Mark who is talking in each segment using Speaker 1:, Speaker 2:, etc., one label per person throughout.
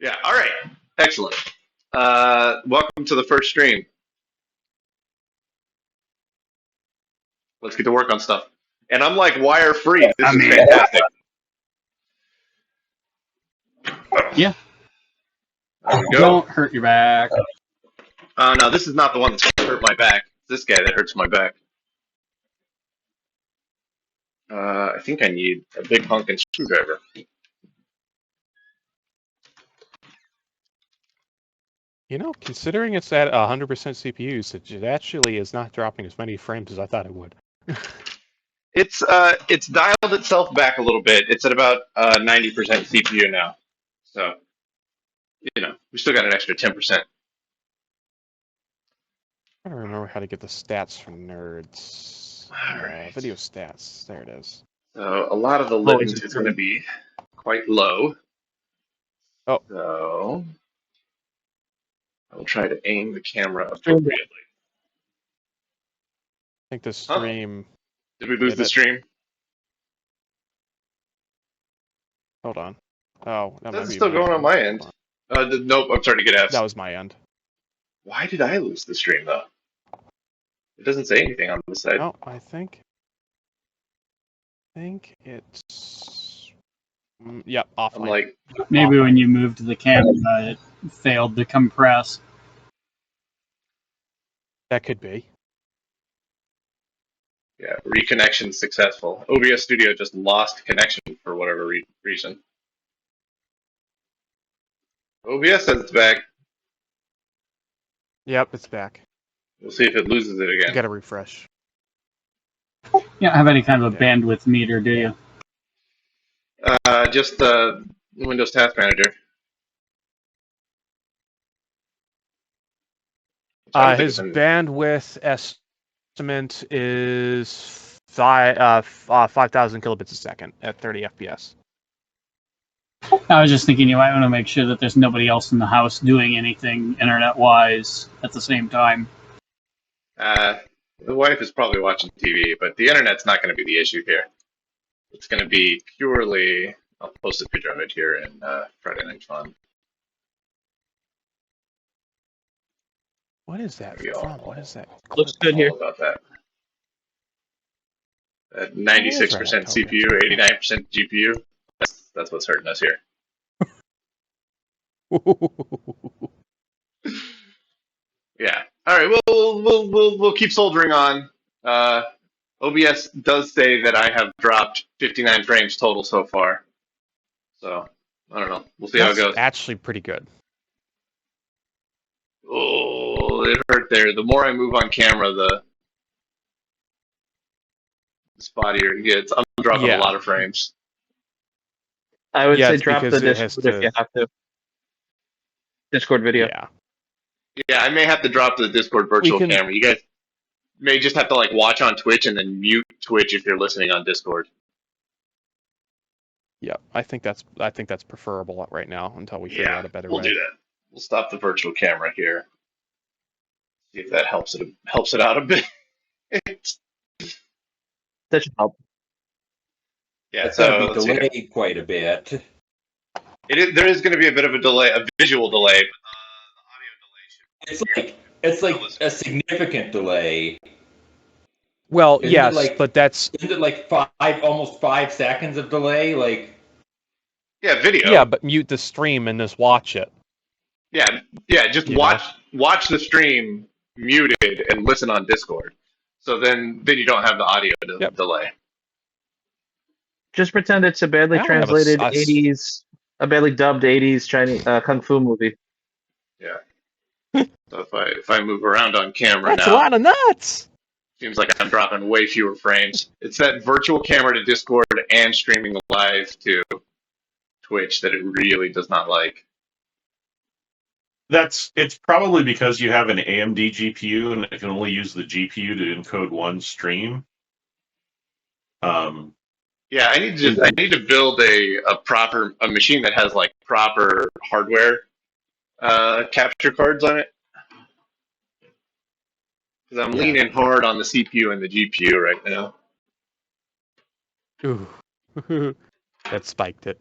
Speaker 1: Yeah, all right. Excellent. Welcome to the first stream. Let's get to work on stuff. And I'm like wire free. This is fantastic.
Speaker 2: Yeah.
Speaker 1: There we go.
Speaker 2: Don't hurt your back.
Speaker 1: No, this is not the one that hurt my back. It's this guy that hurts my back. I think I need a big honking screwdriver.
Speaker 3: You know, considering it's at 100% CPU usage, it actually is not dropping as many frames as I thought it would.
Speaker 1: It's dialed itself back a little bit. It's at about 90% CPU now. So, we still got an extra 10%.
Speaker 3: I don't remember how to get the stats from nerds.
Speaker 1: All right.
Speaker 3: Video stats. There it is.
Speaker 1: So a lot of the Litton is going to be quite low.
Speaker 3: Oh.
Speaker 1: So I'll try to aim the camera appropriately.
Speaker 3: I think the stream...
Speaker 1: Did we lose the stream?
Speaker 3: Hold on. Oh, that
Speaker 1: That's still going on my end. Nope, I'm starting to get F's.
Speaker 3: That was my end.
Speaker 1: Why did I lose the stream, though? It doesn't say anything on this side.
Speaker 3: No, I think it's... Yep, offline.
Speaker 1: I'm like...
Speaker 2: Maybe when you moved the camera, it failed to compress.
Speaker 3: That could be.
Speaker 1: Yeah, reconnection successful. OBS Studio just lost connection for whatever reason. OBS says it's back.
Speaker 3: Yep, it's back.
Speaker 1: We'll see if it loses it again.
Speaker 3: You gotta refresh.
Speaker 2: You don't have any kind of a bandwidth meter, do you?
Speaker 1: Just the Windows Task Manager.
Speaker 3: His bandwidth estimate is 5,000 kilobits a second at 30 FPS.
Speaker 2: I was just thinking you might want to make sure that there's nobody else in the house doing anything internet-wise at the same time.
Speaker 1: The wife is probably watching TV, but the internet's not going to be the issue here. It's going to be purely... I'll post a picture of it here in Friday Night Fun.
Speaker 3: What is that from? What is that?
Speaker 4: Looks good here.
Speaker 1: About that. At 96% CPU, 89% GPU. That's what's hurting us here. Yeah. All right. We'll keep soldiering on. OBS does say that I have dropped 59 frames total so far. So I don't know. We'll see how it goes.
Speaker 3: Actually, pretty good.
Speaker 1: Oh, it hurt there. The more I move on camera, the spottier it gets. I'm dropping a lot of frames.
Speaker 4: I would say drop the Discord if you have to. Discord video.
Speaker 1: Yeah, I may have to drop the Discord virtual camera. You guys may just have to watch on Twitch and then mute Twitch if you're listening on Discord.
Speaker 3: Yeah, I think that's preferable right now until we figure out a better way.
Speaker 1: We'll do that. We'll stop the virtual camera here. See if that helps it out a bit.
Speaker 4: That should help.
Speaker 1: Yeah,
Speaker 5: it's going to be delayed quite a bit.
Speaker 1: There is going to be a bit of a delay, a visual delay, but the audio delay should.
Speaker 5: It's like a significant delay.
Speaker 3: Well, yes, but that's...
Speaker 5: Isn't it almost 5 seconds of delay?
Speaker 1: Yeah, video.
Speaker 3: Yeah, but mute the stream and just watch it.
Speaker 1: Yeah, just watch the stream muted and listen on Discord. So then you don't have the audio delay.
Speaker 4: Just pretend it's a badly translated 80s, a badly dubbed 80s Chinese kung fu movie.
Speaker 1: Yeah. So if I move around on camera
Speaker 3: that's a lot of nuts.
Speaker 1: Seems like I'm dropping way fewer frames. It's that virtual camera to Discord and streaming live to Twitch that it really does not like.
Speaker 6: It's probably because you have an AMD GPU and it can only use the GPU to encode one stream.
Speaker 1: Yeah, I need to build a machine that has proper hardware capture cards on it. Because I'm leaning hard on the CPU and the GPU right now.
Speaker 3: Ooh. That spiked it.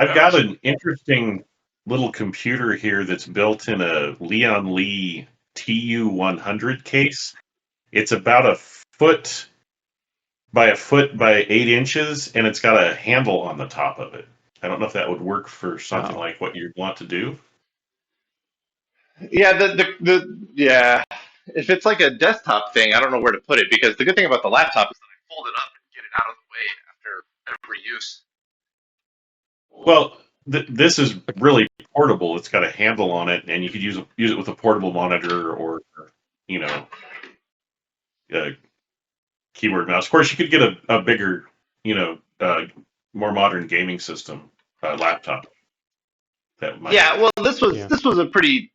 Speaker 6: I've got an interesting little computer here that's built in a Leon Lee TU100 case. It's about a foot by 8 inches, and it's got a handle on the top of it. I don't know if that would work for something like what you'd want to do.
Speaker 1: Yeah, yeah. If it's like a desktop thing, I don't know where to put it because the good thing about the laptop is that I fold it up and get it out of the way after every use.
Speaker 6: Well, this is really portable. It's got a handle on it, and you could use it with a portable monitor or, a keyboard mouse. Of course, you could get a bigger, more modern gaming system laptop.
Speaker 1: Yeah, well, this was a pretty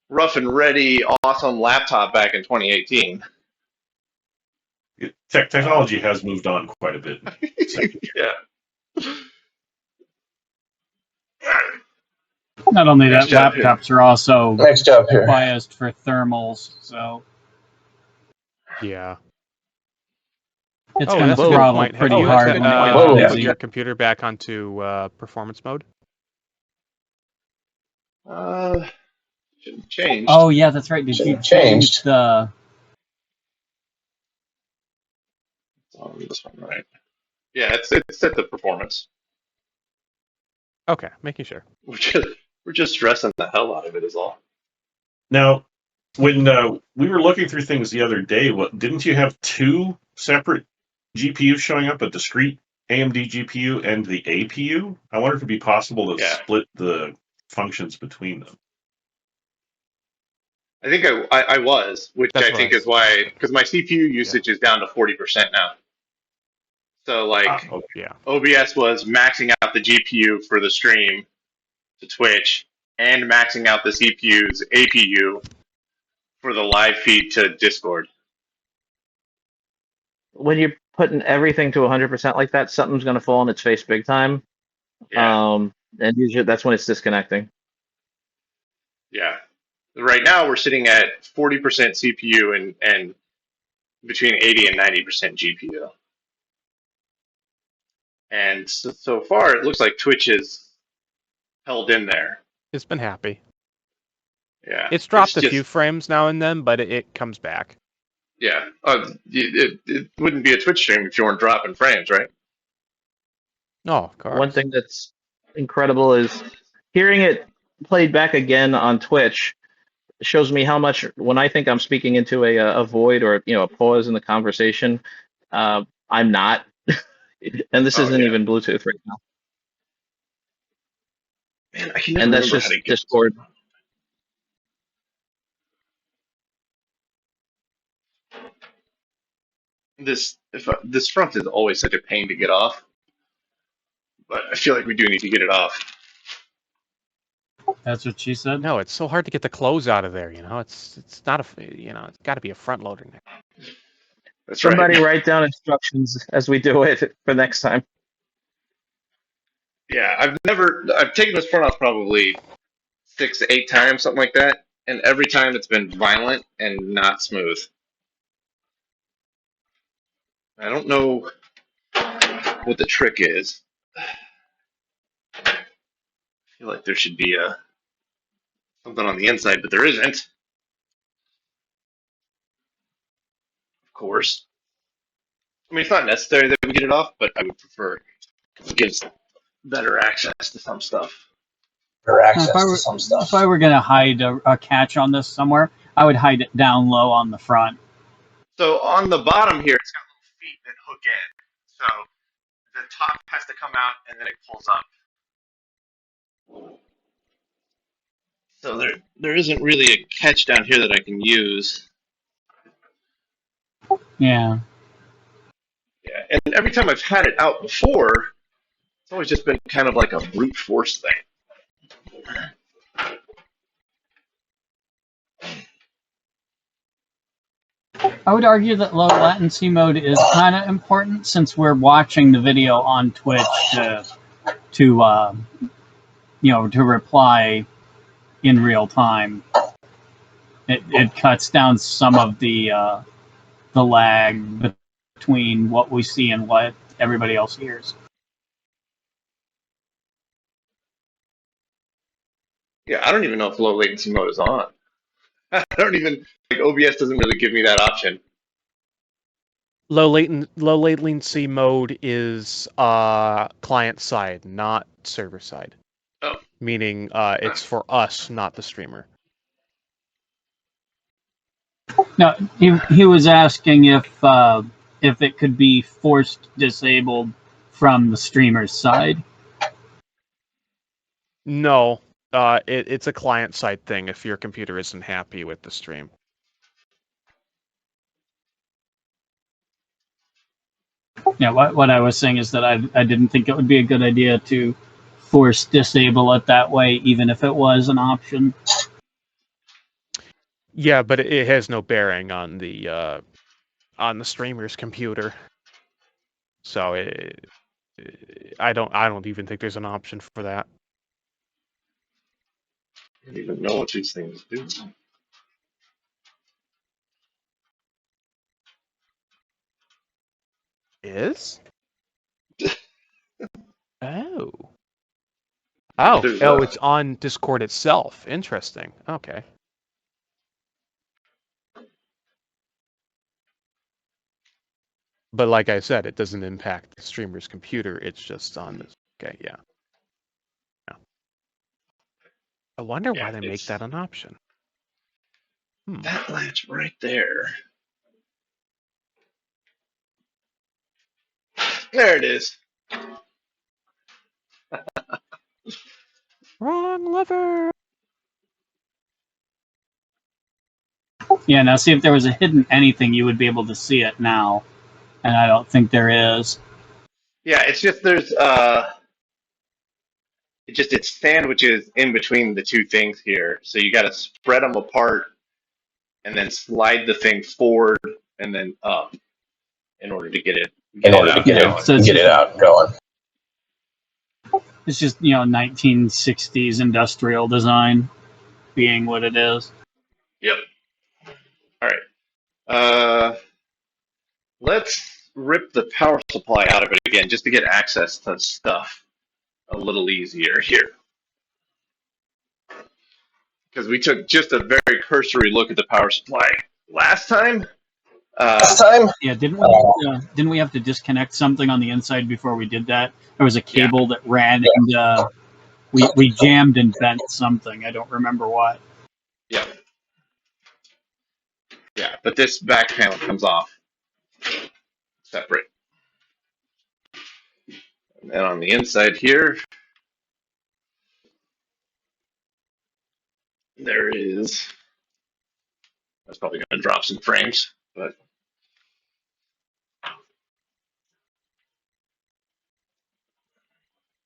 Speaker 1: rough and ready, awesome laptop back in 2018.
Speaker 6: Technology has moved on quite a bit.
Speaker 1: Yeah.
Speaker 2: Not only that, laptops are also biased for thermals, so
Speaker 3: Yeah.
Speaker 2: it's going to throttle pretty hard when it gets
Speaker 3: put your computer back onto performance mode?
Speaker 1: Changed.
Speaker 2: Oh yeah, that's right. Did you change the?
Speaker 1: It's on this one, right? Yeah, it's set the performance.
Speaker 3: Okay, making sure.
Speaker 1: We're just stressing the hell out of it is all.
Speaker 6: Now, when we were looking through things the other day, didn't you have two separate GPUs showing up, a discrete AMD GPU and the APU? I wonder if it'd be possible to split the functions between them.
Speaker 1: I think I was, which I think is why, because my CPU usage is down to 40% now. So OBS was maxing out the GPU for the stream to Twitch and maxing out the CPU's APU for the live feed to Discord.
Speaker 4: When you're putting everything to 100% like that, something's going to fall on its face big time.
Speaker 1: Yeah.
Speaker 4: And usually that's when it's disconnecting.
Speaker 1: Yeah. Right now we're sitting at 40% CPU and between 80 and 90% GPU. And so far it looks like Twitch is held in there.
Speaker 3: It's been happy.
Speaker 1: Yeah.
Speaker 3: It's dropped a few frames now and then, but it comes back.
Speaker 1: Yeah. It wouldn't be a Twitch stream if you weren't dropping frames, right?
Speaker 3: No, of course.
Speaker 4: One thing that's incredible is hearing it played back again on Twitch shows me how much, when I think I'm speaking into a void or a pause in the conversation, I'm not. And this isn't even Bluetooth right now.
Speaker 1: Man, I can never
Speaker 4: and that's
Speaker 1: remember
Speaker 4: just
Speaker 1: how to get
Speaker 4: Discord.
Speaker 1: This front is always such a pain to get off, but I feel like we do need to get it off.
Speaker 2: That's what she said.
Speaker 3: No, it's so hard to get the clothes out of there. It's not it's got to be a front loader now.
Speaker 1: That's
Speaker 4: Somebody
Speaker 1: right.
Speaker 4: write down instructions as we do it for next time.
Speaker 1: Yeah, I've taken this front off probably 6, 8 times, something like that, and every time it's been violent and not smooth. I don't know what the trick is. I feel like there should be something on the inside, but there isn't. Of course. I mean, it's not necessary that we get it off, but I would prefer it gives better access to some stuff.
Speaker 2: If I were going to hide a catch on this somewhere, I would hide it down low on the front.
Speaker 1: So on the bottom here, it's got little feet that hook in. So the top has to come out and then it pulls up. So there isn't really a catch down here that I can use.
Speaker 2: Yeah.
Speaker 1: Yeah, and every time I've had it out before, it's always just been kind of like a brute force thing.
Speaker 2: I would argue that low latency mode is kind of important since we're watching the video on Twitch to reply in real time. It cuts down some of the lag between what we see and what everybody else hears.
Speaker 1: Yeah, I don't even know if low latency mode is on. I don't even like OBS doesn't really give me that option.
Speaker 3: Low latency mode is client side, not server side.
Speaker 1: Oh.
Speaker 3: Meaning it's for us, not the streamer.
Speaker 2: No, he was asking if it could be forced disabled from the streamer's side.
Speaker 3: No, it's a client side thing if your computer isn't happy with the stream.
Speaker 2: Yeah, what I was saying is that I didn't think it would be a good idea to force disable it that way, even if it was an option.
Speaker 3: Yeah, but it has no bearing on the streamer's computer. So I don't even think there's an option for that.
Speaker 1: I don't even know what these things do.
Speaker 3: Is? Oh.
Speaker 1: What is
Speaker 3: Oh, it's on Discord itself. Interesting. Okay. But like I said, it doesn't impact the streamer's computer. It's just on this. Okay, yeah. I wonder why they make that an option.
Speaker 1: That latch right there. There it is.
Speaker 3: Wrong lever.
Speaker 2: Yeah, now see if there was a hidden anything, you would be able to see it now, and I don't think there is.
Speaker 1: Yeah, it's just there's it's sandwiches in between the two things here. So you got to spread them apart and then slide the thing forward and then up in order to get it
Speaker 2: out
Speaker 1: going.
Speaker 2: It's just 1960s industrial design being what it is.
Speaker 1: Yep. All right. Let's rip the power supply out of it again just to get access to stuff a little easier here. Because we took just a very cursory look at the power supply last time.
Speaker 2: Yeah, didn't we have to disconnect something on the inside before we did that? There was a cable that ran and we jammed and bent something. I don't remember what.
Speaker 1: Yeah. Yeah, but this back panel comes off separate. And then on the inside here, there is, that's probably going to drop some frames, but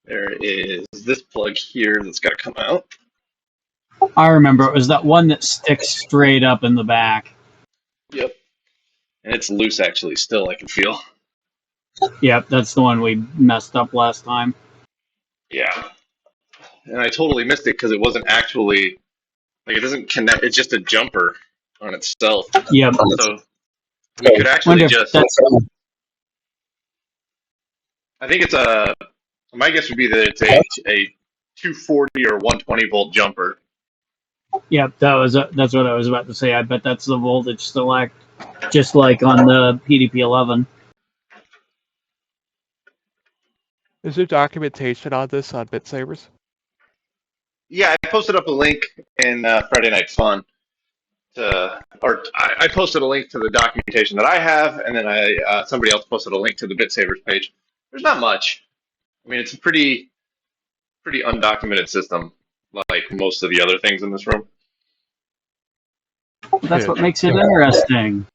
Speaker 1: there is this plug here that's got to come out.
Speaker 2: I remember it was that one that sticks straight up in the back.
Speaker 1: Yep. And it's loose actually still, I can feel.
Speaker 2: Yep, that's the one we messed up last time.
Speaker 1: Yeah. And I totally missed it because it wasn't actually, like it doesn't connect, it's just a jumper on itself.
Speaker 2: Yep.
Speaker 1: So we could actually just, I think it's my guess would be that it's a 240 or 120 volt jumper.
Speaker 2: Yep, that's what I was about to say. I bet that's the voltage select, just like on the PDP-11.
Speaker 3: Is there documentation on this on BitSavers?
Speaker 1: Yeah, I posted up a link in Friday Night Fun. I posted a link to the documentation that I have, and then somebody else posted a link to the BitSavers page. There's not much. I mean, it's a pretty undocumented system, like most of the other things in this room.
Speaker 2: That's what makes it interesting.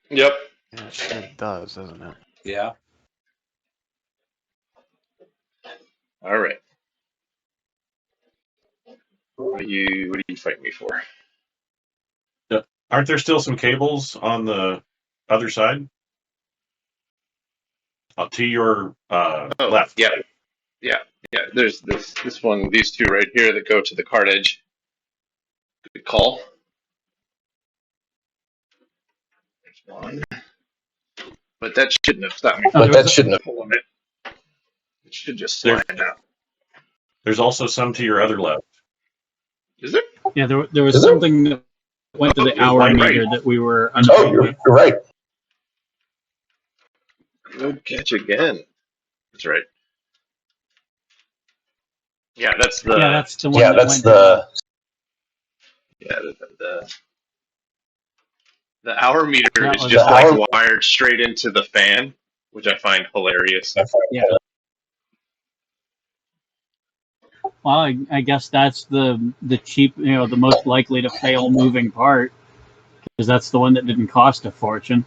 Speaker 1: Yep.
Speaker 3: Yeah, it sure does, doesn't it?
Speaker 5: Yeah.
Speaker 1: All right. What are you fighting me for?
Speaker 6: Aren't there still some cables on the other side? To your left.
Speaker 1: Yeah. There's this one, these two right here that go to the card edge. Good call. There's one. But that shouldn't have stopped me. Pulling it. It should just slide out.
Speaker 6: There's also some to your other left.
Speaker 1: Is there?
Speaker 2: Yeah, there was something that went to the hour
Speaker 6: right.
Speaker 2: meter that we were
Speaker 7: Oh,
Speaker 2: unsure
Speaker 7: you're
Speaker 2: with.
Speaker 7: right.
Speaker 1: Good catch again. That's right. Yeah, that's the
Speaker 2: Yeah, that's the one
Speaker 7: Yeah,
Speaker 2: that
Speaker 7: that's
Speaker 2: went
Speaker 7: the.
Speaker 1: yeah the hour meter
Speaker 2: That
Speaker 1: is
Speaker 2: was
Speaker 1: just
Speaker 7: The
Speaker 1: like
Speaker 7: hour-
Speaker 1: wired straight into the fan, which I find hilarious.
Speaker 2: Yeah. Well, I guess that's the cheap, the most likely to fail moving part, because that's the one that didn't cost a fortune.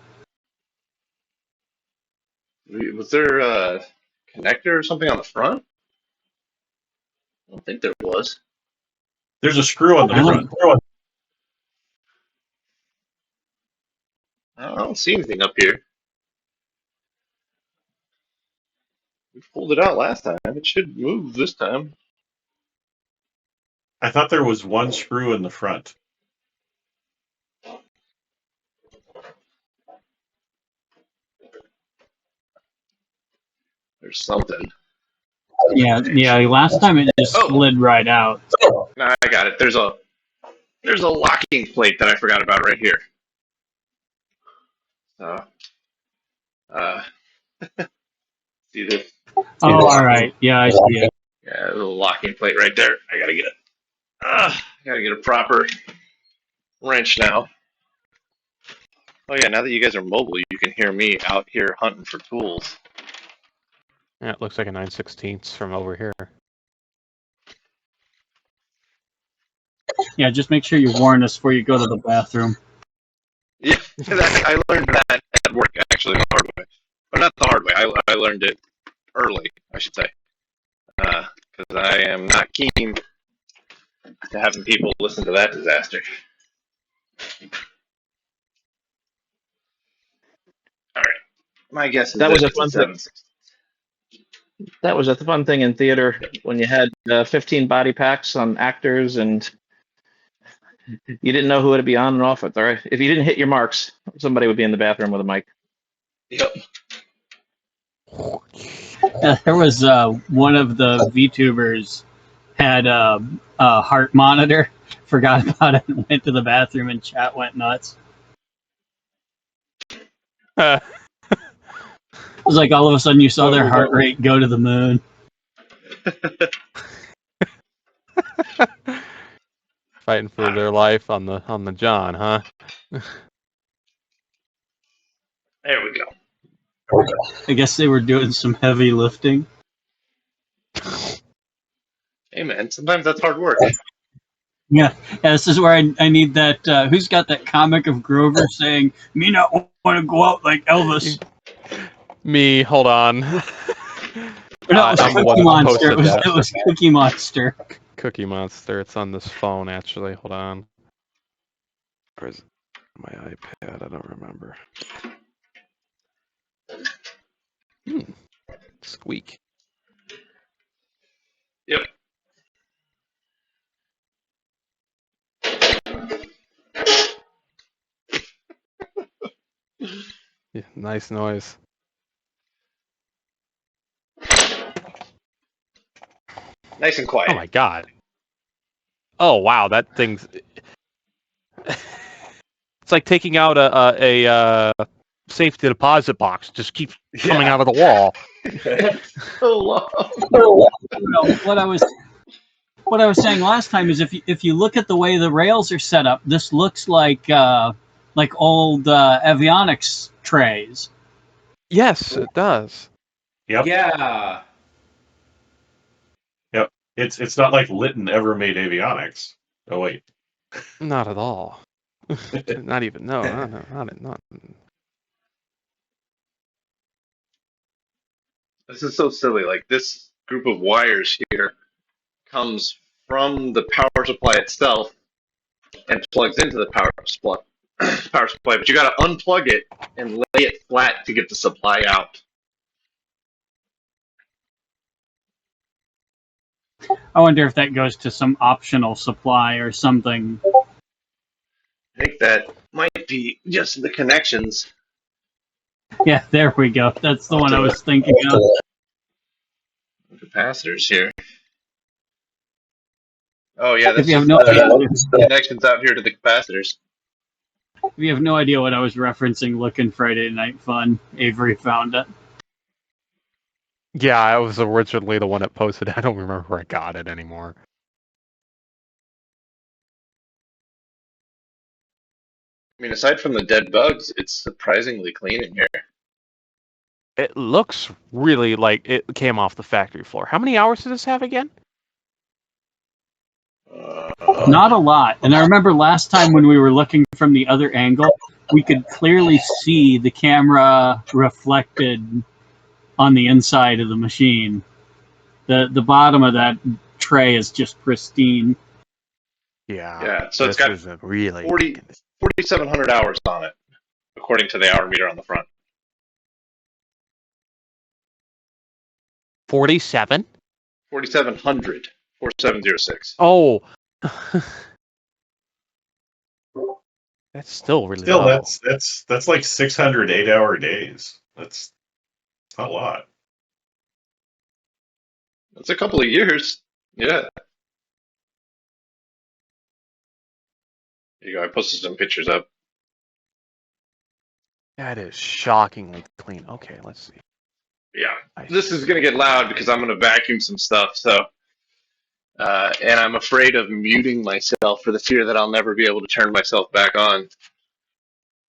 Speaker 1: Was there a connector or something on the front? I don't think there was.
Speaker 6: There's a screw on the
Speaker 2: I
Speaker 6: front.
Speaker 1: I don't see anything up here. We pulled it out last time. It should move this time.
Speaker 6: I thought there was one screw in the front.
Speaker 1: There's something.
Speaker 2: Yeah. Last time it just
Speaker 1: Oh.
Speaker 2: slid right out.
Speaker 1: No, I got it. There's a locking plate that I forgot about right here. So, see this?
Speaker 2: Oh, all right. Yeah, I see it.
Speaker 1: Yeah, there's a locking plate right there. I gotta get it. I gotta get a proper wrench now. Oh yeah, now that you guys are mobile, you can hear me out here hunting for tools.
Speaker 3: Yeah, it looks like a 9/16 from over here.
Speaker 2: Yeah, just make sure you warn us before you go to the bathroom.
Speaker 1: Yeah, I learned that at work actually the hard way. Or not the hard way. I learned it early, I should say, because I am not keen to having people listen to that disaster. All right, my guess is
Speaker 4: That was a
Speaker 1: it's
Speaker 4: fun thing.
Speaker 1: 7/16.
Speaker 4: That was a fun thing in theater when you had 15 body packs on actors and you didn't know who would be on and off it. All right, if you didn't hit your marks, somebody would be in the bathroom with a mic.
Speaker 1: Yep.
Speaker 2: There was one of the VTubers had a heart monitor, forgot about it, and went to the bathroom, and chat went nuts. It was like all of a sudden you saw their heart rate go to the moon.
Speaker 3: Fighting for their life on the John, huh?
Speaker 1: There we go.
Speaker 2: I guess they were doing some heavy lifting.
Speaker 1: Hey man, sometimes that's hard work.
Speaker 2: Yeah, this is where I need that. Who's got that comic of Grover saying, "Me not want to go out like Elvis"?
Speaker 3: Me, hold on.
Speaker 2: Or no, it was
Speaker 3: I'm the one
Speaker 2: Cookie
Speaker 3: that
Speaker 2: Monster.
Speaker 3: posted that.
Speaker 2: It was Cookie Monster.
Speaker 3: Cookie Monster. It's on this phone, actually. Hold on. Where's my iPad? I don't remember. Squeak.
Speaker 1: Yep.
Speaker 3: Yeah, nice noise.
Speaker 1: Nice and quiet.
Speaker 3: Oh my god. Oh wow, that thing's. It's like taking out a safety deposit box. Just keeps coming out of the wall.
Speaker 1: So long.
Speaker 2: What I was saying last time is if you look at the way the rails are set up, this looks like old avionics trays.
Speaker 3: Yes, it does.
Speaker 6: Yep.
Speaker 5: Yeah.
Speaker 6: Yep. It's not like Litton ever made avionics. Oh wait.
Speaker 3: Not at all. Not even. No. Not.
Speaker 1: This is so silly. Like this group of wires here comes from the power supply itself and plugs into the power supply. But you got to unplug it and lay it flat to get the supply out.
Speaker 2: I wonder if that goes to some optional supply or something.
Speaker 1: I think that might be just the connections.
Speaker 2: Yeah, there we go. That's the one I was thinking of.
Speaker 1: Capacitors here. Oh yeah, that's
Speaker 2: If you have
Speaker 1: just
Speaker 2: no idea,
Speaker 1: the connections out here to the capacitors.
Speaker 2: if you have no idea what I was referencing, look in Friday Night Fun. Avery found it.
Speaker 3: Yeah, I was originally the one that posted. I don't remember where I got it anymore.
Speaker 1: I mean, aside from the dead bugs, it's surprisingly clean in here.
Speaker 3: It looks really like it came off the factory floor. How many hours does this have again?
Speaker 2: Not a lot. And I remember last time when we were looking from the other angle, we could clearly see the camera reflected on the inside of the machine. The bottom of that tray is just pristine.
Speaker 1: Yeah, so it's
Speaker 3: this
Speaker 1: got
Speaker 3: is a really
Speaker 1: 4,700 hours on it, according to the hour meter on the front.
Speaker 3: 47.
Speaker 1: 4,700. 4706.
Speaker 3: Oh, that's still really
Speaker 6: Still,
Speaker 3: low.
Speaker 6: that's like 600 8-hour days. That's a lot.
Speaker 1: That's a couple of years. Yeah. There you go. I posted some pictures up.
Speaker 3: That is shockingly clean. Okay, let's see.
Speaker 1: Yeah. This is going to get loud because I'm going to vacuum some stuff. So, and I'm afraid of muting myself for the fear that I'll never be able to turn myself back on.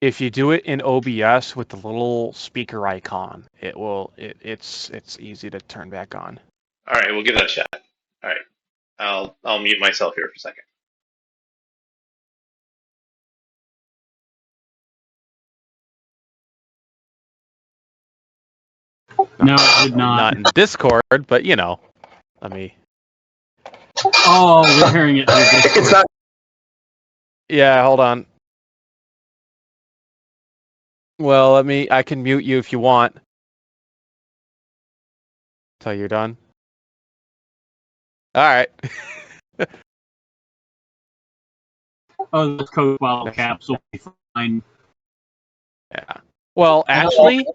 Speaker 3: If you do it in OBS with the little speaker icon, it will. It's easy to turn back on.
Speaker 1: All right, we'll give that a shot. All right, I'll mute myself here for a second.
Speaker 2: No, it did not.
Speaker 3: Not in Discord, but you know, let me.
Speaker 2: Oh, we're hearing it through Discord.
Speaker 1: It's not.
Speaker 3: Yeah, hold on. Well, I can mute you if you want. Till you're done. All right.
Speaker 2: Oh, the Coke bottle caps will be fine.
Speaker 3: Yeah. Well, actually,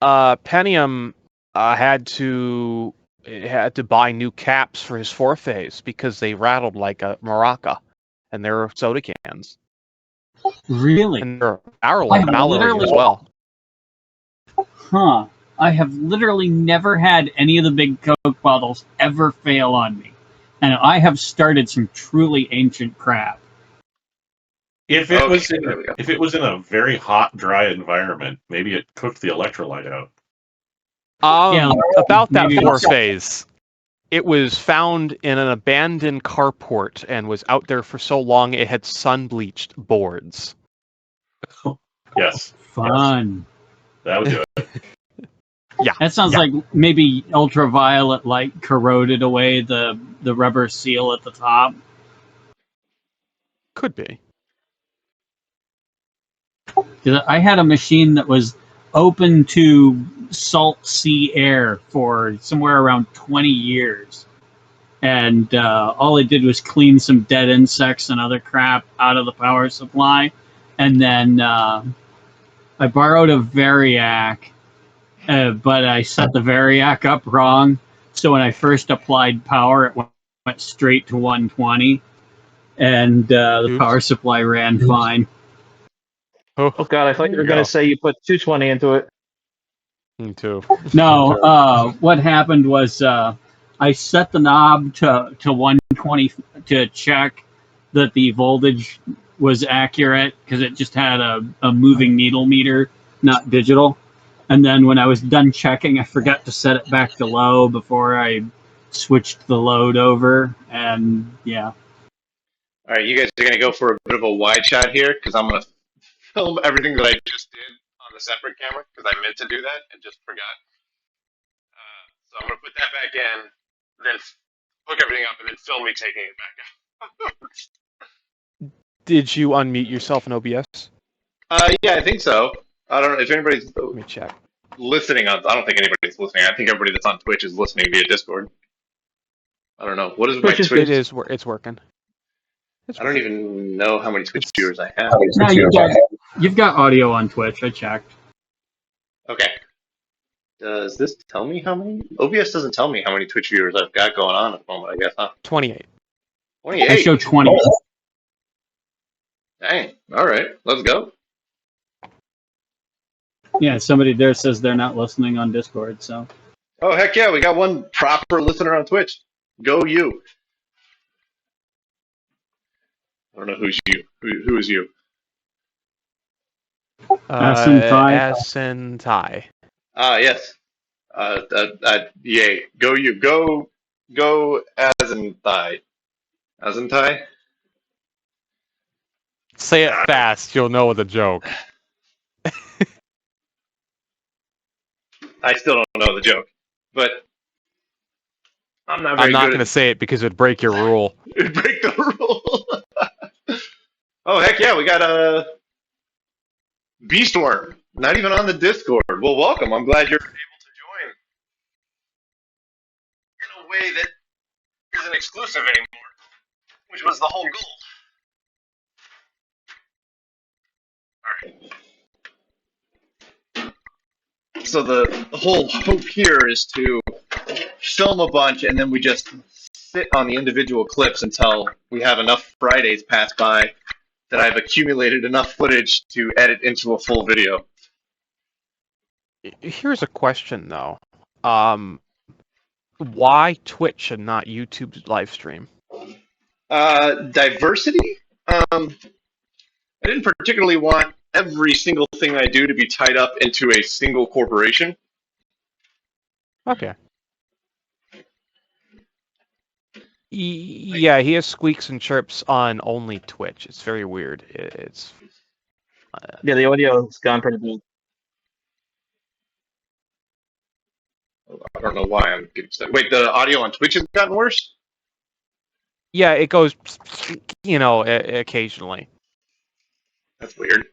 Speaker 3: Pentium had to buy new caps for his 4-phase because they rattled like a maraca, and they're soda cans,
Speaker 2: Really?
Speaker 3: and they're Mallory as well.
Speaker 2: Huh. I have literally never had any of the big Coke bottles ever fail on me. And I have started some truly ancient crap.
Speaker 6: If it was
Speaker 1: Okay, there we go.
Speaker 6: if it was in a very hot, dry environment, maybe it cooked the electrolyte out.
Speaker 2: Yeah,
Speaker 3: About that
Speaker 2: maybe
Speaker 3: 4-phase, it was found in an abandoned carport and was out there for so long it had sun-bleached boards.
Speaker 6: Yes,
Speaker 2: fun.
Speaker 6: that would do it.
Speaker 3: Yeah.
Speaker 2: That sounds like maybe ultraviolet light corroded away the rubber seal at the top.
Speaker 3: Could be.
Speaker 2: 'Cause I had a machine that was open to salt sea air for somewhere around 20 years. And all it did was clean some dead insects and other crap out of the power supply. And then I borrowed a Variac, but I set the Variac up wrong. So when I first applied power, it went straight to 120. And the power supply ran fine.
Speaker 4: Oh God, I thought you were going to say you put 220 into it.
Speaker 3: Me too.
Speaker 2: No, what happened was I set the knob to 120 to check that the voltage was accurate because it just had a moving needle meter, not digital. And then when I was done checking, I forgot to set it back to low before I switched the load over. And yeah.
Speaker 1: All right, you guys are going to go for a bit of a wide shot here because I'm going to film everything that I just did on a separate camera because I meant to do that and just forgot. So I'm going to put that back in, then hook everything up, and then film me taking it back out.
Speaker 3: Did you unmute yourself in OBS?
Speaker 1: Yeah, I think so. I don't know if anybody's
Speaker 3: Let me check.
Speaker 1: listening on. I don't think anybody's listening. I think everybody that's on Twitch is listening via Discord. I don't know. What is my Twitch?
Speaker 3: It's working.
Speaker 1: I don't even know how many Twitch viewers I have.
Speaker 2: No, you've got audio on Twitch. I checked.
Speaker 1: Okay. Does this tell me how many? OBS doesn't tell me how many Twitch viewers I've got going on at the moment, I guess, huh?
Speaker 3: 28.
Speaker 1: 28.
Speaker 2: I show 20.
Speaker 1: Dang. All right. Let's go.
Speaker 2: Yeah, somebody there says they're not listening on Discord, so.
Speaker 1: Oh, heck yeah. We got one proper listener on Twitch. Go you. I don't know who's you. Who is you?
Speaker 3: Asentai.
Speaker 1: Yes. Yay. Go you. Go Azentai. Azentai?
Speaker 3: Say it fast, you'll know the joke.
Speaker 1: I still don't know the joke. But I'm not very
Speaker 3: I'm not
Speaker 1: good
Speaker 3: going to say it because it'd break your rule.
Speaker 1: at break the rule. Oh, heck yeah. We got a Beastworm. Not even on the Discord. Well, welcome. I'm glad you're able to join. In a way that isn't exclusive anymore, which was the whole goal. Alright. So the whole hope here is to film a bunch and then we just sit on the individual clips until we have enough Fridays pass by that I've accumulated enough footage to edit into a full video.
Speaker 3: Here's a question, though. Why Twitch and not YouTube's live stream?
Speaker 1: Diversity? I didn't particularly want every single thing I do to be tied up into a single corporation.
Speaker 3: Okay. Yeah, he has squeaks and chirps on only Twitch. It's very weird. It's
Speaker 4: Yeah, the audio's gone pretty deep.
Speaker 1: I don't know why I'm getting stuck. Wait, the audio on Twitch has gotten worse?
Speaker 3: yeah, it goes, occasionally.
Speaker 1: That's weird.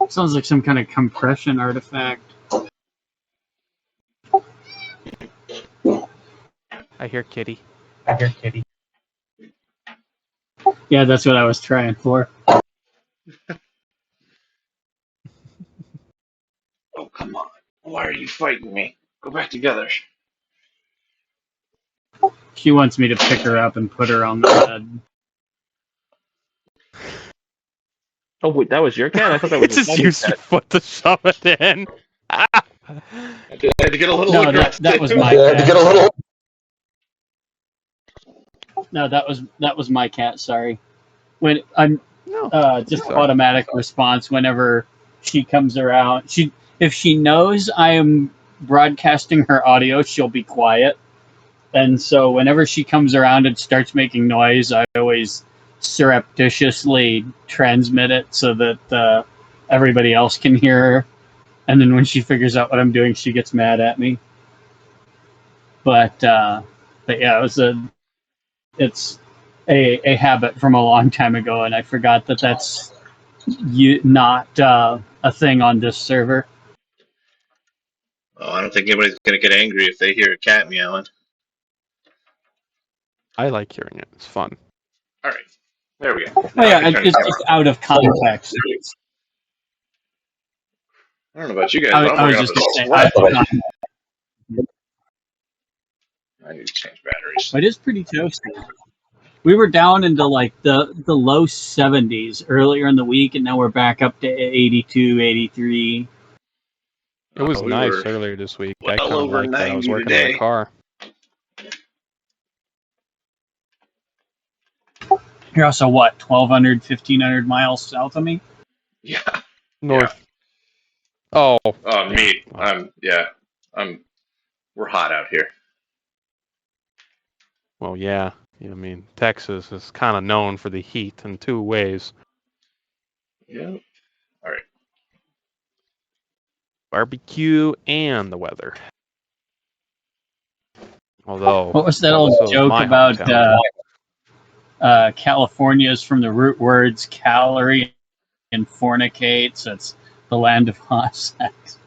Speaker 2: Sounds like some kind of compression artifact.
Speaker 3: I hear Kitty.
Speaker 2: Yeah, that's what I was trying for.
Speaker 1: Oh, come on. Why are you fighting me? Go back together.
Speaker 2: She wants me to pick her up and put her on the bed.
Speaker 4: Oh, wait, that was your cat? I thought that was
Speaker 3: Just use your foot to shove it in.
Speaker 1: I had to get a little
Speaker 2: No,
Speaker 1: aggressive.
Speaker 2: that was my cat. No, that was my cat. Sorry. When I'm just
Speaker 3: sorry.
Speaker 2: automatic response whenever she comes around. If she knows I am broadcasting her audio, she'll be quiet. And so whenever she comes around and starts making noise, I always surreptitiously transmit it so that everybody else can hear her. And then when she figures out what I'm doing, she gets mad at me. But yeah, it's a habit from a long time ago, and I forgot that that's not a thing on this server.
Speaker 1: Oh, I don't think anybody's going to get angry if they hear a cat meowing.
Speaker 3: I like hearing it. It's fun.
Speaker 1: All right. There we go.
Speaker 2: Oh
Speaker 1: Now I
Speaker 2: yeah,
Speaker 1: can turn
Speaker 2: it's
Speaker 1: it
Speaker 2: just out of context.
Speaker 1: I don't know about you guys,
Speaker 2: I
Speaker 1: but I'm
Speaker 2: was
Speaker 1: working
Speaker 2: just
Speaker 1: up a
Speaker 2: saying,
Speaker 1: sweat. I need to change batteries.
Speaker 2: it is pretty toasty. We were down into like the low 70s earlier in the week, and now we're back up to 82, 83.
Speaker 3: It was
Speaker 1: we
Speaker 3: nice
Speaker 1: were
Speaker 3: earlier this week.
Speaker 1: well
Speaker 3: I kind of
Speaker 1: over
Speaker 3: liked that. I was
Speaker 1: 90
Speaker 3: working on
Speaker 1: today.
Speaker 3: the car.
Speaker 2: You're also, what, 1,200, 1,500 miles south of me?
Speaker 1: Yeah.
Speaker 3: North. Oh.
Speaker 1: Me. We're hot out here.
Speaker 3: Well, yeah. I mean, Texas is kind of known for the heat in two ways.
Speaker 1: Yeah. All right.
Speaker 3: Barbecue and the weather. Although,
Speaker 2: What was that old
Speaker 3: so is
Speaker 2: joke
Speaker 3: my
Speaker 2: about
Speaker 3: hometown.
Speaker 2: California is from the root words calorie and fornicate, so it's the land of hot sex.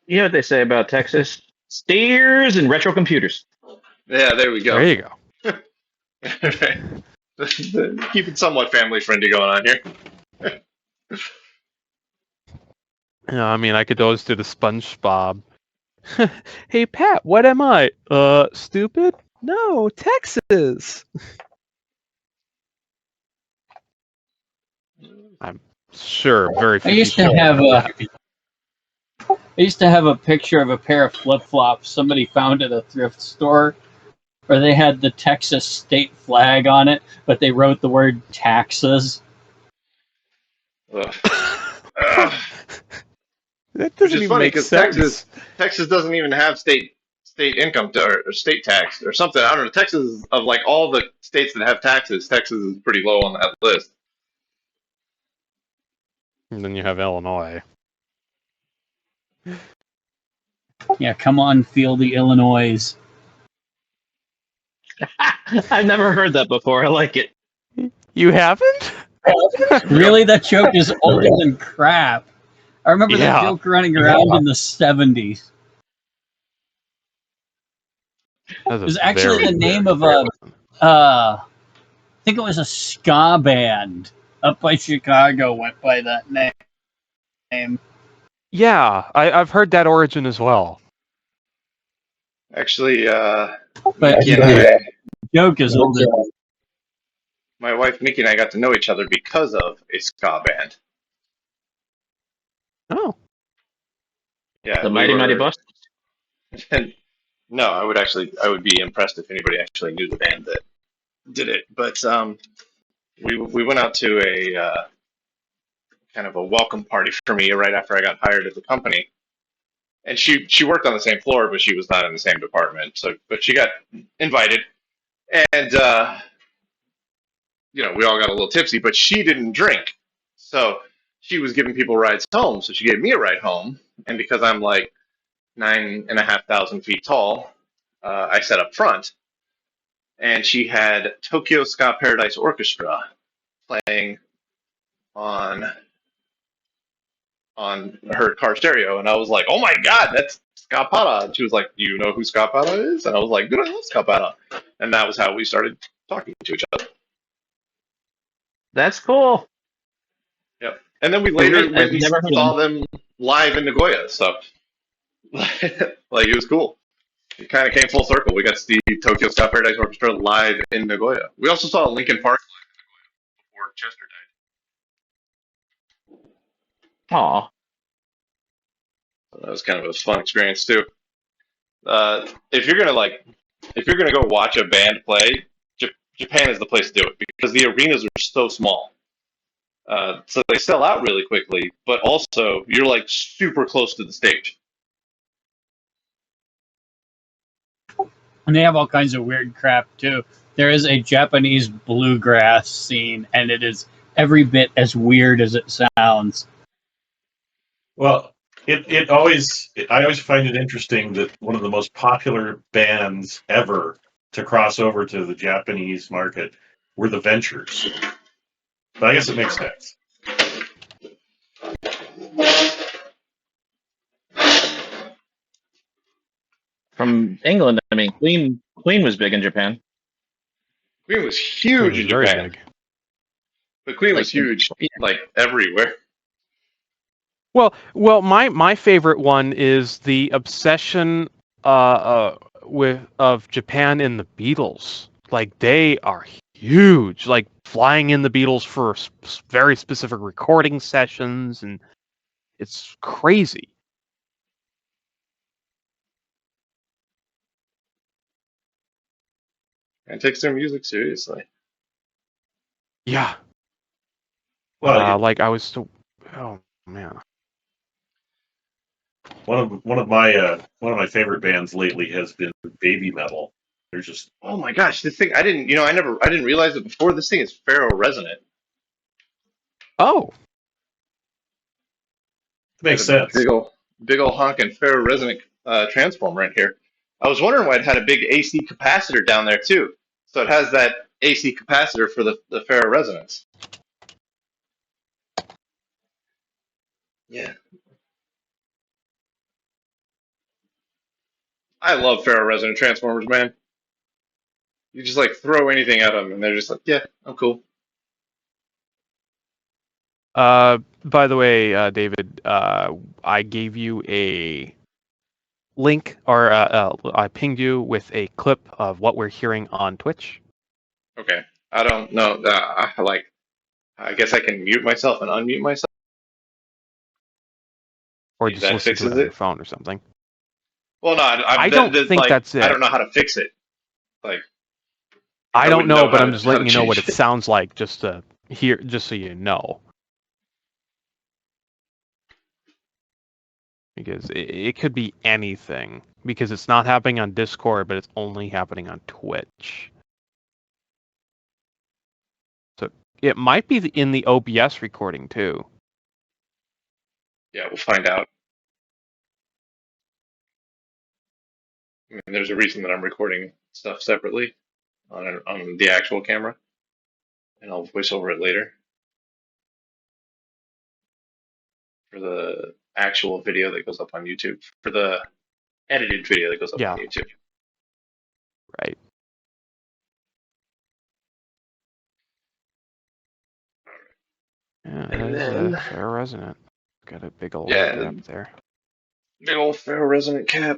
Speaker 4: You know what they say about Texas? Steers and retro computers.
Speaker 1: Yeah, there we go.
Speaker 3: There you go.
Speaker 1: Keep it somewhat family friendly going on here.
Speaker 3: Yeah, I mean, I could always do the SpongeBob. Hey, Pat, what am I? Stupid? No, Texas. I'm sure very
Speaker 2: I
Speaker 3: few
Speaker 2: used to
Speaker 3: people.
Speaker 2: have a picture of a pair of flip flops somebody found at a thrift store where they had the Texas state flag on it, but they wrote the word taxes.
Speaker 1: Ugh. Ugh.
Speaker 3: That
Speaker 1: Which
Speaker 3: doesn't
Speaker 1: is
Speaker 3: even
Speaker 1: funny
Speaker 3: make
Speaker 1: because
Speaker 3: sense.
Speaker 1: Texas doesn't even have state income or state tax or something. I don't know. Texas, of like all the states that have taxes, Texas is pretty low on that list.
Speaker 3: And then you have Illinois.
Speaker 2: Yeah, come on, feel the Illinois.
Speaker 4: I've never heard that before. I like it.
Speaker 3: You haven't?
Speaker 2: Really, that joke is old than crap. I remember that
Speaker 3: Yeah.
Speaker 2: joke running around in the 70s.
Speaker 3: That's
Speaker 2: It was actually
Speaker 3: very,
Speaker 2: the name
Speaker 3: very
Speaker 2: of a, I think it was a ska band up by Chicago went by that name.
Speaker 3: Yeah, I've heard that origin as well.
Speaker 1: Actually,
Speaker 2: But
Speaker 1: Mickey and
Speaker 2: the joke is older.
Speaker 1: my wife Mickey and I got to know each other because of a ska band.
Speaker 3: Oh.
Speaker 1: Yeah,
Speaker 4: The Mighty Mighty Bus.
Speaker 1: And no, I would be impressed if anybody actually knew the band that did it. But we went out to a kind of a welcome party for me right after I got hired at the company, and she worked on the same floor, but she was not in the same department. So, but she got invited, and we all got a little tipsy, but she didn't drink, so she was giving people rides home. So she gave me a ride home, and because I'm like 9,500 feet tall, I sat up front, and she had Tokyo Ska Paradise Orchestra playing on her car stereo, and I was like, "Oh my god, that's Scapata!" And she was like, "Do you know who Scapata is?" And I was like, "Dude, I love Scapata," and that was how we started talking to each other.
Speaker 4: That's cool.
Speaker 1: Yep. And then we later went
Speaker 4: I've
Speaker 1: and
Speaker 4: never heard of
Speaker 1: saw
Speaker 4: them.
Speaker 1: them live in Nagoya. So, like, it was cool. It kind of came full circle. We got to see Tokyo Ska Paradise Orchestra live in Nagoya. We also saw Linkin Park before Chester
Speaker 4: Aw.
Speaker 1: died. That was kind of a fun experience too. If you're gonna go watch a band play, Japan is the place to do it because the arenas are so small. So they sell out really quickly, but also you're like super close to the stage.
Speaker 2: And they have all kinds of weird crap too. There is a Japanese bluegrass scene, and it is every bit as weird as it sounds.
Speaker 6: Well, I always find it interesting that one of the most popular bands ever to cross over to the Japanese market were the Ventures. But I guess it makes sense.
Speaker 4: From England, I mean, Queen was big in Japan.
Speaker 1: Queen was
Speaker 3: It
Speaker 1: huge
Speaker 3: was
Speaker 1: in
Speaker 3: very
Speaker 1: Japan,
Speaker 3: big.
Speaker 1: but Queen
Speaker 4: Like,
Speaker 1: was huge
Speaker 4: yeah.
Speaker 1: like everywhere.
Speaker 3: Well, my favorite one is the obsession of Japan and the Beatles. Like they are huge. Like flying in the Beatles for very specific recording sessions, and it's crazy.
Speaker 1: And takes their music seriously.
Speaker 3: Yeah.
Speaker 6: Well,
Speaker 3: Like I was so. Oh man.
Speaker 6: one of my favorite bands lately has been Baby Metal. They're just
Speaker 1: Oh my gosh, this thing I didn't realize it before. This thing is ferro resonant.
Speaker 3: Oh.
Speaker 6: makes
Speaker 1: Got a
Speaker 6: sense.
Speaker 1: big ol' honking ferro resonant transformer right here. I was wondering why it had a big AC capacitor down there too. So it has that AC capacitor for the ferro resonance. Yeah. I love ferro resonant transformers, man. You just like throw anything at them, and they're just like, "Yeah, I'm cool."
Speaker 3: By the way, David, I gave you a link, or I pinged you with a clip of what we're hearing on Twitch.
Speaker 1: Okay. I don't know. I guess I can mute myself and unmute myself.
Speaker 3: Or
Speaker 1: If
Speaker 3: just
Speaker 1: that
Speaker 3: listen to
Speaker 1: fixes
Speaker 3: it on your
Speaker 1: it.
Speaker 3: phone or something.
Speaker 1: Well, no,
Speaker 3: I don't think
Speaker 1: like,
Speaker 3: that's
Speaker 1: I
Speaker 3: it.
Speaker 1: don't know how to fix it. Like,
Speaker 3: I don't
Speaker 1: wouldn't
Speaker 3: know,
Speaker 1: know
Speaker 3: but
Speaker 1: how
Speaker 3: I'm
Speaker 1: to
Speaker 3: just letting you know what
Speaker 1: change
Speaker 3: it
Speaker 1: it.
Speaker 3: sounds like, just to hear, just so you know. Because it could be anything. Because it's not happening on Discord, but it's only happening on Twitch. So it might be in the OBS recording too.
Speaker 1: Yeah, we'll find out. I mean, there's a reason that I'm recording stuff separately on the actual camera, and I'll voice over it later for the actual video that goes up on YouTube, for the edited video that goes up on
Speaker 3: Yeah.
Speaker 1: YouTube.
Speaker 3: Right. Yeah,
Speaker 1: And
Speaker 3: that is
Speaker 1: then-
Speaker 3: a fair resonant. Got a big old
Speaker 1: Yeah.
Speaker 3: gap there.
Speaker 1: Big old ferroresonant cap,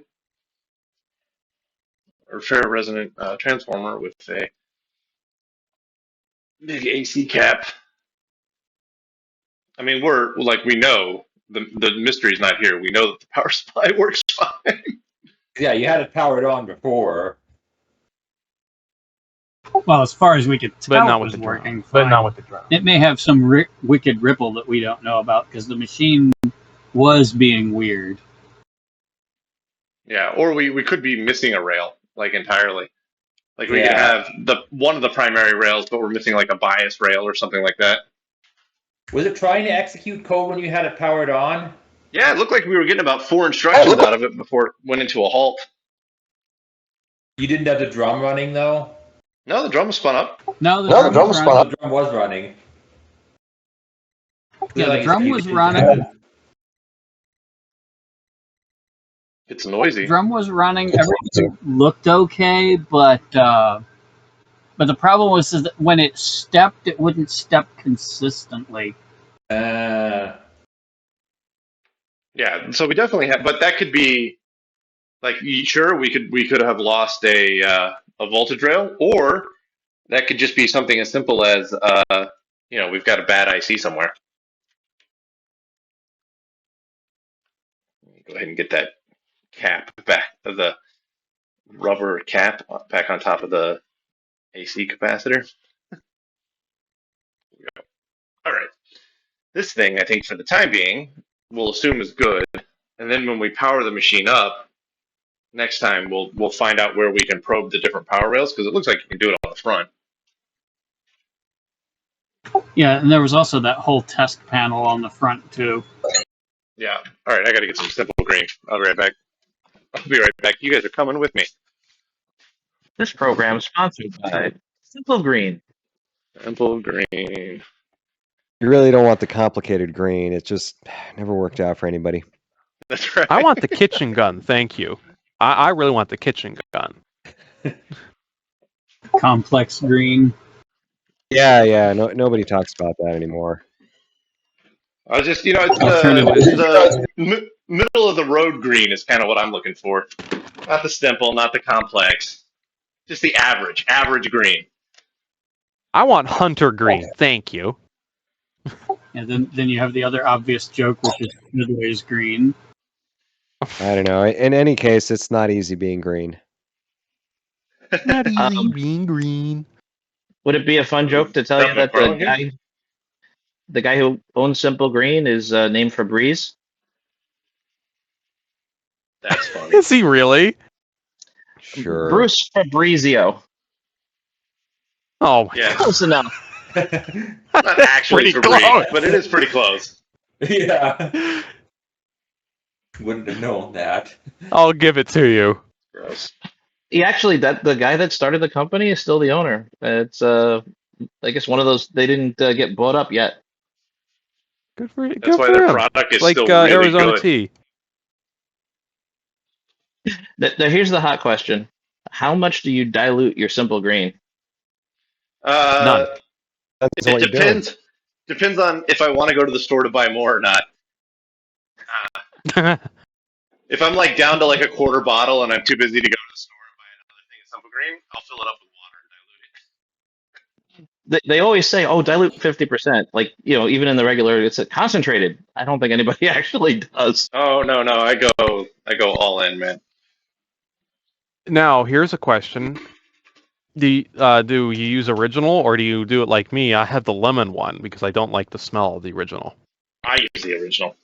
Speaker 1: or ferroresonant transformer with a big AC cap. I mean, we know the mystery's not here. We know that the power supply works fine.
Speaker 5: Yeah, you had it powered on before.
Speaker 2: Well, as far as we could tell,
Speaker 3: But not
Speaker 2: it
Speaker 3: with
Speaker 2: was
Speaker 3: the drum.
Speaker 2: working fine.
Speaker 7: with the drum.
Speaker 2: It may have some wicked ripple that we don't know about because the machine was being weird.
Speaker 1: Yeah, or we could be missing a rail, like, entirely. Like, we could
Speaker 5: Yeah.
Speaker 1: have one of the primary rails, but we're missing like a bias rail or something like that.
Speaker 5: Was it trying to execute code when you had it powered on?
Speaker 1: Yeah, it looked like we were getting about 4 instructions out of it before it went into a halt.
Speaker 5: You didn't have the drum running though?
Speaker 1: No, the drum was spun up.
Speaker 2: No, the
Speaker 7: No,
Speaker 2: drum was
Speaker 7: spun
Speaker 2: running.
Speaker 7: up.
Speaker 5: The drum was running.
Speaker 2: Yeah,
Speaker 5: Like
Speaker 2: the
Speaker 5: you
Speaker 2: drum
Speaker 5: said, you
Speaker 2: was
Speaker 5: didn't
Speaker 2: running.
Speaker 5: have it.
Speaker 1: It's noisy.
Speaker 2: Drum was running. Everything looked okay, but the problem was is that when it stepped, it wouldn't step consistently.
Speaker 5: Uh,
Speaker 1: Yeah, so we definitely have, but that could be like, sure, we could have lost a voltage rail, or that could just be something as simple as we've got a bad IC somewhere. Go ahead and get that cap back of the rubber cap back on top of the AC capacitor. All right. This thing, I think, for the time being, we'll assume is good. And then when we power the machine up, next time we'll find out where we can probe the different power rails, because it looks like you can do it on the front.
Speaker 2: Yeah, and there was also that whole test panel on the front too.
Speaker 1: Yeah. All right, I got to get some simple green. I'll be right back. I'll be right back. You guys are coming with me.
Speaker 4: This program is sponsored by Simple Green.
Speaker 1: Simple green.
Speaker 7: You really don't want the complicated green. It just never worked out for anybody.
Speaker 1: That's right.
Speaker 3: I want the kitchen gun, thank you. I really want the kitchen gun.
Speaker 2: Complex green.
Speaker 7: Yeah. Nobody talks about that anymore.
Speaker 1: I was just, it's
Speaker 2: Alternative.
Speaker 1: the middle of the road green is kind of what I'm looking for. Not the simple, not the complex. Just the average green.
Speaker 3: I want hunter green, thank you.
Speaker 2: And then you have the other obvious joke, which is midways green.
Speaker 7: I don't know. In any case, it's not easy being green.
Speaker 3: Not easy being green.
Speaker 4: Would it be a fun joke to tell you that the guy who owns Simple Green is named Febreze?
Speaker 1: That's funny.
Speaker 3: Is he really?
Speaker 7: Sure.
Speaker 4: Bruce Fabrizio.
Speaker 3: Oh my
Speaker 1: Yeah.
Speaker 4: Close enough.
Speaker 1: Not actually
Speaker 3: Pretty
Speaker 1: for
Speaker 3: close.
Speaker 1: breed, but it is pretty close.
Speaker 5: yeah. Wouldn't have known that.
Speaker 3: I'll give it to you.
Speaker 1: Gross.
Speaker 4: He actually, the guy that started the company is still the owner. It's I guess one of those, they didn't get bought up yet.
Speaker 3: Good for you.
Speaker 1: That's why
Speaker 3: for
Speaker 1: their
Speaker 3: him.
Speaker 1: product is
Speaker 3: Like
Speaker 1: still really
Speaker 3: Arizona
Speaker 1: good.
Speaker 3: tea.
Speaker 4: Here's the hot question: how much do you dilute your Simple Green?
Speaker 3: None.
Speaker 7: That's what
Speaker 1: It
Speaker 7: you're doing.
Speaker 1: depends. Depends on if I want to go to the store to buy more or not. If I'm like down to like a quarter bottle and I'm too busy to go to the store and buy another thing of Simple Green, I'll fill it up with water and dilute it.
Speaker 4: they always say, "Oh, dilute 50%." Like, even in the regular, it's concentrated. I don't think anybody actually does.
Speaker 1: Oh no, I go all in, man.
Speaker 3: Now, here's a question. Do you use original, or do you do it like me? I have the lemon one because I don't like the smell of the original.
Speaker 1: I use the original.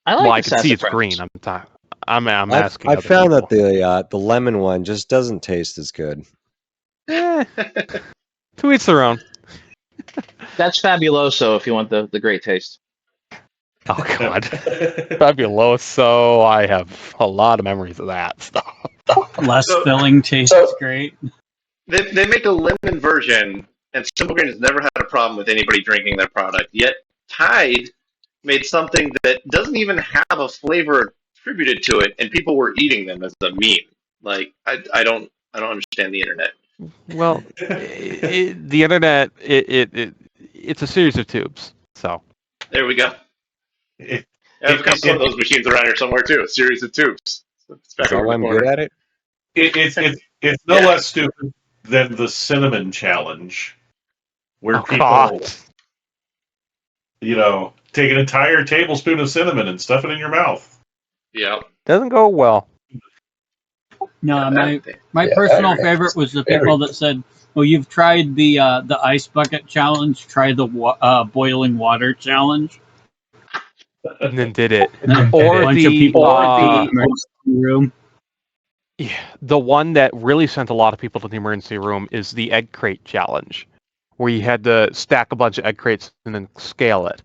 Speaker 4: I
Speaker 3: Well,
Speaker 4: like
Speaker 3: I
Speaker 4: the
Speaker 3: can see it's
Speaker 4: sassafras.
Speaker 3: green. I'm asking
Speaker 7: I've
Speaker 3: other
Speaker 7: found
Speaker 3: people.
Speaker 7: that the lemon one just doesn't taste as good.
Speaker 3: Eh, to each their own.
Speaker 4: That's fabuloso if you want the great taste.
Speaker 3: Oh God, Fabuloso. I have a lot of memories of that stuff.
Speaker 2: Less
Speaker 1: So-
Speaker 2: filling tastes great.
Speaker 1: They make a lemon version, and Simple Green has never had a problem with anybody drinking their product. Yet Tide made something that doesn't even have a flavor attributed to it, and people were eating them as a meme. Like I don't understand the internet.
Speaker 3: Well, the internet, it's a series of tubes. So
Speaker 1: There we go.
Speaker 6: It,
Speaker 1: I've got
Speaker 6: it,
Speaker 1: some of
Speaker 6: it,
Speaker 1: those machines around here somewhere too. A series of tubes. It's back
Speaker 7: Is
Speaker 1: over
Speaker 7: that
Speaker 1: in
Speaker 7: why
Speaker 1: the
Speaker 7: I'm
Speaker 1: corner.
Speaker 7: good at it?
Speaker 6: it's no
Speaker 1: Yeah.
Speaker 6: less stupid than the cinnamon challenge, where
Speaker 3: oh
Speaker 6: people,
Speaker 3: God,
Speaker 6: take an entire tablespoon of cinnamon and stuff it in your mouth.
Speaker 1: Yeah.
Speaker 3: doesn't go well.
Speaker 2: No,
Speaker 1: Yeah,
Speaker 2: my personal favorite was the people that said, "Well, you've tried the ice bucket challenge. Try the boiling water challenge."
Speaker 3: And then did it.
Speaker 2: And then
Speaker 3: Or
Speaker 2: a bunch of people in the emergency room.
Speaker 3: Yeah, the one that really sent a lot of people to the emergency room is the egg crate challenge, where you had to stack a bunch of egg crates and then scale it.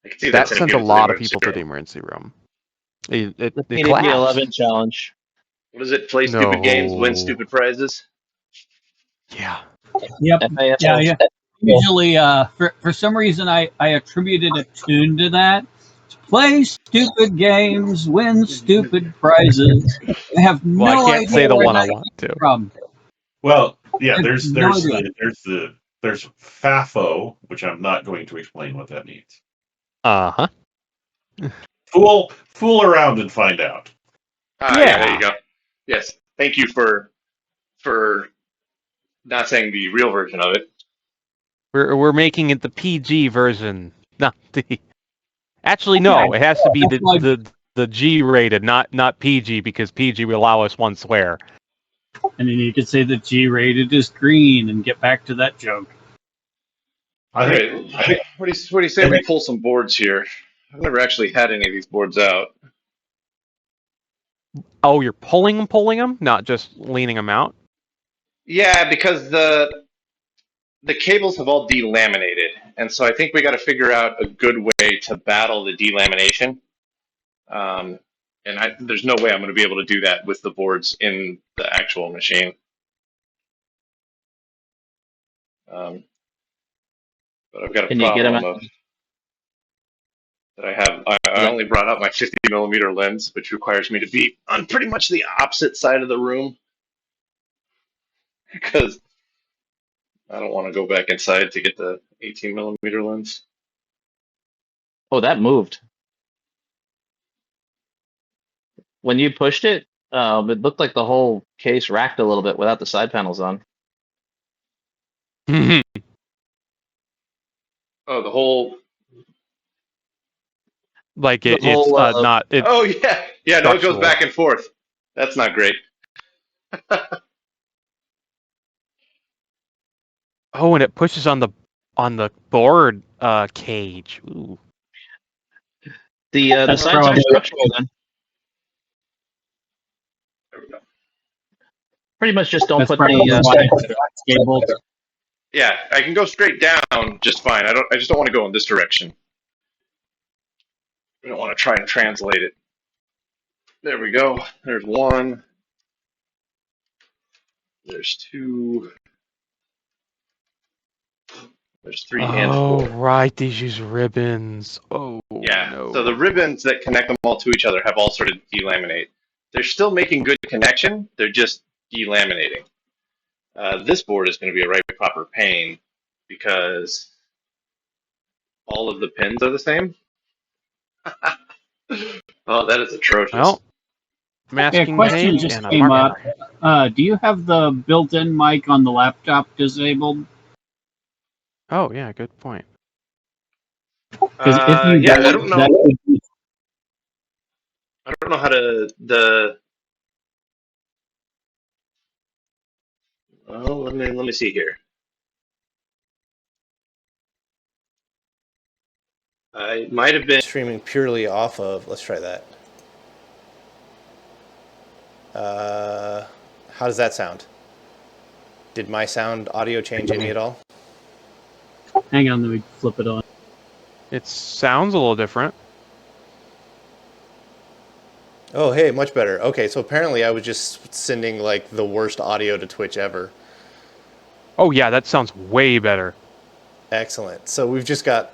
Speaker 1: I can see
Speaker 3: That
Speaker 1: sending
Speaker 3: sent a
Speaker 1: people to the
Speaker 3: lot of
Speaker 1: emergency
Speaker 3: people to the
Speaker 1: room.
Speaker 3: emergency room.
Speaker 4: The
Speaker 3: It
Speaker 4: PDB 11
Speaker 3: collapsed.
Speaker 4: challenge.
Speaker 1: What is it? Play stupid games, win
Speaker 3: No.
Speaker 1: stupid prizes.
Speaker 3: Yeah.
Speaker 2: Yep.
Speaker 4: FAFO.
Speaker 2: Yeah. Usually, for some reason, I attributed a tune to that. Play stupid games, win stupid prizes. I have
Speaker 3: Well,
Speaker 2: no
Speaker 3: I can't
Speaker 2: idea
Speaker 3: say the
Speaker 2: where
Speaker 3: one I
Speaker 2: that
Speaker 3: want to.
Speaker 2: came from.
Speaker 6: Well, yeah,
Speaker 2: I have
Speaker 6: there's
Speaker 2: no
Speaker 6: there's
Speaker 2: idea.
Speaker 6: there's FAFO, which I'm not going to explain what that means.
Speaker 3: Uh-huh.
Speaker 6: Fool around and find out.
Speaker 1: Yeah, there you
Speaker 3: Yeah.
Speaker 1: go. Yes. Thank you for not saying the real version of it.
Speaker 3: We're making it the PG version, not the. Actually, no. It has to be
Speaker 2: That's why-
Speaker 3: the G rated, not PG, because PG will allow us one swear.
Speaker 2: And then you could say that G-rated is green and get back to that joke.
Speaker 6: I
Speaker 1: All
Speaker 6: think
Speaker 1: right. What do you say we pull some boards here? I've never actually had any of these boards out.
Speaker 3: Oh, you're pulling them, not just leaning them out.
Speaker 1: Yeah, because the cables have all delaminated, and so I think we got to figure out a good way to battle the delamination. And there's no way I'm going to be able to do that with the boards in the actual machine. But I've got a
Speaker 4: Can you get them
Speaker 1: problem that I have. I only brought out my 50 millimeter lens, which requires me to be on pretty much the opposite side of the room because I don't want to go back inside to get the 18 millimeter lens.
Speaker 4: Oh, that moved. When you pushed it, it looked like the whole case racked a little bit without the side panels on.
Speaker 1: Oh, the whole.
Speaker 3: Like
Speaker 4: The
Speaker 3: it's
Speaker 4: whole,
Speaker 3: not.
Speaker 1: Oh yeah, yeah. No, it goes
Speaker 3: Structural.
Speaker 1: back and forth. That's not great.
Speaker 3: Oh, and it pushes on the board cage. Ooh.
Speaker 4: The
Speaker 2: That's
Speaker 4: sides are
Speaker 2: probably-
Speaker 4: structural then.
Speaker 1: There we go.
Speaker 4: Pretty much just don't
Speaker 2: That's
Speaker 4: put
Speaker 2: probably
Speaker 4: the
Speaker 2: why it's cables.
Speaker 1: Yeah, I can go straight down just fine. I just don't want to go in this direction. I don't want to try and translate it. There we go. There's one. There's two. There's three and
Speaker 3: Oh,
Speaker 1: four.
Speaker 3: right. These use ribbons. Oh,
Speaker 1: Yeah.
Speaker 3: no.
Speaker 1: So the ribbons that connect them all to each other have all started to delaminate. They're still making good connection. They're just delaminating. This board is going to be a right proper pain because all of the pins are the same. Oh, that is atrocious.
Speaker 3: Well,
Speaker 2: Yeah,
Speaker 3: masking
Speaker 2: question
Speaker 3: tape
Speaker 2: just
Speaker 3: and a
Speaker 2: came up.
Speaker 3: marker.
Speaker 2: Do you have the built-in mic on the laptop disabled?
Speaker 3: Oh yeah, good point.
Speaker 2: Because if you
Speaker 1: Yeah, I
Speaker 2: don't,
Speaker 1: don't know.
Speaker 2: that would be
Speaker 1: I don't know how to the. Well, let me see here. I might have been
Speaker 8: streaming purely off of. Let's try that. How does that sound? Did my sound audio change any at all?
Speaker 2: Hang on, let me flip it on.
Speaker 3: It sounds a little different.
Speaker 8: Oh, hey, much better. Okay, so apparently I was just sending like the worst audio to Twitch ever.
Speaker 3: Oh yeah, that sounds way better.
Speaker 8: Excellent. So we've just got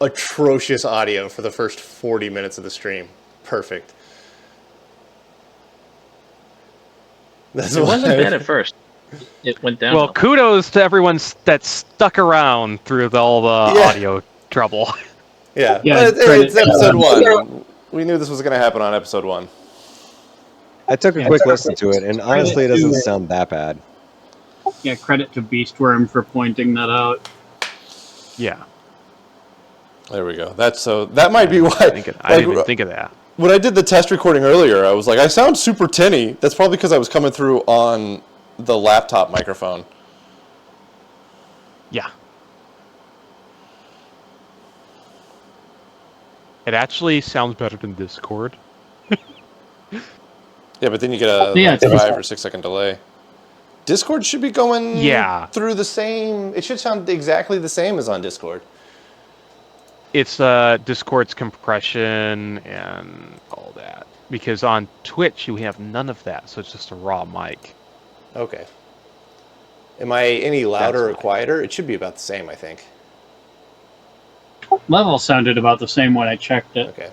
Speaker 8: atrocious audio for the first 40 minutes of the stream. Perfect. That's
Speaker 4: It wasn't
Speaker 8: why-
Speaker 4: bad at first. It went down.
Speaker 3: Well, kudos to everyone that stuck around through all the
Speaker 8: Yeah.
Speaker 3: audio trouble.
Speaker 8: Yeah,
Speaker 2: Yeah,
Speaker 8: well,
Speaker 2: credit-
Speaker 8: it's episode 1. We knew this was going to happen on episode 1.
Speaker 7: I took a
Speaker 2: Yeah,
Speaker 7: quick
Speaker 2: credit-
Speaker 7: listen to it, and honestly, it
Speaker 2: credit
Speaker 7: doesn't
Speaker 2: to-
Speaker 7: sound that bad.
Speaker 2: Yeah, credit to Beastworm for pointing that out.
Speaker 3: Yeah,
Speaker 8: There we go. That might be why.
Speaker 3: I didn't even think of that.
Speaker 8: When I did the test recording earlier, I was like, I sound super tinny. That's probably because I was coming through on the laptop microphone.
Speaker 3: Yeah. It actually sounds better than Discord.
Speaker 8: Yeah, but then you get a
Speaker 2: Yeah,
Speaker 8: 5 or 6 second delay. Discord should be going
Speaker 3: Yeah.
Speaker 8: through the same. It should sound exactly the same as on Discord.
Speaker 3: It's Discord's compression and all that. Because on Twitch you have none of that, so it's just a raw mic.
Speaker 8: Okay. Am I any louder or
Speaker 3: That's
Speaker 8: quieter? It should be about the same, I think.
Speaker 2: Level sounded about the same when I checked it.
Speaker 8: Okay.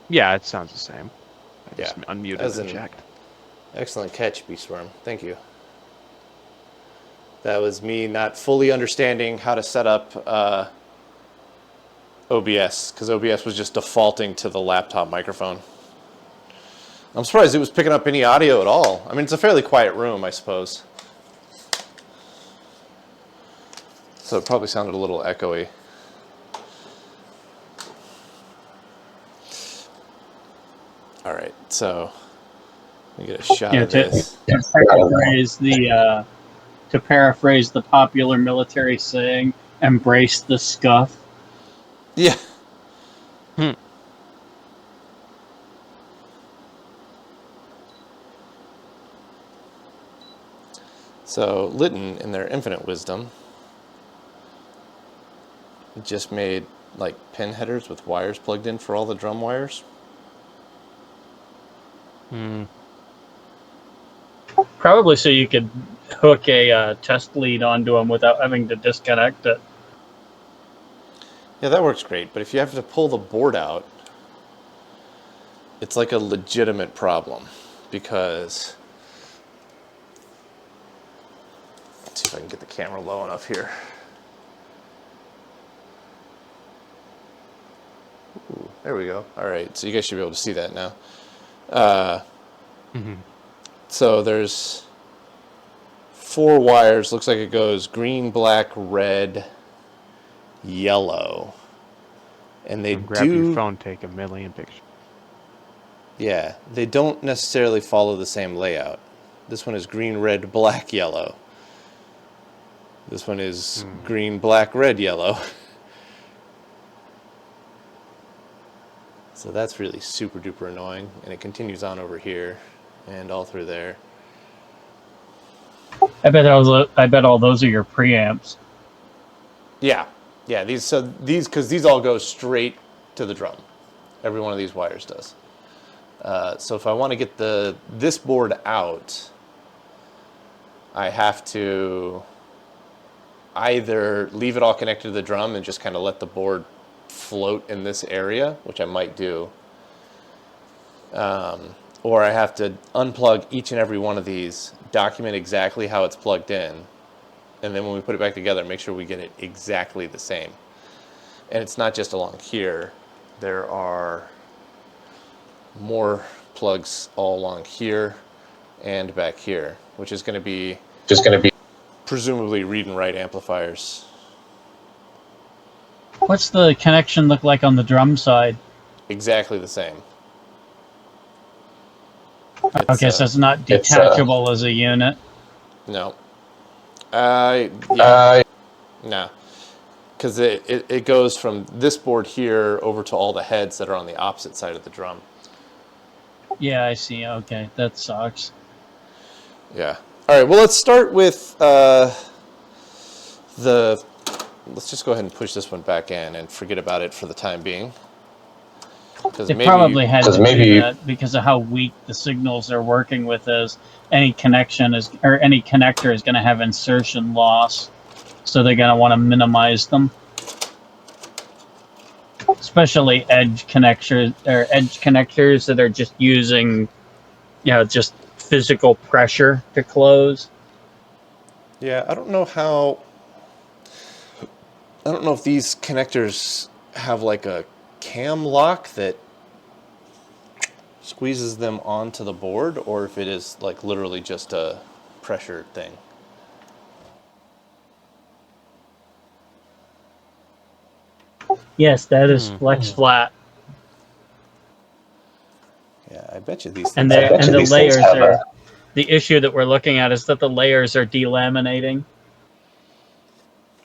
Speaker 3: Yeah, it sounds the same. I just
Speaker 8: Yeah,
Speaker 3: unmuted
Speaker 8: as
Speaker 3: and
Speaker 8: in-
Speaker 3: checked.
Speaker 8: Excellent catch, Beastworm. Thank you. That was me not fully understanding how to set up OBS, because OBS was just defaulting to the laptop microphone. I'm surprised it was picking up any audio at all. I mean, it's a fairly quiet room, I suppose. So it probably sounded a little echoey. All right, so let me get a shot
Speaker 2: Yeah,
Speaker 8: of this.
Speaker 2: to paraphrase the popular military saying, "Embrace the scuff."
Speaker 8: Yeah. So Litton, in their infinite wisdom, just made like pin headers with wires plugged in for all the drum wires.
Speaker 2: Probably so you could hook a test lead onto them without having to disconnect it.
Speaker 8: Yeah, that works great, but if you have to pull the board out, it's like a legitimate problem because... Let's see if I can get the camera low enough here. Ooh, there we go. All right, so you guys should be able to see that now. So there's 4 wires. Looks like it goes green, black, red, yellow. And they
Speaker 3: Grab
Speaker 8: do...
Speaker 3: your phone, take a million pictures.
Speaker 8: Yeah, they don't necessarily follow the same layout. This one is green, red, black, yellow. This one is green, black, red, yellow. So that's really super duper annoying. And it continues on over here and all through there.
Speaker 2: I bet all those are your preamps.
Speaker 8: Yeah, yeah. These because these all go straight to the drum. Every one of these wires does. So if I want to get this board out, I have to either leave it all connected to the drum and just kind of let the board float in this area, which I might do, or I have to unplug each and every one of these, document exactly how it's plugged in, and then when we put it back together, make sure we get it exactly the same. And it's not just along here. There are more plugs all along here and back here, which is going to be presumably read and write amplifiers.
Speaker 2: What's the connection look like on the drum side?
Speaker 8: Exactly the same.
Speaker 2: Okay, so it's not detachable as a unit.
Speaker 8: No. Yeah. No. Because it goes from this board here over to all the heads that are on the opposite side of the drum.
Speaker 2: Yeah, I see. Okay, that sucks.
Speaker 8: Yeah. All right, well, let's start with let's just go ahead and push this one back in and forget about it for the time being.
Speaker 2: They probably had to do that because of how weak the signals they're working with is. Any connection is, or any connector is going to have insertion loss, so they're going to want to minimize them. Especially edge connectors that are just using, just physical pressure to close.
Speaker 8: Yeah, I don't know if these connectors have like a cam lock that squeezes them onto the board, or if it is like literally just a pressure thing.
Speaker 2: Yes, that is flex flat.
Speaker 8: Yeah, I bet you these
Speaker 2: And
Speaker 8: things.
Speaker 2: the layers are. The issue that we're looking at is that the layers are delaminating.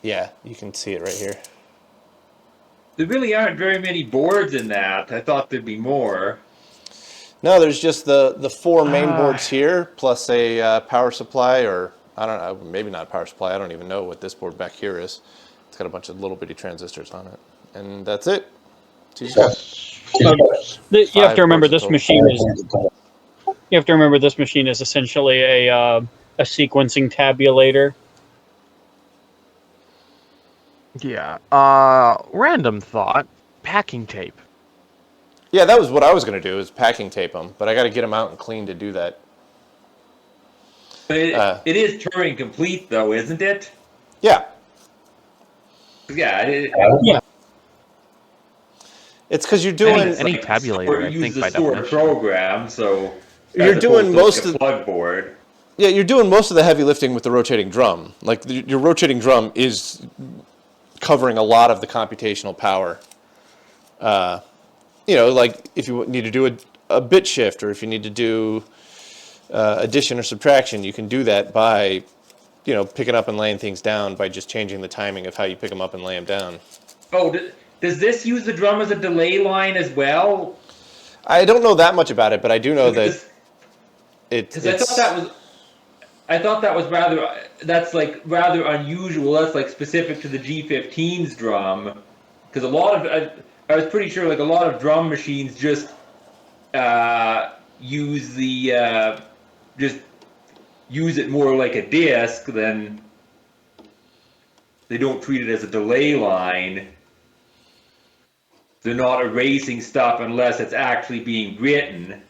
Speaker 8: Yeah, you can see it right here.
Speaker 5: There really aren't very many boards in that. I thought there'd be more.
Speaker 8: No, there's just the four main boards here, plus a power supply, or I don't know, maybe not a power supply. I don't even know what this board back here is. It's got a bunch of little bitty transistors on it, and that's it. So
Speaker 2: You have to remember this machine is. You have to remember this machine is essentially a sequencing tabulator.
Speaker 3: Yeah. Random thought. Packing tape.
Speaker 8: Yeah, that was what I was going to do, is packing tape them, but I got to get them out and clean to do that.
Speaker 5: But it is Turing complete, though, isn't it?
Speaker 8: Yeah.
Speaker 5: Yeah.
Speaker 2: Yeah.
Speaker 8: It's because you're doing
Speaker 3: any tabulator. I think by definition.
Speaker 5: Program, so
Speaker 8: you're doing most of
Speaker 5: plug board.
Speaker 8: Yeah, you're doing most of the heavy lifting with the rotating drum. Like your rotating drum is covering a lot of the computational power. Like if you need to do a bit shift, or if you need to do addition or subtraction, you can do that by, picking up and laying things down by just changing the timing of how you pick them up and lay them down.
Speaker 5: Oh, does this use the drum as a delay line as well?
Speaker 8: I don't know that much about it, but I do know that it's.
Speaker 5: I thought that was rather unusual. That's like specific to the G15's drum, because I was pretty sure like a lot of drum machines just use it more like a disc than they don't treat it as a delay line. They're not erasing stuff unless it's actually being written.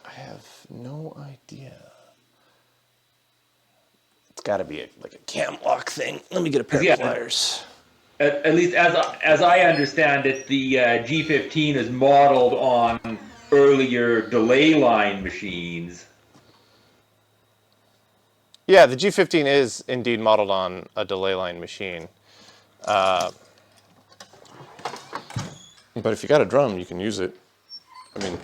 Speaker 8: I have no idea. It's got to be like a cam lock thing. Let me get a pair of pliers.
Speaker 5: At least as I understand it, the G15 is modeled on earlier delay line machines.
Speaker 8: Yeah, the G15 is indeed modeled on a delay line machine. But if you got a drum, you can use it. I mean,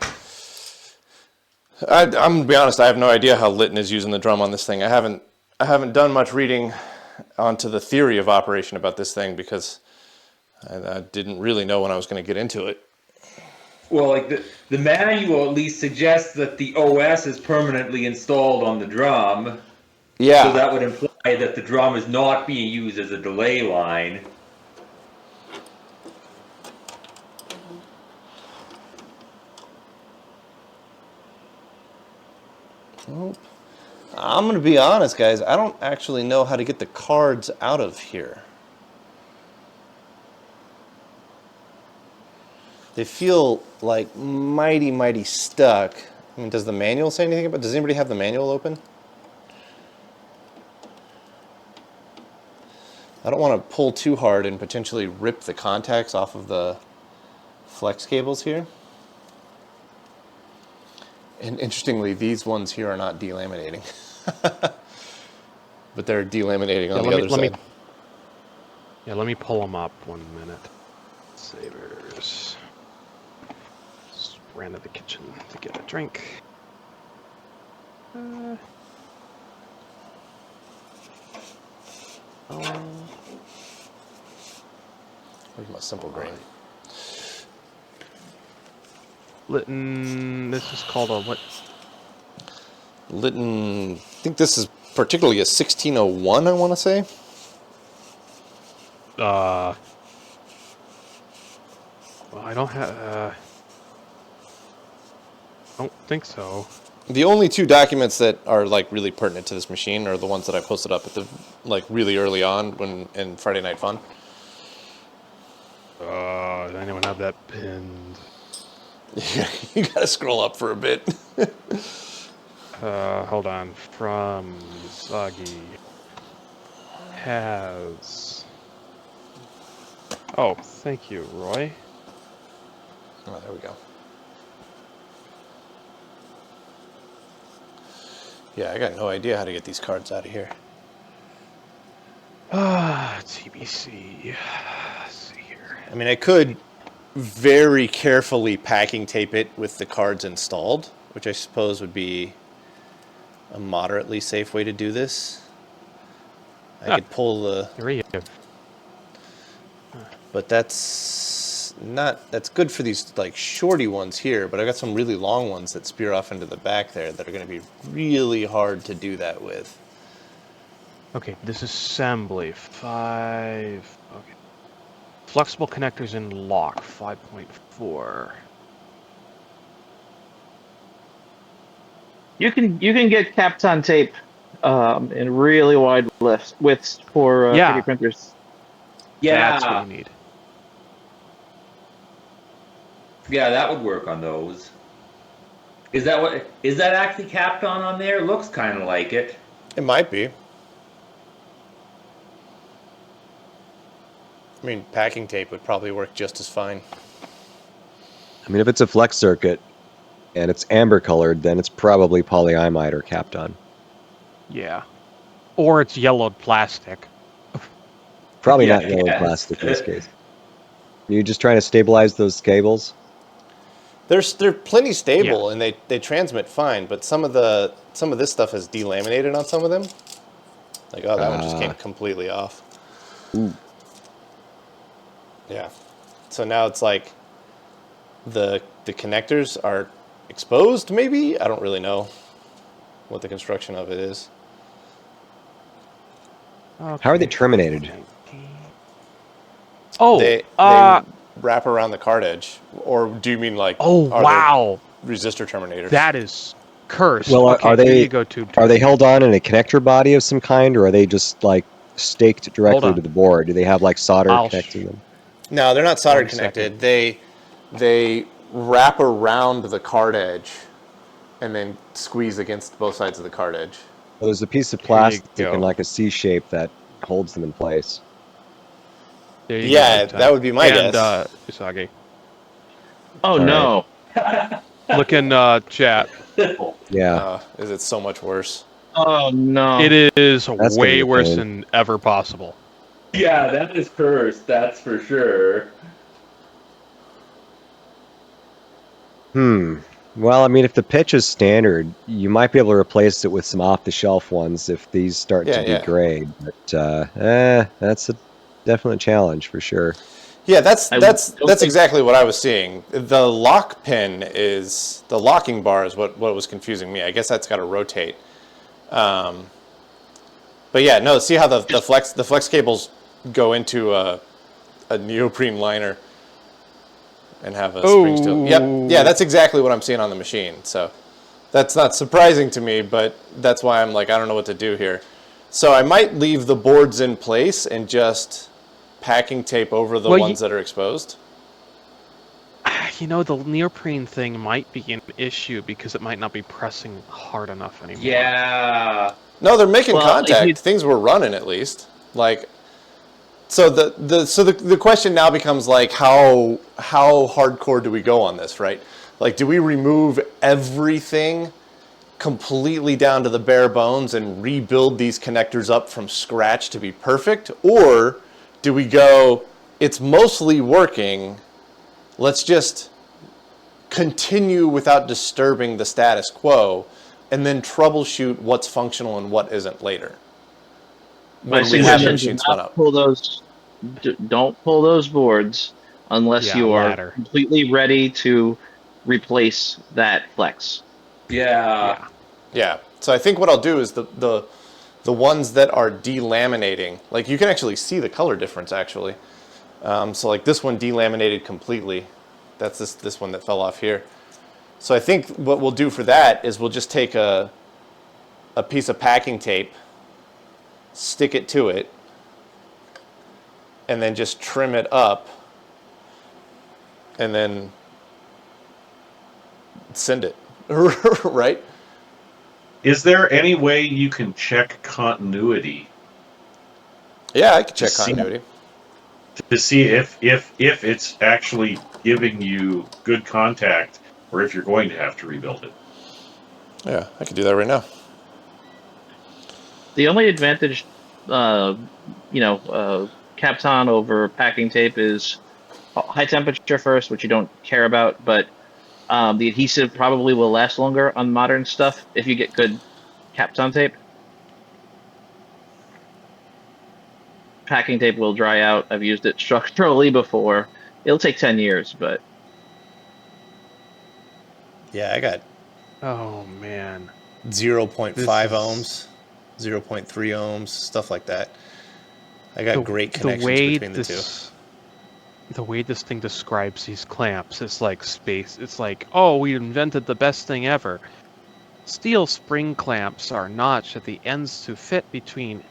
Speaker 8: I'm gonna be honest. I have no idea how Litton is using the drum on this thing. I haven't done much reading onto the theory of operation about this thing because I didn't really know when I was going to get into it.
Speaker 5: Well, like the manual at least suggests that the OS is permanently installed on the drum.
Speaker 8: Yeah.
Speaker 5: So that would imply that the drum is not being used as a delay line.
Speaker 8: Well, I'm going to be honest, guys. I don't actually know how to get the cards out of here. They feel like mighty, mighty stuck. I mean, does the manual say anything about it? Does anybody have the manual open? I don't want to pull too hard and potentially rip the contacts off of the flex cables here. And interestingly, these ones here are not delaminating. But they're delaminating on the other side.
Speaker 3: Let me pull them up 1 minute. Savers. Just ran to the kitchen to get a drink.
Speaker 8: Where's my simple grain?
Speaker 3: Litton, this is called a what?
Speaker 8: Litton, I think this is particularly a 1601, I want to say.
Speaker 3: Well, I don't have. I don't think so.
Speaker 8: The only two documents that are like really pertinent to this machine are the ones that I posted up at the really early on when in Friday Night Fun.
Speaker 3: Does anyone have that pinned?
Speaker 8: You gotta scroll up for a bit.
Speaker 3: Hold on. From Sagi has. Oh, thank you, Roy.
Speaker 8: Oh, there we go. Yeah, I got no idea how to get these cards out of here.
Speaker 3: TBC. Let's see here.
Speaker 8: I mean, I could very carefully packing tape it with the cards installed, which I suppose would be a moderately safe way to do this. I could pull the...
Speaker 3: Here we go.
Speaker 8: But that's good for these like shorty ones here, but I got some really long ones that spear off into the back there that are going to be really hard to do that with.
Speaker 3: Okay, disassembly 5. Okay, flexible connectors in lock 5.4.
Speaker 4: You can get Kapton tape in really wide widths for 3D printers.
Speaker 3: That's what we need.
Speaker 5: Yeah, that would work on those. Is that actually Kapton on there? It looks kind of like it.
Speaker 8: It might be. I mean, packing tape would probably work just as fine.
Speaker 7: I mean, if it's a flex circuit and it's amber colored, then it's probably polyimide or Kapton.
Speaker 3: Yeah. Or it's yellowed plastic.
Speaker 7: Probably not yellow plastic in this case. You're just trying to stabilize those cables?
Speaker 8: They're plenty stable and they transmit fine, but some of this stuff is delaminated on some of them. Like, oh, that one just came completely off.
Speaker 7: Ooh.
Speaker 8: Yeah. So now it's like the connectors are exposed, maybe? I don't really know what the construction of it is.
Speaker 3: Okay.
Speaker 7: How are they terminated?
Speaker 3: Oh,
Speaker 8: They wrap around the card edge, or do you mean like?
Speaker 3: Oh, wow!
Speaker 8: Resistor terminators.
Speaker 3: That is cursed.
Speaker 7: Well,
Speaker 3: okay,
Speaker 7: are they
Speaker 3: tube
Speaker 7: are they held on in a connector body of some kind, or are they just like staked directly to the board? Do they have like solder connecting them?
Speaker 8: No, they're not solder connected. They wrap around the card edge, and then squeeze against both sides of the card edge.
Speaker 7: Well, there's a piece of plastic in like a C shape that holds them in place.
Speaker 8: Yeah, that would be my guess.
Speaker 3: Usagi.
Speaker 4: Oh, no.
Speaker 3: Look in chat.
Speaker 7: Yeah.
Speaker 8: Is it so much worse?
Speaker 4: Oh, no.
Speaker 3: It is
Speaker 7: That's
Speaker 3: way
Speaker 7: gonna be
Speaker 3: worse
Speaker 7: pain.
Speaker 3: than ever possible.
Speaker 5: Yeah, that is cursed, that's for sure.
Speaker 7: Well, I mean, if the pitch is standard, you might be able to replace it with some off-the-shelf ones if these start to degrade. But that's a definite challenge for sure.
Speaker 8: Yeah, that's exactly what I was seeing. The lock pin is the locking bar is what was confusing me. I guess that's got to rotate. But yeah, no. See how the flex cables go into a neoprene liner and have a spring steel. Yep. Yeah, that's exactly what I'm seeing on the machine. So that's not surprising to me, but that's why I'm like, I don't know what to do here. So I might leave the boards in place and just packing tape over the ones that are exposed.
Speaker 3: You know, the neoprene thing might be an issue because it might not be pressing hard enough anymore.
Speaker 5: Yeah.
Speaker 8: No, they're making contact. Things were running at least. Like, so the question now becomes like, how hardcore do we go on this, right? Like, do we remove everything completely down to the bare bones and rebuild these connectors up from scratch to be perfect? Or do we go, it's mostly working, let's just continue without disturbing the status quo, and then troubleshoot what's functional and what isn't later?
Speaker 4: My
Speaker 8: When we have the
Speaker 4: suggestion:
Speaker 8: machine
Speaker 4: do
Speaker 8: spun
Speaker 4: not
Speaker 8: up.
Speaker 4: pull those. Don't pull those boards unless
Speaker 3: Yeah,
Speaker 4: you are
Speaker 3: ladder.
Speaker 4: completely ready to replace that flex.
Speaker 5: Yeah.
Speaker 8: Yeah. So I think what I'll do is the ones that are delaminating, like you can actually see the color difference actually. So like this one delaminated completely. That's this one that fell off here. So I think what we'll do for that is we'll just take a piece of packing tape, stick it to it, and then just trim it up, and then send it, right?
Speaker 6: Is there any way you can check continuity
Speaker 8: Yeah, I could check
Speaker 6: to see-
Speaker 8: continuity.
Speaker 6: to see if it's actually giving you good contact, or if you're going to have to rebuild it?
Speaker 8: Yeah, I could do that right now.
Speaker 4: The only advantage, Kapton over packing tape is high temperature first, which you don't care about, but the adhesive probably will last longer on modern stuff if you get good Kapton tape. Packing tape will dry out. I've used it structurally before. It'll take 10 years, but
Speaker 8: Yeah, I got
Speaker 3: Oh man.
Speaker 8: 0.5
Speaker 3: This is-
Speaker 8: ohms, 0.3 ohms, stuff like that. I got great connections between the two.
Speaker 3: The way this thing describes these clamps is like space. It's like, oh, we invented the best thing ever. Steel spring clamps are notched at the ends to fit between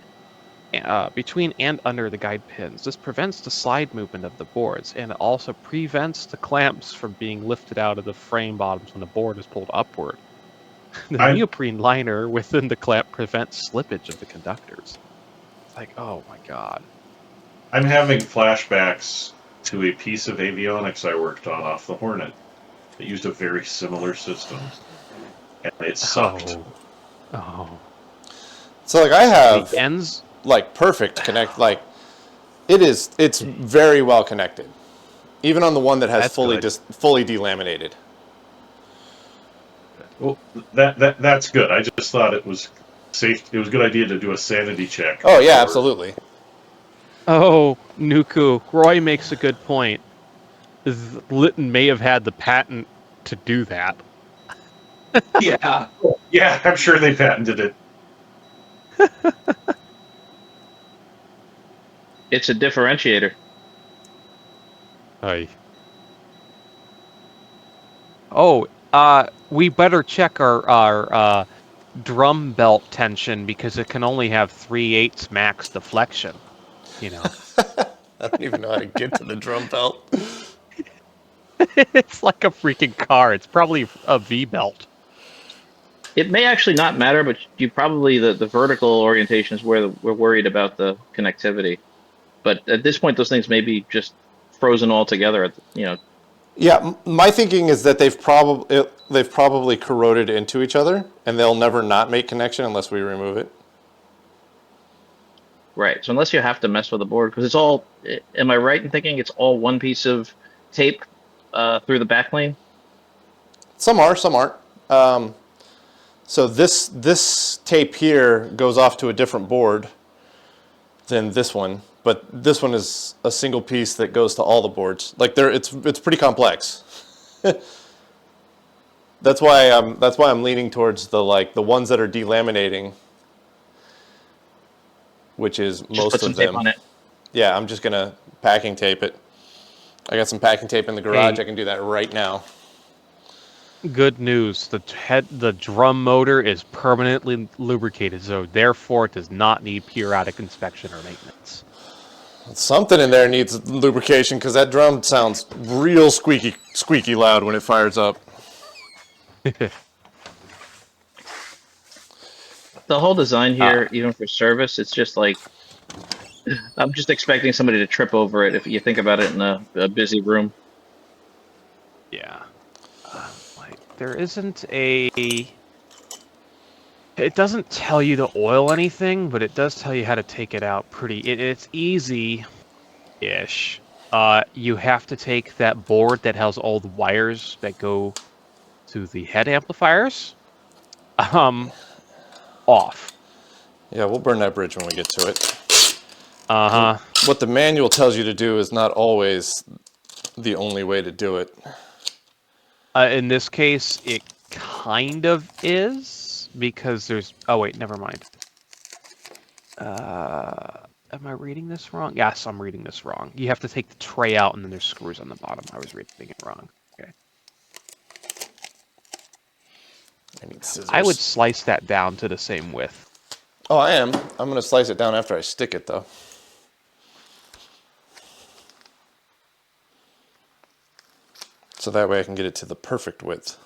Speaker 3: and under the guide pins. This prevents the slide movement of the boards, and it also prevents the clamps from being lifted out of the frame bottoms when the board is pulled upward. The neoprene liner within the clamp prevents slippage of the conductors. It's like, oh my god.
Speaker 6: I'm having flashbacks to a piece of avionics I worked on off the Hornet that used a very similar system, and it sucked.
Speaker 3: Oh.
Speaker 8: So like I have
Speaker 3: The ends.
Speaker 8: like perfect connect. Like it's very well connected, even on the one that has
Speaker 3: That's
Speaker 8: fully
Speaker 3: good.
Speaker 8: fully delaminated.
Speaker 6: Well, that's good. I just thought it was safe. It was a good idea to do a sanity check.
Speaker 8: Oh yeah, absolutely.
Speaker 3: Oh, Nuku. Roy makes a good point. Litton may have had the patent to do that.
Speaker 5: Yeah.
Speaker 6: Yeah, I'm sure they patented it.
Speaker 4: it's a differentiator.
Speaker 3: Aye. Oh, we better check our drum belt tension because it can only have 3/8 max deflection. You know.
Speaker 8: I don't even know how to get to the drum belt.
Speaker 3: It's like a freaking car. It's probably a V belt.
Speaker 4: It may actually not matter, but you probably the vertical orientation is where we're worried about the connectivity. But at this point, those things may be just frozen altogether.
Speaker 8: Yeah, my thinking is that they've probably corroded into each other, and they'll never not make connection unless we remove it.
Speaker 4: Right. So unless you have to mess with the board, because it's all, am I right in thinking it's all one piece of tape through the backplane?
Speaker 8: Some are, some aren't. So this tape here goes off to a different board than this one, but this one is a single piece that goes to all the boards. Like it's pretty complex. That's why I'm leaning towards the ones that are delaminating, which is
Speaker 4: Just
Speaker 8: most
Speaker 4: put some
Speaker 8: of them.
Speaker 4: tape on it.
Speaker 8: Yeah, I'm just gonna packing tape it. I got some packing tape in the garage.
Speaker 3: Hey.
Speaker 8: I can do that right now.
Speaker 3: Good news. The drum motor is permanently lubricated, so therefore it does not need periodic inspection or maintenance.
Speaker 8: Something in there needs lubrication because that drum sounds real squeaky loud when it fires up.
Speaker 4: The whole design here, even for service, it's just like, I'm just expecting somebody to trip over it if you think about it in a busy room.
Speaker 3: Yeah. there isn't a... It doesn't tell you to oil anything, but it does tell you how to take it out pretty... It's easy-ish. You have to take that board that has all the wires that go to the head amplifiers off.
Speaker 8: Yeah, we'll burn that bridge when we get to it.
Speaker 3: Uh-huh.
Speaker 8: What the manual tells you to do is not always the only way to do it.
Speaker 3: In this case, it kind of is, because there's... Oh, wait, never mind. Am I reading this wrong? Yes, I'm reading this wrong. You have to take the tray out, and then there's screws on the bottom. I was reading it wrong. Okay.
Speaker 8: I need scissors.
Speaker 3: I would slice that down to the same width.
Speaker 8: Oh, I am. I'm going to slice it down after I stick it, though. So that way I can get it to the perfect width.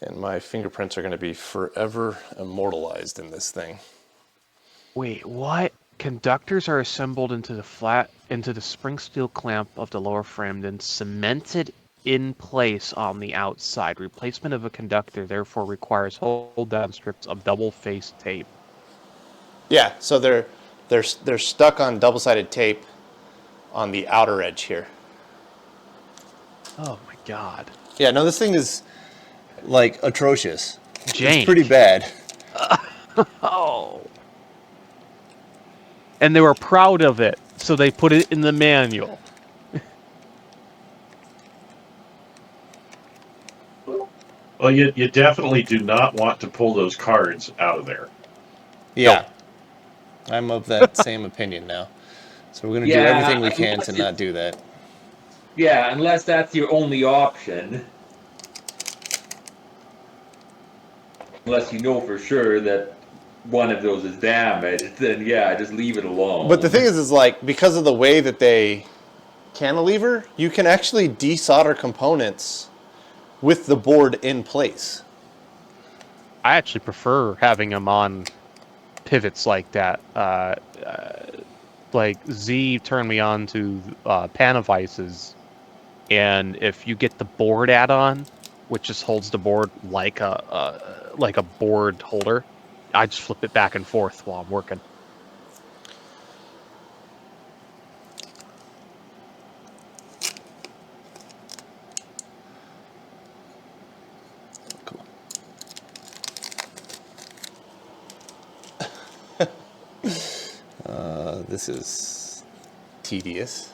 Speaker 8: And my fingerprints are going to be forever immortalized in this thing.
Speaker 3: Wait, what? Conductors are assembled into the spring steel clamp of the lower frame, then cemented in place on the outside. Replacement of a conductor therefore requires hold-down strips of double-faced tape.
Speaker 8: Yeah, so they're stuck on double-sided tape on the outer edge here.
Speaker 3: Oh my god.
Speaker 8: Yeah, no, this thing is like atrocious.
Speaker 3: Jank.
Speaker 8: It's pretty bad.
Speaker 3: Oh. And they were proud of it, so they put it in the manual.
Speaker 6: Well, you definitely do not want to pull those cards out of there.
Speaker 8: Yeah. I'm of that same opinion now. So we're going to do everything we can to not do that.
Speaker 5: Yeah, unless that's your only option. Unless you know for sure that one of those is damaged, then yeah, just leave it alone.
Speaker 8: But the thing is like, because of the way that they cantilever, you can actually desolder components with the board in place.
Speaker 3: I actually prefer having them on pivots like that. Like Z turned me on to Panavices, and if you get the board add-on, which just holds the board like a board holder, I just flip it back and forth while I'm working.
Speaker 8: This is tedious.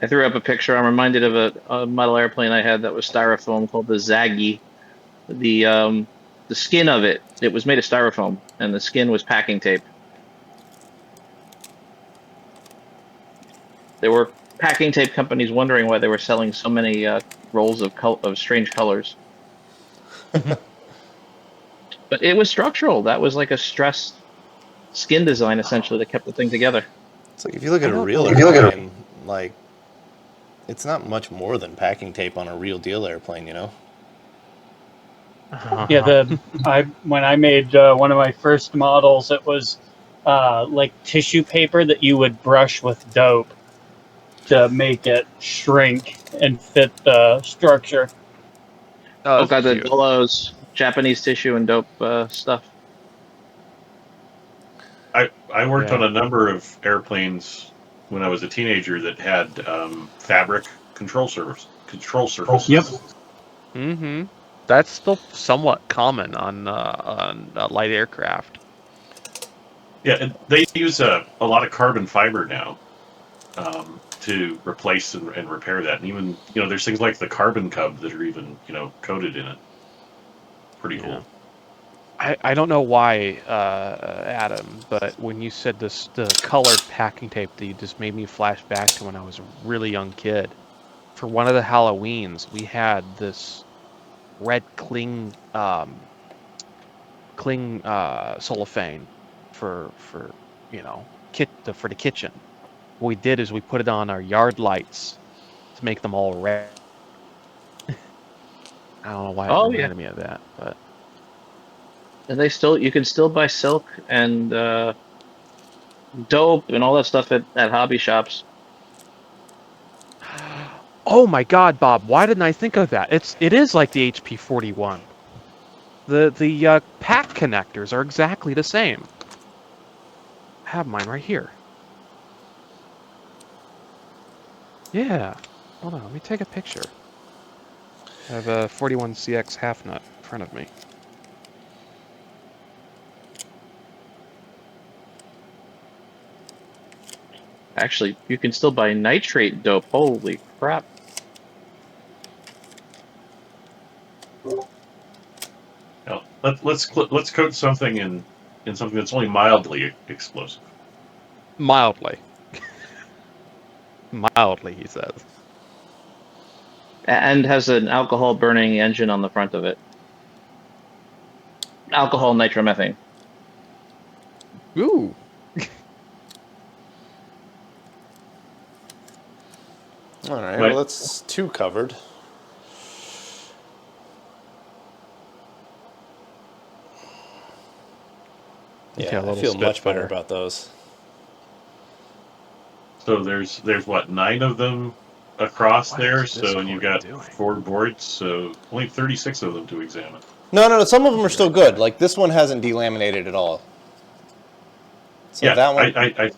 Speaker 4: I threw up a picture. I'm reminded of a model airplane I had that was styrofoam called the Zaggy. The skin of it was made of styrofoam, and the skin was packing tape. There were packing tape companies wondering why they were selling so many rolls of strange colors. But it was structural. That was like a stressed skin design, essentially, that kept the thing together.
Speaker 8: It's like if you look at a real airplane, like it's not much more than packing tape on a real deal airplane, you know?
Speaker 2: Yeah, when I made one of my first models, it was like tissue paper that you would brush with dope to make it shrink and fit the structure.
Speaker 4: Oh god, the Delos, Japanese tissue and dope stuff.
Speaker 6: I worked on a number of airplanes when I was a teenager that had fabric control surfaces.
Speaker 2: Yep.
Speaker 3: Mm-hmm. That's still somewhat common on light aircraft.
Speaker 6: Yeah, and they use a lot of carbon fiber now to replace and repair that. And even, there's things like the carbon cub that are even, coated in it. Pretty cool.
Speaker 3: I don't know why, Adam, but when you said this, the colored packing tape, that you just made me flash back to when I was a really young kid. For one of the Halloweens, we had this red cling cellophane for the kitchen. What we did is we put it on our yard lights to make them all red. I don't know why it
Speaker 4: Oh,
Speaker 3: reminded me of that, but
Speaker 4: And you can still buy silk and dope and all that stuff at hobby shops.
Speaker 3: oh my God, Bob! Why didn't I think of that? It is like the HP 41. The pack connectors are exactly the same. I have mine right here. Yeah. Hold on, let me take a picture. I have a 41CX half nut in front of me.
Speaker 4: Actually, you can still buy nitrate dope. Holy crap.
Speaker 6: Now, let's coat something in something that's only mildly explosive.
Speaker 3: Mildly. Mildly, he says.
Speaker 4: And has an alcohol burning engine on the front of it. Alcohol nitromethane.
Speaker 3: Ooh.
Speaker 8: All right,
Speaker 6: Right.
Speaker 8: well, that's 2 covered.
Speaker 3: Okay,
Speaker 8: Yeah,
Speaker 3: a
Speaker 8: I
Speaker 3: little
Speaker 8: feel much better
Speaker 3: Spitfire.
Speaker 8: about those.
Speaker 6: So there's what, 9 of them across
Speaker 3: What
Speaker 6: there.
Speaker 3: is
Speaker 6: So and you've
Speaker 3: Discord
Speaker 6: got
Speaker 3: doing?
Speaker 6: 4 boards. So only 36 of them to examine.
Speaker 8: No, some of them are
Speaker 3: Be
Speaker 8: still
Speaker 3: right
Speaker 8: good.
Speaker 3: back.
Speaker 8: Like, this one hasn't delaminated at all. So
Speaker 6: Yeah,
Speaker 8: that one,
Speaker 6: I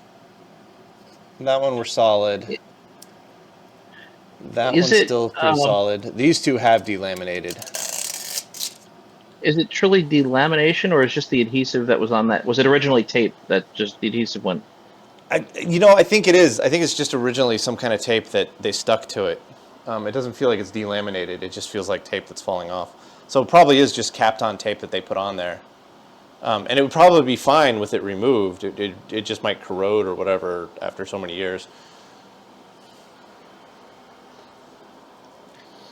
Speaker 8: we're solid. That
Speaker 4: Is
Speaker 8: one's
Speaker 4: it
Speaker 8: still pretty solid. These 2 have delaminated.
Speaker 4: is it truly delamination or is just the adhesive that was on that? Was it originally tape that just the adhesive went?
Speaker 8: I think it is. I think it's just originally some kind of tape that they stuck to it. It doesn't feel like it's delaminated. It just feels like tape that's falling off. So it probably is just capped on tape that they put on there. And it would probably be fine with it removed. It just might corrode or whatever after so many years.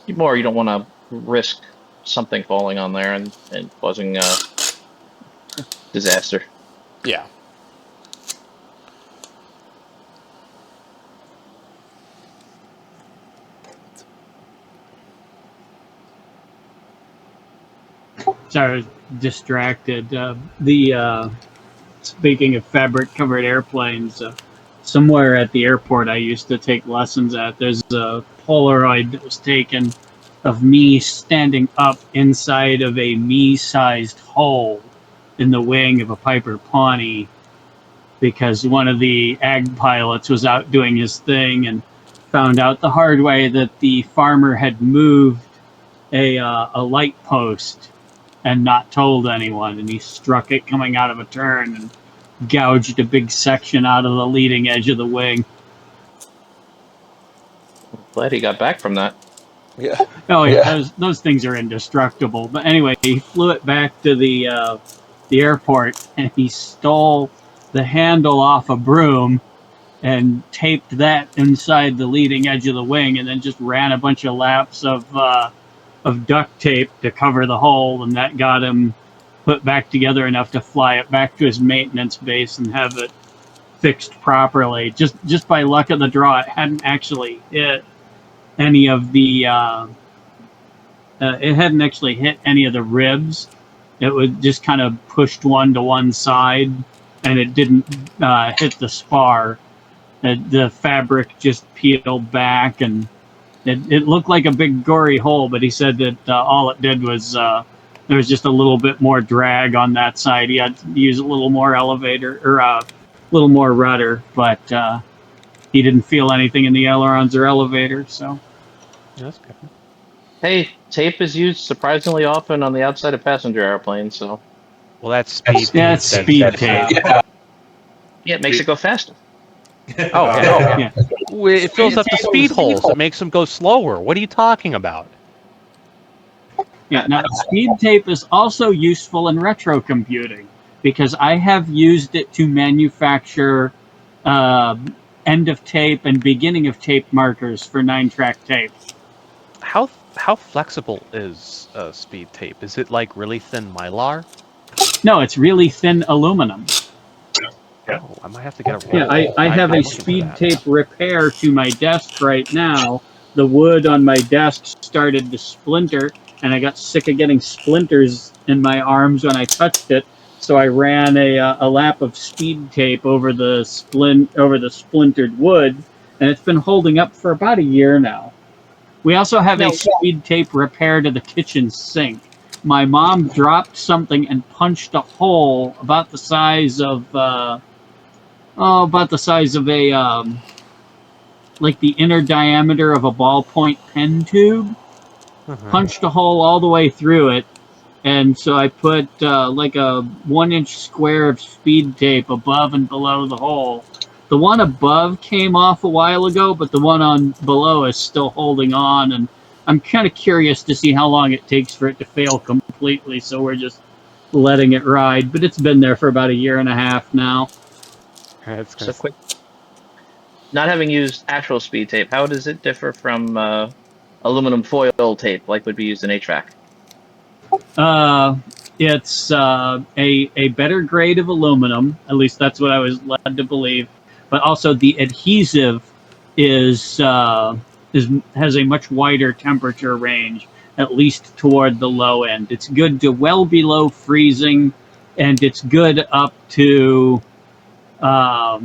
Speaker 4: More, you don't want to risk something falling on there and causing disaster.
Speaker 8: Yeah.
Speaker 2: Sorry, I was distracted. Speaking of fabric-covered airplanes, somewhere at the airport I used to take lessons at, there's a Polaroid that was taken of me standing up inside of a me-sized hole in the wing of a Piper Pawnee because one of the ag pilots was out doing his thing and found out the hard way that the farmer had moved a light post and not told anyone, and he struck it coming out of a turn and gouged a big section out of the leading edge of the wing.
Speaker 4: Glad he got back from that.
Speaker 8: Yeah.
Speaker 2: Oh yeah, those things are indestructible. But anyway, he flew it back to the airport and he stole the handle off a broom and taped that inside the leading edge of the wing, and then just ran a bunch of laps of duct tape to cover the hole, and that got him put back together enough to fly it back to his maintenance base and have it fixed properly. Just by luck of the draw, it hadn't actually hit any of the ribs. It was just kind of pushed one to one side, and it didn't hit the spar. The fabric just peeled back, and it looked like a big gory hole. But he said that all it did was there was just a little bit more drag on that side. He had to use a little more elevator or a little more rudder, but he didn't feel anything in the ailerons or elevator. So
Speaker 3: That's good.
Speaker 4: Hey, tape is used surprisingly often on the outside of passenger airplanes, so
Speaker 3: Well, that's speed.
Speaker 2: that's speed tape.
Speaker 4: yeah, it makes it go faster.
Speaker 3: Oh yeah.
Speaker 2: Yeah.
Speaker 3: It fills up the speed holes. It makes them go slower. What are you talking about?
Speaker 2: Yeah, now speed tape is also useful in retro computing because I have used it to manufacture end of tape and beginning of tape markers for 9-track tape.
Speaker 3: How flexible is speed tape? Is it like really thin mylar?
Speaker 2: No, it's really thin aluminum.
Speaker 6: Yeah.
Speaker 3: Oh, I might have to get a
Speaker 2: Yeah,
Speaker 3: roll.
Speaker 2: I have
Speaker 3: I'm
Speaker 2: a
Speaker 3: looking for
Speaker 2: speed
Speaker 3: that.
Speaker 2: tape repair to my desk right now. The wood on my desk started to splinter, and I got sick of getting splinters in my arms when I touched it. So I ran a lap of speed tape over the splintered wood, and it's been holding up for about a year now. We also have a
Speaker 4: Now,
Speaker 2: speed tape repair to the kitchen sink. My mom dropped something and punched a hole about the size of a like the inner diameter of a ballpoint pen tube. Punched a hole all the way through it, and so I put like a 1 inch square of speed tape above and below the hole. The one above came off a while ago, but the one on below is still holding on, and I'm kind of curious to see how long it takes for it to fail completely, so we're just letting it ride. But it's been there for about a year and a half now.
Speaker 3: That's
Speaker 4: so quick. Not having used actual speed tape, how does it differ from aluminum foil tape, like would be used in HVAC?
Speaker 2: It's a better grade of aluminum. At least that's what I was led to believe. But also the adhesive is has a much wider temperature range, at least toward the low end. It's good to well below freezing, and it's good up to I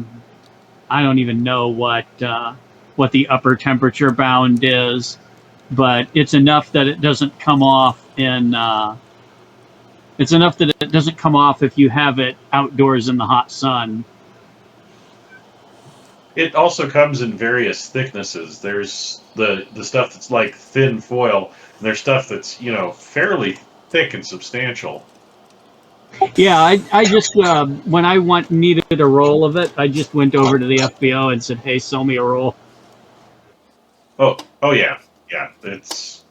Speaker 2: don't even know what the upper temperature bound is, but it's enough that it doesn't come off in. It's enough that it doesn't come off if you have it outdoors in the hot sun.
Speaker 6: It also comes in various thicknesses. There's the stuff that's like thin foil, and there's stuff that's, fairly thick and substantial.
Speaker 2: Yeah, I just when I needed a roll of it, I just went over to the FBO and said, "Hey, sell me a roll."
Speaker 6: Oh yeah, yeah. It's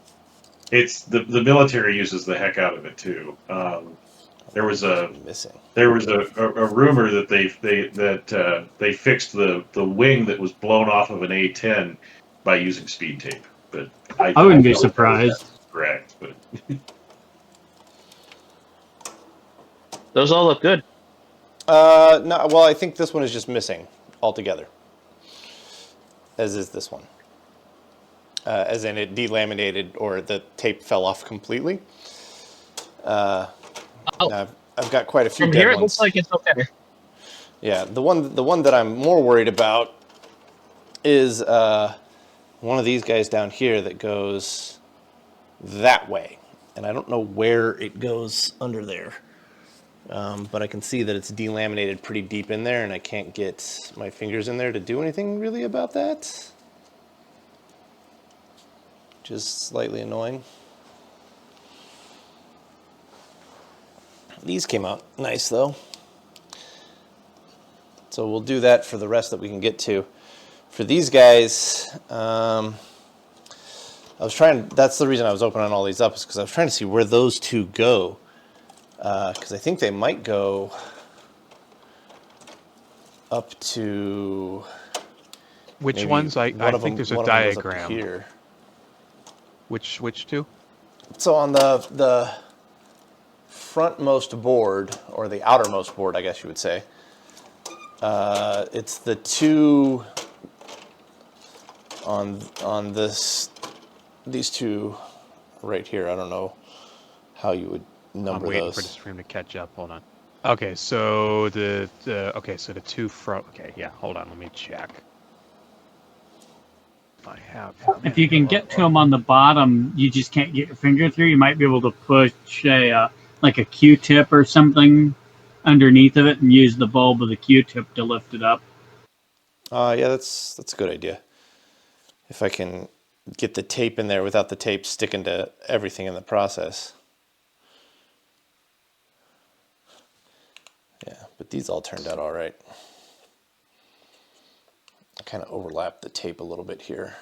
Speaker 6: the military uses the heck out of it too. There was a rumor that they fixed the wing that was blown off of an A-10 by using speed tape, but
Speaker 2: I wouldn't be surprised.
Speaker 6: Correct, but
Speaker 4: Those all look good.
Speaker 8: No, well, I think this one is just missing altogether, as is this one. As in it delaminated or the tape fell off completely. I've got quite a few
Speaker 4: From
Speaker 8: dead
Speaker 4: here,
Speaker 8: ones.
Speaker 4: it looks like it's okay.
Speaker 8: Yeah, the one that I'm more worried about is one of these guys down here that goes that way, and I don't know where it goes under there. But I can see that it's delaminated pretty deep in there, and I can't get my fingers in there to do anything really about that. Just slightly annoying. These came out nice, though. So we'll do that for the rest that we can get to. For these guys, I was trying, that's the reason I was opening all these up, is because I was trying to see where those two go. Because I think they might go up to...
Speaker 3: Which ones? I think there's a diagram.
Speaker 8: Here.
Speaker 3: Which two?
Speaker 8: So on the frontmost board, or the outermost board, I guess you would say, it's the two on these two right here. I don't know how you would number
Speaker 3: I'm waiting
Speaker 8: those.
Speaker 3: for the stream to catch up. Hold on. Okay, so the two front. Okay, yeah. Hold on. Let me check. I have.
Speaker 2: If you can get to them on the bottom, you just can't get your finger through. You might be able to push like a Q-tip or something underneath of it and use the bulb of the Q-tip to lift it up.
Speaker 8: Yeah, that's a good idea. If I can get the tape in there without the tape sticking to everything in the process. Yeah, but these all turned out all right. I kind of overlapped the tape a little bit here.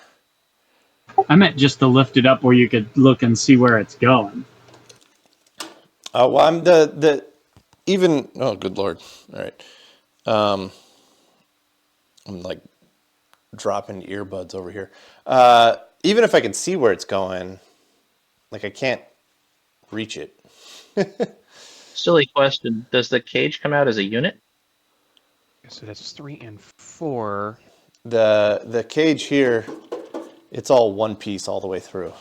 Speaker 2: I meant just to lift it up where you could look and see where it's going.
Speaker 8: Well, I'm even. Oh, good Lord! All right, I'm like dropping earbuds over here. Even if I can see where it's going, like I can't reach it.
Speaker 4: Silly question. Does the cage come out as a unit?
Speaker 3: So that's 3 and 4.
Speaker 8: The cage here, it's all one piece all the way through.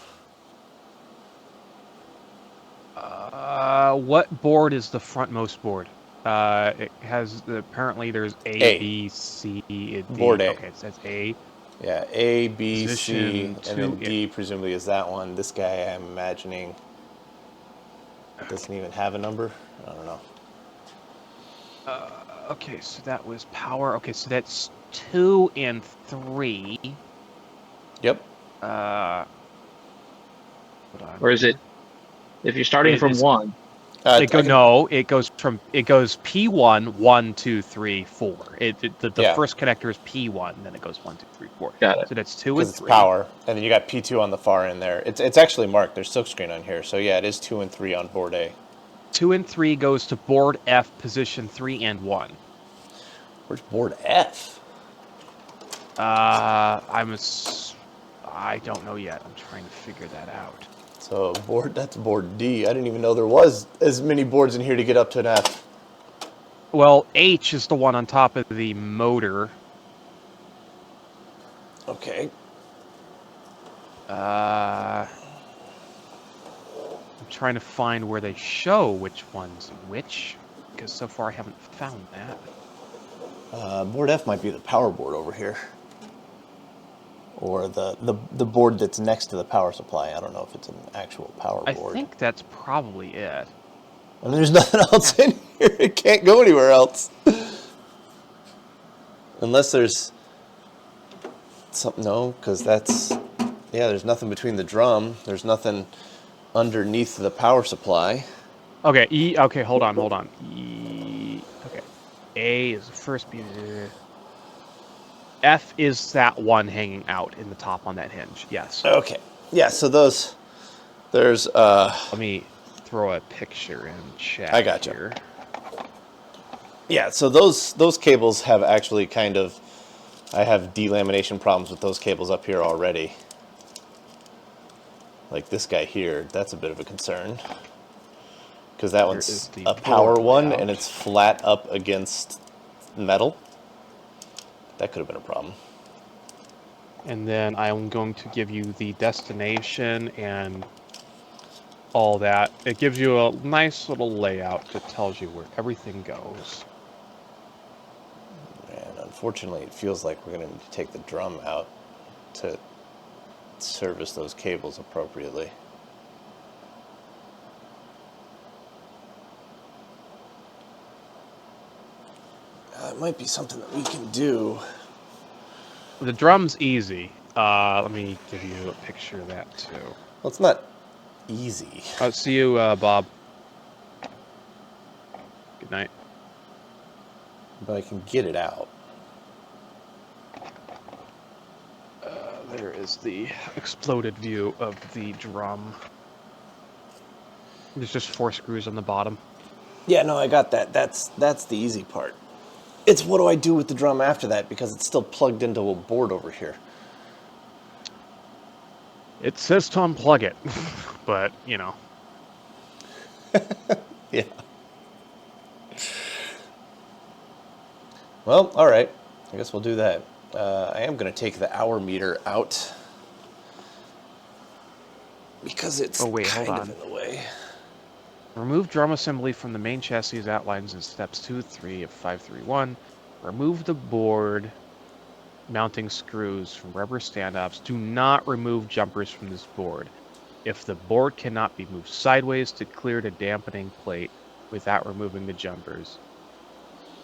Speaker 3: What board is the frontmost board? It has apparently there's
Speaker 8: A.
Speaker 3: B, C, and D.
Speaker 8: Board A.
Speaker 3: Okay, it says A.
Speaker 8: Yeah, A, B,
Speaker 3: Position
Speaker 8: C, and then
Speaker 3: 2,
Speaker 8: D presumably is that one. This guy, I'm imagining, doesn't even have a number. I don't know.
Speaker 3: Okay, so that was power. Okay, so that's 2 and 3.
Speaker 8: Yep.
Speaker 3: Hold on.
Speaker 4: Or is it, if you're starting from 1,
Speaker 3: It goes P1, 1, 2, 3, 4. The first connector is P1, then it goes 1, 2, 3, 4.
Speaker 4: Got it.
Speaker 3: So that's 2 and 3.
Speaker 8: Because it's power, and then you got P2 on the far end there. It's actually marked. There's silkscreen on here, so yeah, it is 2 and 3 on board A.
Speaker 3: 2 and 3 goes to board F, position 3 and 1.
Speaker 8: Where's board F?
Speaker 3: I don't know yet. I'm trying to figure that out.
Speaker 8: So that's board D. I didn't even know there was as many boards in here to get up to an F.
Speaker 3: Well, H is the one on top of the motor.
Speaker 8: Okay.
Speaker 3: I'm trying to find where they show which one's which, because so far I haven't found that.
Speaker 8: Board F might be the power board over here. Or the board that's next to the power supply. I don't know if it's an actual power board.
Speaker 3: I think that's probably it.
Speaker 8: And there's nothing else in here. It can't go anywhere else. Unless there's something, no, because there's nothing between the drum. There's nothing underneath the power supply.
Speaker 3: Okay, okay, hold on. Okay. A is the first B. F is that one hanging out in the top on that hinge. Yes.
Speaker 8: Okay. Yeah, so there's
Speaker 3: Let me throw a picture in chat.
Speaker 8: I got you.
Speaker 3: Here.
Speaker 8: Yeah, so those cables have actually I have delamination problems with those cables up here already. Like this guy here, that's a bit of a concern. Because that one's a power one and it's flat up against metal. That could have been a problem.
Speaker 3: And then I'm going to give you the destination and all that. It gives you a nice little layout that tells you where everything goes.
Speaker 8: And unfortunately, it feels like we're going to need to take the drum out to service those cables appropriately. It might be something that we can do.
Speaker 3: The drum's easy. Let me give you a picture of that too.
Speaker 8: Well, it's not easy.
Speaker 3: I'll see you, Bob. Good night.
Speaker 8: But I can get it out.
Speaker 3: There is the exploded view of the drum. There's just 4 screws on the bottom.
Speaker 8: Yeah, no, I got that. That's the easy part. It's what do I do with the drum after that, because it's still plugged into a board over here.
Speaker 3: It says to unplug it, but, you know.
Speaker 8: Yeah. Well, all right. I guess we'll do that. I am going to take the hour meter out because it's
Speaker 3: hold
Speaker 8: kind
Speaker 3: on.
Speaker 8: of in the way.
Speaker 3: Remove drum assembly from the main chassis as outlined in steps 2, 3 of 531. Remove the board mounting screws from rubber stand-offs. Do not remove jumpers from this board. If the board cannot be moved sideways to clear the dampening plate without removing the jumpers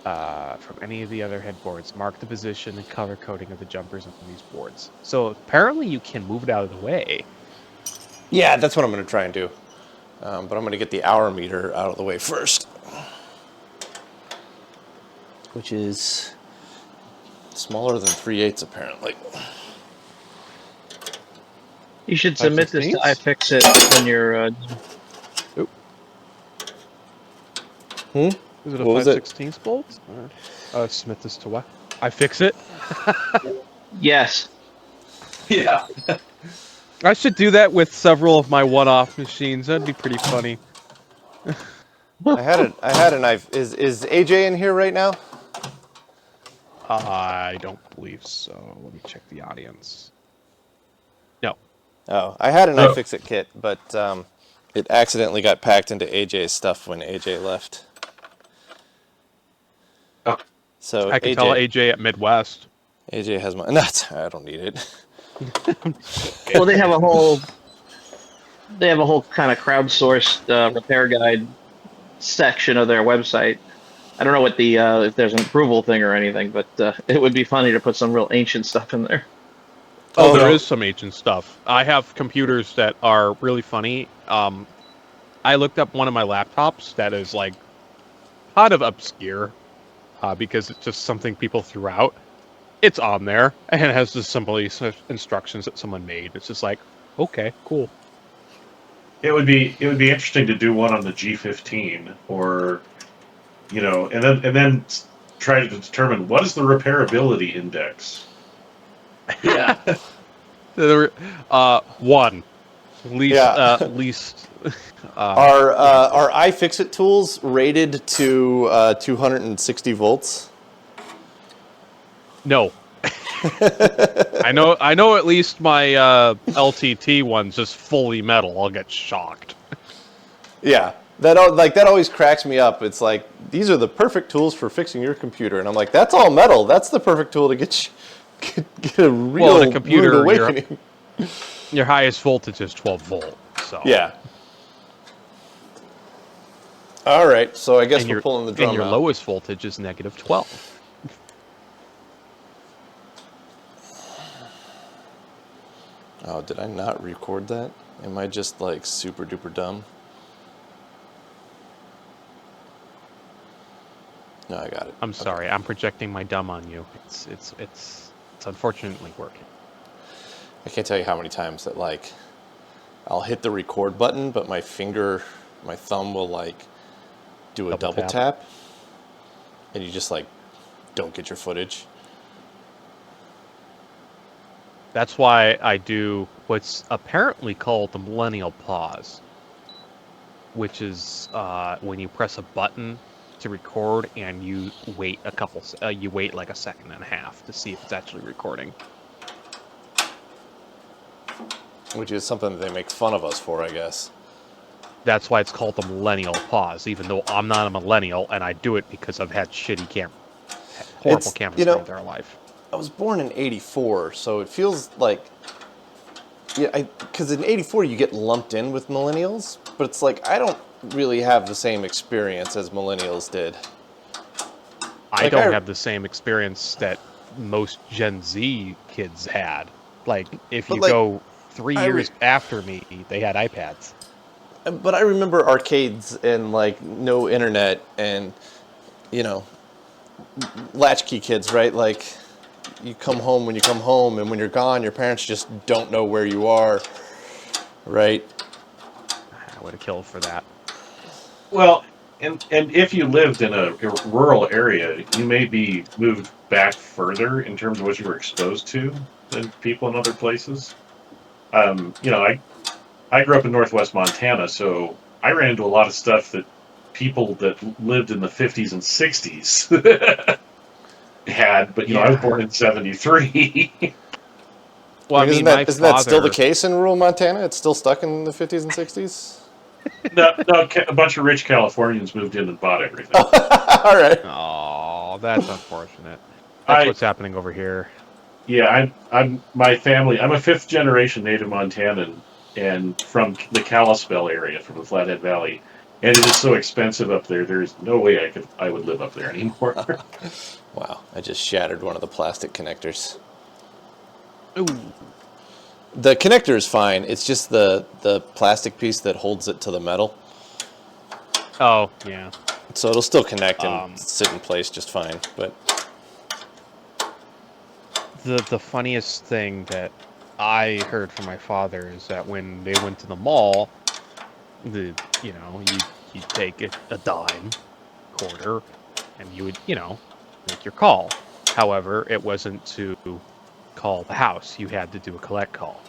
Speaker 3: from any of the other headboards, mark the position and color coding of the jumpers on these boards. So apparently you can move it out of the way.
Speaker 8: Yeah, that's what I'm going to try and do. But I'm going to get the hour meter out of the way first. Which is smaller than 3/8 apparently.
Speaker 4: You should submit this to iFixit when you're...
Speaker 3: Is it a
Speaker 8: What was
Speaker 3: 5/16 bolt? Submit this to what? I fix it?
Speaker 4: Yes.
Speaker 5: Yeah.
Speaker 3: I should do that with several of my one-off machines. That'd be pretty funny.
Speaker 8: I had a knife. Is AJ in here right now?
Speaker 3: I don't believe so. Let me check the audience. No.
Speaker 8: Oh, I had an iFixit kit, but It accidentally got packed into AJ's stuff when AJ left.
Speaker 6: Oh.
Speaker 8: So
Speaker 3: I can tell AJ at Midwest.
Speaker 8: AJ has my. Nuts. I don't need it.
Speaker 4: Well, they have a whole kind of crowdsourced repair guide section of their website. I don't know what the if there's an approval thing or anything, but it would be funny to put some real ancient stuff in there.
Speaker 3: Oh, there is some ancient stuff. I have computers that are really funny. I looked up one of my laptops that is like kind of obscure because it's just something people threw out. It's on there and it has just simply instructions that someone made. It's just like, okay, cool.
Speaker 6: It would be interesting to do one on the G15, or and then try to determine what is the repairability index.
Speaker 5: Yeah.
Speaker 3: One. Least.
Speaker 8: Are iFixit tools rated to 260 volts?
Speaker 3: No. I know at least my LTT one's just fully metal. I'll get shocked.
Speaker 8: Yeah. That always cracks me up. It's like, these are the perfect tools for fixing your computer. And I'm like, that's all metal. That's the perfect tool to get a real
Speaker 3: the computer,
Speaker 8: rude awakening.
Speaker 3: Your highest voltage is 12 volt. So
Speaker 8: yeah. All right. So I guess we're pulling the drum
Speaker 3: and your
Speaker 8: out.
Speaker 3: lowest voltage is negative 12.
Speaker 8: Oh, did I not record that? Am I just like super duper dumb? No, I got it.
Speaker 3: I'm sorry. I'm projecting my dumb on you. It's unfortunately working.
Speaker 8: I can't tell you how many times that like I'll hit the record button, but my thumb will like do a double tap, and you just like don't get your footage.
Speaker 3: That's why I do what's apparently called the millennial pause, which is when you press a button to record and you wait you wait like a second and a half to see if it's actually recording.
Speaker 8: Which is something that they make fun of us for, I guess.
Speaker 3: That's why it's called the millennial pause, even though I'm not a millennial and I do it because I've had horrible cameras my entire life.
Speaker 8: I was born in '84, so it feels like, because in '84 you get lumped in with millennials, but it's like I don't really have the same experience as millennials did.
Speaker 3: I don't have the same experience that most Gen Z kids had. Like, if you go 3 years after me, they had iPads.
Speaker 8: But I remember arcades and like no internet and latchkey kids, right? Like, you come home when you come home, and when you're gone, your parents just don't know where you are, right?
Speaker 3: I would have killed for that.
Speaker 6: Well, and if you lived in a rural area, you may be moved back further in terms of what you were exposed to than people in other places. I grew up in northwest Montana, so I ran into a lot of stuff that people that lived in the 50s and 60s had, but I was born in '73.
Speaker 8: Well, isn't that still the case in rural Montana? It's still stuck in the 50s and 60s?
Speaker 6: No, a bunch of rich Californians moved in and bought everything.
Speaker 8: All right.
Speaker 3: Oh, that's unfortunate. That's what's happening over here.
Speaker 6: Yeah, I'm my family. I'm a fifth generation native Montanan, and from the Kalispell area, from the Flathead Valley, and it is so expensive up there. There's no way I would live up there anymore.
Speaker 8: Wow, I just shattered one of the plastic connectors.
Speaker 3: Ooh.
Speaker 8: The connector is fine. It's just the plastic piece that holds it to the metal.
Speaker 3: Oh, yeah.
Speaker 8: So it'll still connect and sit in place just fine. But
Speaker 3: the funniest thing that I heard from my father is that when they went to the mall, you take a dime, quarter, and you would make your call. However, it wasn't to call the house. You had to do a collect call.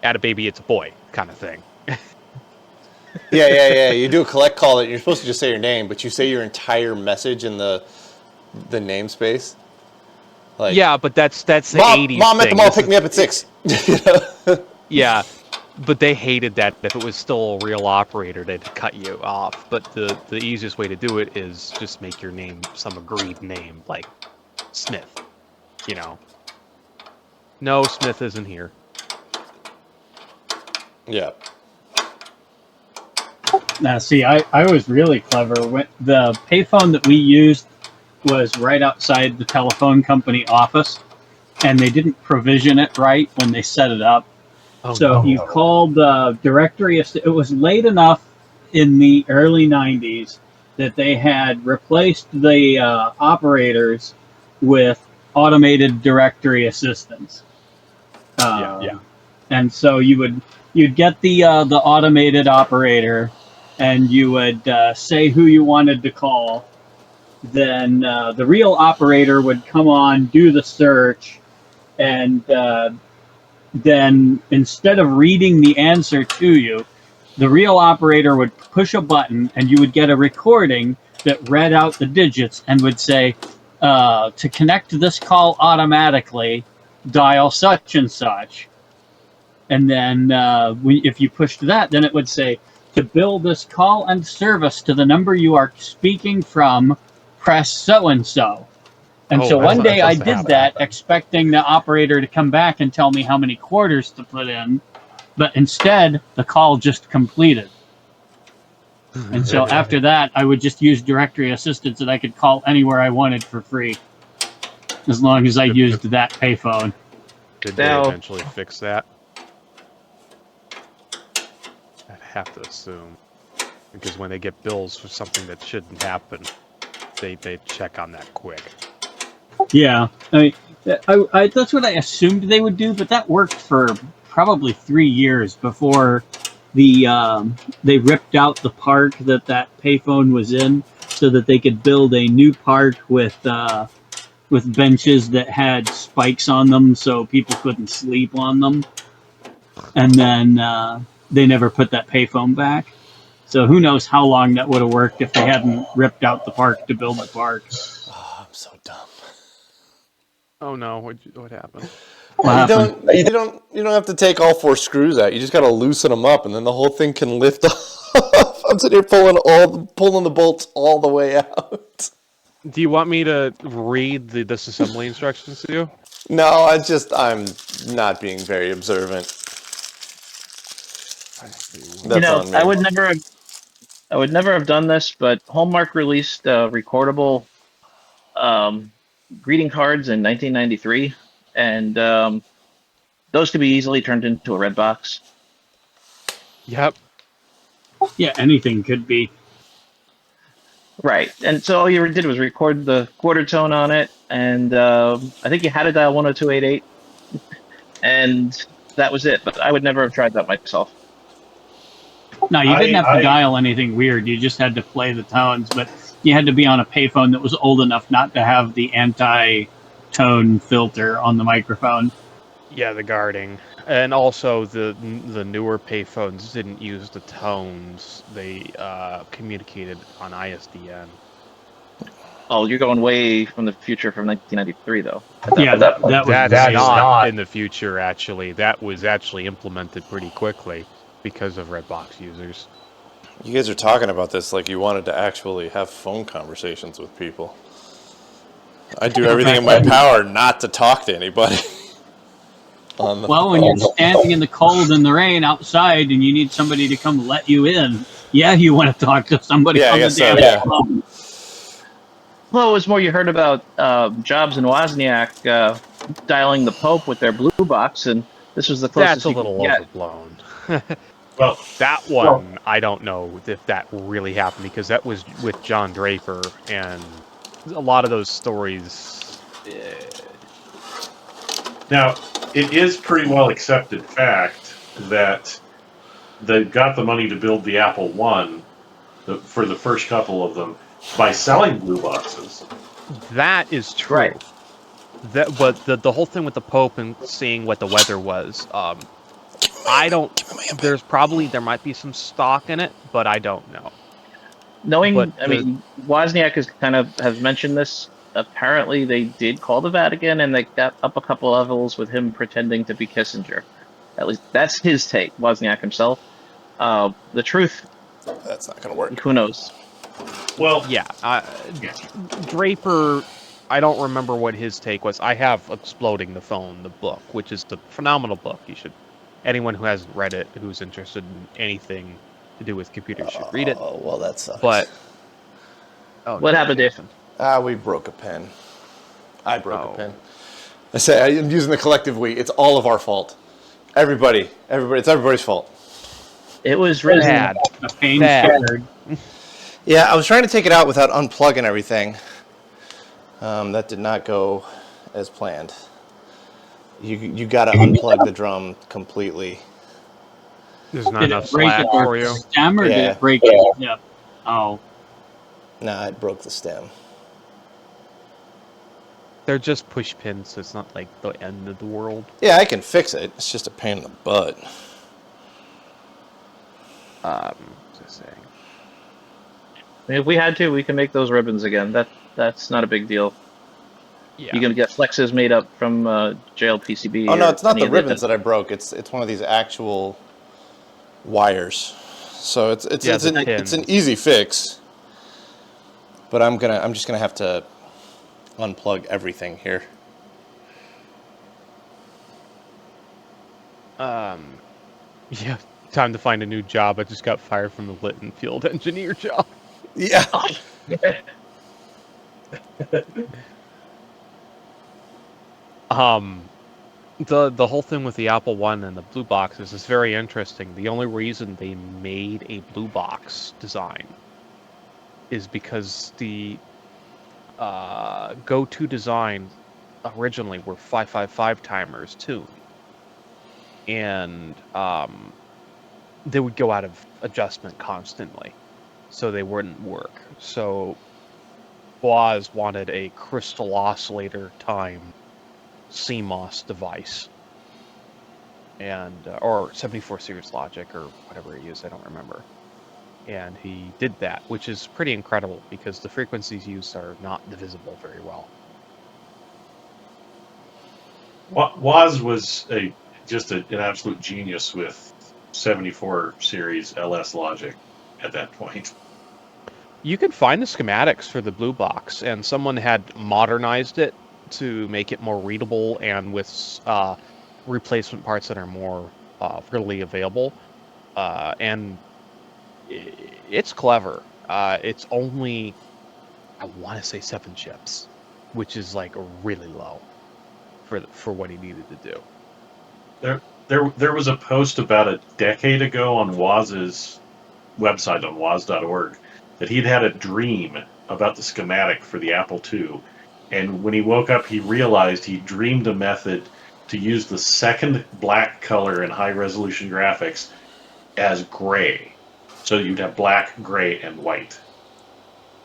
Speaker 3: Add a baby, it's a boy kind of thing.
Speaker 8: Yeah. You do a collect call, and you're supposed to just say your name, but you say your entire message in the namespace. Like,
Speaker 3: yeah, but that's the
Speaker 8: Mom,
Speaker 3: 80s
Speaker 8: Mom,
Speaker 3: thing.
Speaker 8: at the mall, pick me up at 6.
Speaker 3: Yeah. But they hated that if it was still a real operator, they'd cut you off. But the easiest way to do it is just make your name some agreed name, like Smith. You know. No, Smith isn't here.
Speaker 8: Yeah.
Speaker 2: Now, see, I was really clever. When the payphone that we used was right outside the telephone company office, and they didn't provision it right when they set it up.
Speaker 3: Oh,
Speaker 2: So
Speaker 3: no.
Speaker 2: you called the directory. It was late enough in the early 90s that they had replaced the operators with automated directory assistants.
Speaker 3: Yeah.
Speaker 2: And so you'd get the automated operator, and you would say who you wanted to call. Then the real operator would come on, do the search, and then instead of reading the answer to you, the real operator would push a button, and you would get a recording that read out the digits and would say, to connect this call automatically, dial such and such. And then if you pushed that, then it would say, to bill this call and service to the number you are speaking from, press so-and-so. And so one day I did that, expecting the operator to come back and tell me how many quarters to put in, but instead the call just completed. And so after that, I would just use directory assistance, and I could call anywhere I wanted for free, as long as I used that payphone.
Speaker 3: Did they eventually fix that? I'd have to assume, because when they get bills for something that shouldn't happen, they check on that quick.
Speaker 2: Yeah, I that's what I assumed they would do, but that worked for probably 3 years before they ripped out the park that payphone was in, so that they could build a new park with benches that had spikes on them, so people couldn't sleep on them. And then they never put that payphone back. So who knows how long that would have worked if they hadn't ripped out the park to build the park.
Speaker 8: Oh, I'm so dumb.
Speaker 3: Oh no, what happened?
Speaker 8: You don't have to take all 4 screws out. You just got to loosen them up, and then the whole thing can lift off. I'm sitting here pulling the bolts all the way out.
Speaker 3: Do you want me to read the disassembly instructions to you?
Speaker 8: No, I'm not being very observant.
Speaker 4: You know, I would never have done this, but Hallmark released recordable greeting cards in 1993, and those could be easily turned into a red box.
Speaker 3: Yep.
Speaker 2: Yeah, anything could be.
Speaker 4: Right, and so all you did was record the quarter tone on it, and I think you had to dial 10288, and that was it. But I would never have tried that myself.
Speaker 2: No, you didn't have to dial anything weird. You just had to play the tones, but you had to be on a payphone that was old enough not to have the anti-tone filter on the microphone.
Speaker 3: Yeah, the guarding. And also the newer payphones didn't use the tones. They communicated on ISDN.
Speaker 4: Oh, you're going way from the future from 1993, though.
Speaker 2: Yeah,
Speaker 3: that's not in the future, actually. That was actually implemented pretty quickly because of Redbox users.
Speaker 8: You guys are talking about this like you wanted to actually have phone conversations with people. I do everything in my power not to talk to anybody.
Speaker 2: Well, when you're standing in the cold and the rain outside and you need somebody to come let you in, yeah, you want to talk to somebody on the damn phone.
Speaker 4: Well, it was more you heard about Jobs and Wozniak dialing the Pope with their blue box, and this was the closest.
Speaker 3: That's a little overblown.
Speaker 6: Well,
Speaker 3: that one, I don't know if that really happened, because that was with John Draper, and a lot of those stories.
Speaker 6: Now, it is pretty well accepted fact that they got the money to build the Apple I for the first couple of them by selling blue boxes.
Speaker 3: That is true.
Speaker 4: Right.
Speaker 3: But the whole thing with the Pope and seeing what the weather was, there might be some stock in it, but I don't know.
Speaker 4: Wozniak has mentioned this. Apparently, they did call the Vatican, and they got up a couple levels with him pretending to be Kissinger. At least that's his take, Wozniak himself. The truth,
Speaker 8: That's not going to work.
Speaker 4: who knows?
Speaker 6: Well,
Speaker 3: Yeah,
Speaker 6: yeah.
Speaker 3: Draper, I don't remember what his take was. I have Exploding the Phone, the book, which is a phenomenal book. Anyone who hasn't read it, who's interested in anything to do with computers, should read it.
Speaker 8: Oh, well, that sucks.
Speaker 3: But
Speaker 4: What happened, Dave?
Speaker 8: We broke a pen. I broke a
Speaker 3: Oh.
Speaker 8: pen. I say I'm using the collective we. It's all of our fault. Everybody. It's everybody's fault.
Speaker 4: It was written.
Speaker 3: Bad.
Speaker 2: A pain
Speaker 3: Bad.
Speaker 2: shared.
Speaker 8: Yeah, I was trying to take it out without unplugging everything. That did not go as planned. You got to unplug the drum completely.
Speaker 3: There's not
Speaker 2: Did
Speaker 3: enough
Speaker 2: it break
Speaker 3: slack
Speaker 2: it
Speaker 3: for you.
Speaker 2: stem or did
Speaker 8: Yeah.
Speaker 2: it break it? Yeah. Oh.
Speaker 8: Nah, it broke the stem.
Speaker 3: They're just push pins, so it's not like the end of the world.
Speaker 8: Yeah, I can fix it. It's just a pain in the butt.
Speaker 3: Just saying.
Speaker 4: I mean, if we had to, we can make those ribbons again. That's not a big deal.
Speaker 3: Yeah.
Speaker 4: You can get flexes made up from jail PCB.
Speaker 8: Oh no,
Speaker 4: or
Speaker 8: it's not
Speaker 4: any
Speaker 8: the
Speaker 4: of
Speaker 8: ribbons that I broke. It's one of these actual wires. So it's an easy fix. But I'm just gonna have to unplug everything here.
Speaker 3: Yeah, time to find a new job. I just got fired from the Litton field engineer job.
Speaker 8: Yeah.
Speaker 3: The whole thing with the Apple One and the blue boxes is very interesting. The only reason they made a blue box design is because the go-to design originally were 555 timers too, and they would go out of adjustment constantly, so they wouldn't work. So Woz wanted a crystal oscillator time CMOS device, and or 74 series logic or whatever he used, I don't remember. And he did that, which is pretty incredible because the frequencies used are not divisible very well.
Speaker 6: Woz was just an absolute genius with 74 series LS logic at that point.
Speaker 3: You could find the schematics for the blue box, and someone had modernized it to make it more readable and with replacement parts that are more readily available. And it's clever. It's only, I want to say 7 chips, which is like really low for what he needed to do.
Speaker 6: There was a post about a decade ago on Woz's website on woz.org that he'd had a dream about the schematic for the Apple II, and when he woke up, he realized he dreamed a method to use the second black color in high-resolution graphics as gray. So you'd have black, gray, and white.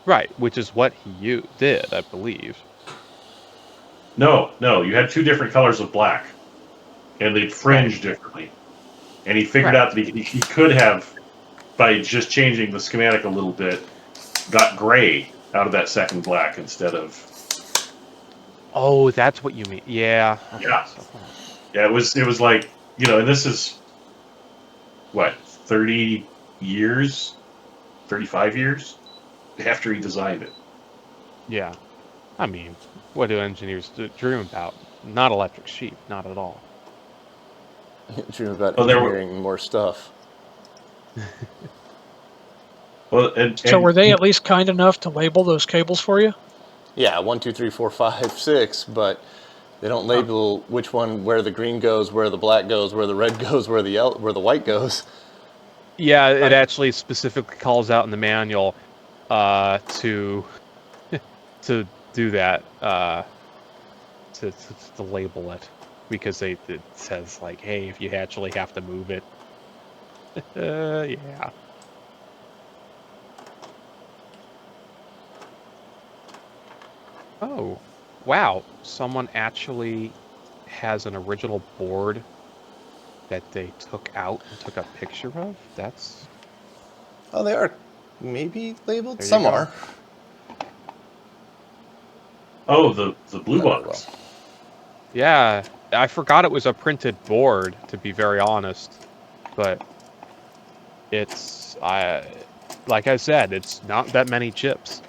Speaker 3: Right, which is what he did, I believe.
Speaker 6: No, you had 2 different colors of black, and they'd fringe differently. And he figured out that he could have, by just changing the schematic a little bit, got gray out of that second black instead of...
Speaker 3: Oh, that's what you mean. Yeah.
Speaker 6: Yeah. Yeah, it was like, and this is, what, 30 years? 35 years? After he designed it.
Speaker 3: Yeah. I mean, what do engineers dream about? Not electric sheep, not at all.
Speaker 8: Dream about engineering more stuff.
Speaker 6: Well,
Speaker 9: So were they at least kind enough to label those cables for you?
Speaker 8: Yeah, 1, 2, 3, 4, 5, 6, but they don't label which one, where the green goes, where the black goes, where the red goes, where the white goes.
Speaker 3: Yeah, it actually specifically calls out in the manual to do that, to label it, because it says like, hey, if you actually have to move it, yeah. Oh, wow! Someone actually has an original board that they took out and took a picture of. That's...
Speaker 8: Oh, they are maybe labeled?
Speaker 3: There you
Speaker 8: Some
Speaker 3: go.
Speaker 8: are.
Speaker 6: Oh, the blue box.
Speaker 3: Yeah, I forgot it was a printed board, to be very honest. But it's, like I said, it's not that many chips.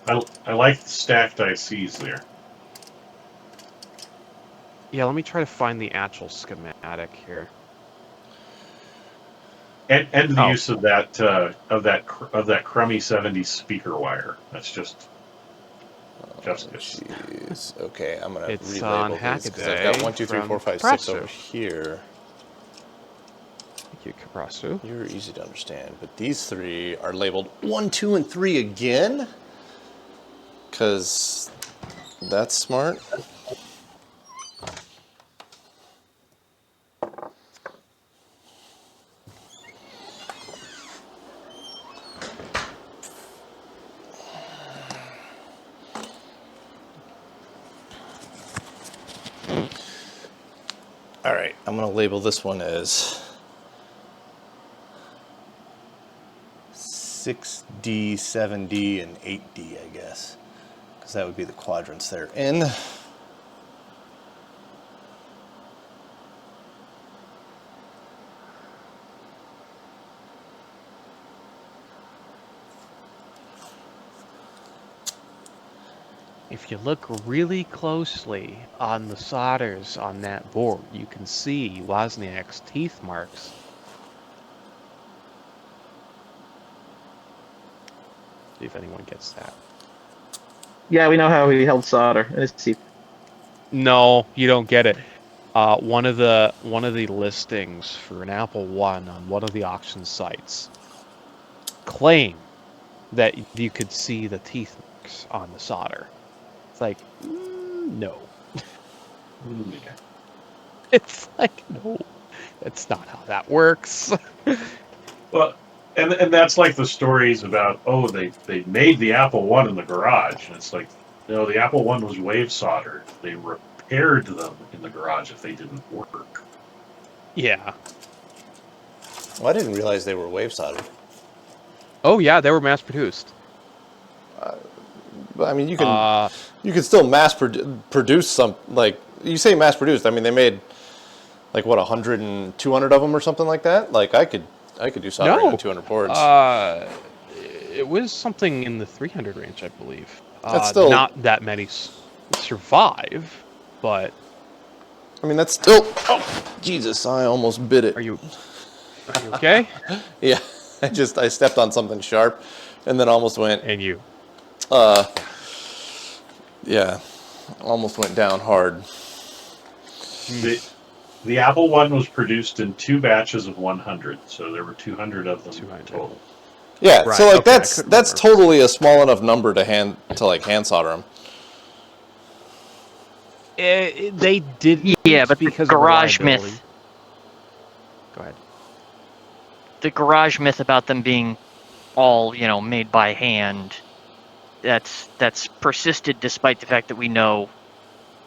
Speaker 6: I like the stacked ICs there.
Speaker 3: Yeah, let me try to find the actual schematic here.
Speaker 6: And the use of that crummy 70s speaker wire. That's just good.
Speaker 8: Jeez. Okay, I'm gonna
Speaker 3: It's on
Speaker 8: relabel these because I've
Speaker 3: Hackaday
Speaker 8: got 1, 2, 3,
Speaker 3: from
Speaker 8: 4, 5, 6 over
Speaker 3: Kaprasu.
Speaker 8: here.
Speaker 3: Thank you, Kaprasu.
Speaker 8: You're easy to understand, but these 3 are labeled 1, 2, and 3 again. Because that's smart. All right, I'm going to label this one as 6D, 7D, and 8D, I guess. Because that would be the quadrants they're in.
Speaker 3: If you look really closely on the solders on that board, you can see Wozniak's teeth marks. See if anyone gets that.
Speaker 4: Yeah, we know how he held solder in his teeth.
Speaker 3: No, you don't get it. One of the listings for an Apple One on one of the auction sites claim that you could see the teeth marks on the solder. It's like, no. It's like, no, that's not how that works.
Speaker 6: Well, and that's like the stories about, oh, they made the Apple One in the garage, and it's like, no, the Apple One was wave soldered. They repaired them in the garage if they didn't work.
Speaker 3: Yeah.
Speaker 8: Well, I didn't realize they were wave soldered.
Speaker 3: Oh yeah, they were mass produced.
Speaker 8: But I mean, you can still mass produce some, like, you say mass produced. I mean, they made like what 100 and 200 of them or something like that. Like I could do soldering on 200 boards.
Speaker 3: It was something in the 300 range, I believe.
Speaker 8: That's still
Speaker 3: not that many survive, but
Speaker 8: I mean, that's still. Oh, Jesus! I almost bit it.
Speaker 3: Are you okay?
Speaker 8: Yeah, I stepped on something sharp, and then almost went.
Speaker 3: And you.
Speaker 8: Yeah, almost went down hard.
Speaker 6: The Apple One was produced in 2 batches of 100, so there were 200 of them
Speaker 3: 200.
Speaker 6: total.
Speaker 8: Yeah,
Speaker 3: Right,
Speaker 8: so like
Speaker 3: okay,
Speaker 8: that's totally a small enough number to hand solder them.
Speaker 3: They didn't.
Speaker 10: Yeah, but
Speaker 3: because
Speaker 10: the garage
Speaker 3: of reliability.
Speaker 10: myth.
Speaker 3: Go ahead.
Speaker 10: The garage myth about them being all, made by hand. That's persisted despite the fact that we know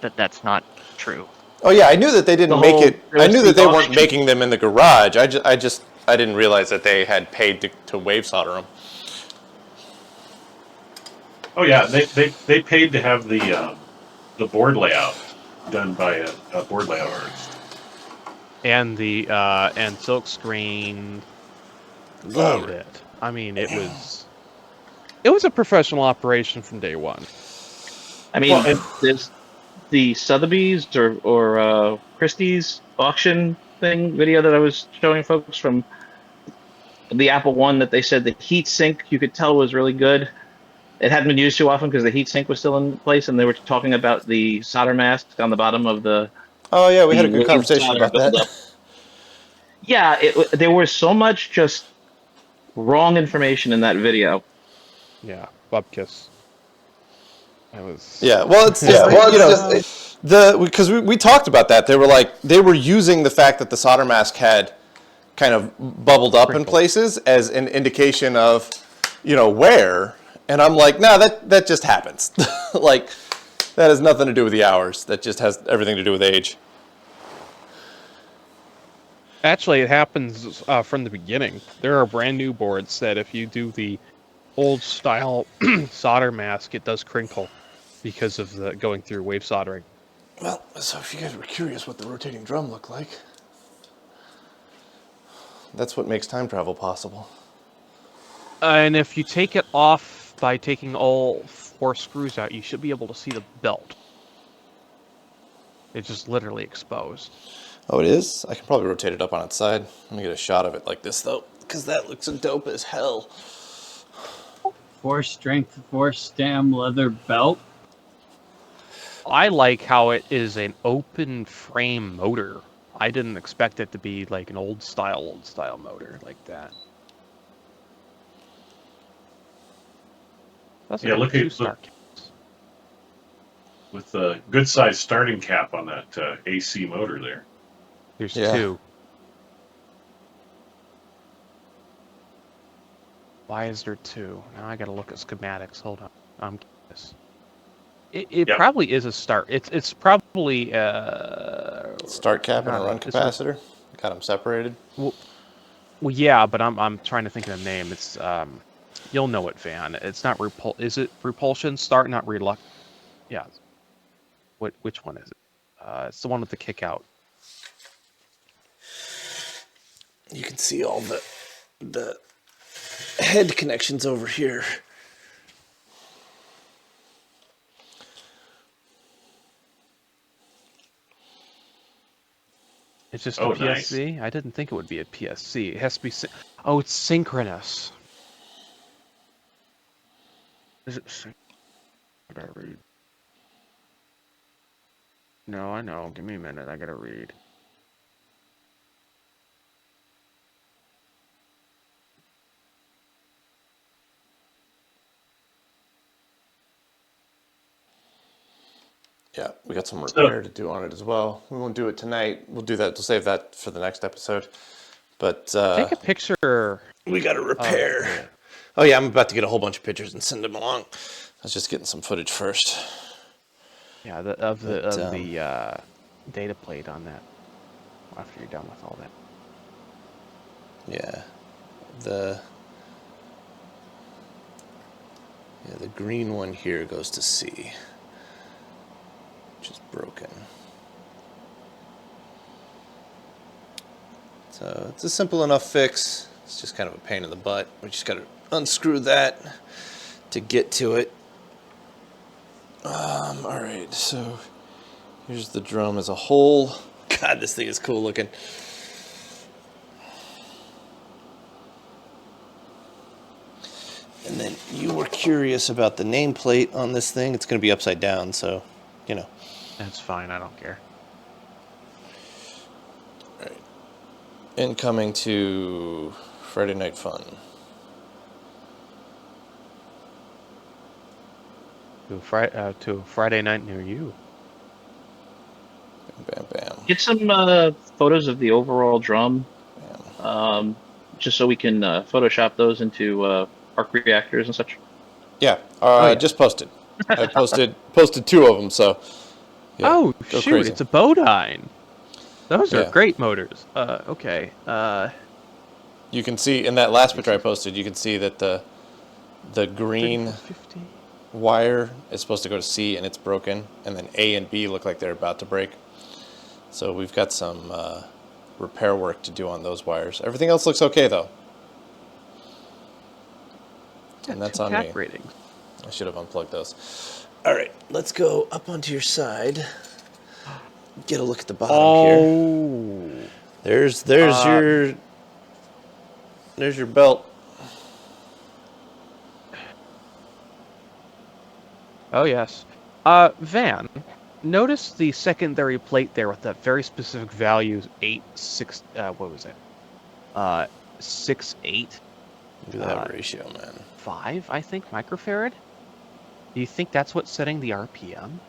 Speaker 10: that that's not true.
Speaker 8: Oh yeah, I knew that they didn't make it. I knew that they weren't making them in the garage. I didn't realize that they had paid to wave solder them.
Speaker 6: Oh yeah, they paid to have the board layout done by a board layout artist.
Speaker 3: And the and silk screen. Love it. I mean, it was a professional operation from day one.
Speaker 4: I mean, there's the Sotheby's or Christie's auction video that I was showing folks from the Apple One that they said the heat sink you could tell was really good. It hadn't been used too often because the heat sink was still in place, and they were talking about the solder mask on the bottom of the.
Speaker 8: Oh yeah, we had a good conversation about that.
Speaker 4: Yeah, there was so much just wrong information in that video.
Speaker 3: Yeah, Bubkiss. That was.
Speaker 8: Yeah, well, it's because we talked about that. They were using the fact that the solder mask had kind of bubbled up in places as an indication of, wear. And I'm like, nah, that just happens. Like, that has nothing to do with the hours. That just has everything to do with age.
Speaker 3: Actually, it happens from the beginning. There are brand new boards that if you do the old style solder mask, it does crinkle because of the going through wave soldering.
Speaker 8: Well, so if you guys were curious what the rotating drum looked like, that's what makes time travel possible.
Speaker 3: And if you take it off by taking all 4 screws out, you should be able to see the belt. It's just literally exposed.
Speaker 8: Oh, it is? I can probably rotate it up on its side. Let me get a shot of it like this, though, because that looks dope as hell.
Speaker 2: 4 strength, 4 stam leather belt.
Speaker 3: I like how it is an open frame motor. I didn't expect it to be like an old style motor like that. That's
Speaker 6: Yeah, look at
Speaker 3: 2-star.
Speaker 6: with a good sized starting cap on that AC motor there.
Speaker 3: There's
Speaker 8: Yeah.
Speaker 3: 2. Why is there 2? Now I gotta look at schematics. Hold on. I'm curious. It
Speaker 6: Yep.
Speaker 3: probably is a start. It's probably
Speaker 8: Start cap and a run
Speaker 3: it's
Speaker 8: capacitor. Got them separated.
Speaker 3: Well, yeah, but I'm trying to think of the name. It's you'll know it, Van. It's not Is it repulsion start? Not reluct. Yeah. Which one is it? It's the one with the kick out.
Speaker 8: You can see all the head connections over here.
Speaker 3: It's just
Speaker 6: Oh,
Speaker 3: a PSC. Nice. I didn't think it would be a PSC. It has to be. Oh, it's synchronous. Is it? I gotta read. No, I know. Give me a minute. I gotta read.
Speaker 8: Yeah, we got some repair to do on it as well. We won't do it tonight. We'll do that. We'll save that for the next episode. But
Speaker 3: take a picture.
Speaker 8: We got to repair. Oh yeah, I'm about to get a whole bunch of pictures and send them along. I was just getting some footage first.
Speaker 3: Yeah, of the data plate on that. After you're done with all that.
Speaker 8: Yeah, the green one here goes to C, which is broken. So it's a simple enough fix. It's just kind of a pain in the butt. We just got to unscrew that to get to it. All right, so here's the drum as a whole. God, this thing is cool looking. And then you were curious about the nameplate on this thing. It's going to be upside down, so, you know.
Speaker 3: That's fine. I don't care.
Speaker 8: All right. Incoming to Friday Night Fun.
Speaker 3: To a Friday night near you.
Speaker 8: Bam, bam.
Speaker 4: Get some photos of the overall drum, just so we can Photoshop those into arc reactors and such.
Speaker 8: Yeah, just posted. I posted 2 of them, so. Yeah,
Speaker 3: oh, shoot,
Speaker 8: crazy.
Speaker 3: It's a Bodine. Those are great motors. Okay.
Speaker 8: You can see, in that last picture I posted, you can see that the green wire is supposed to go to C and it's broken, and then A and B look like they're about to break. So we've got some repair work to do on those wires. Everything else looks okay, though. And that's on me.
Speaker 3: Ratings.
Speaker 8: I should have unplugged those. All right, let's go up onto your side. Get a look at the bottom here. There's your belt.
Speaker 3: Oh yes. Van, notice the secondary plate there with that very specific value, 8.6. What was it? 6.8.
Speaker 8: Look at that ratio, man.
Speaker 3: 5, I think, microfarad. Do you think that's what's setting the RPM?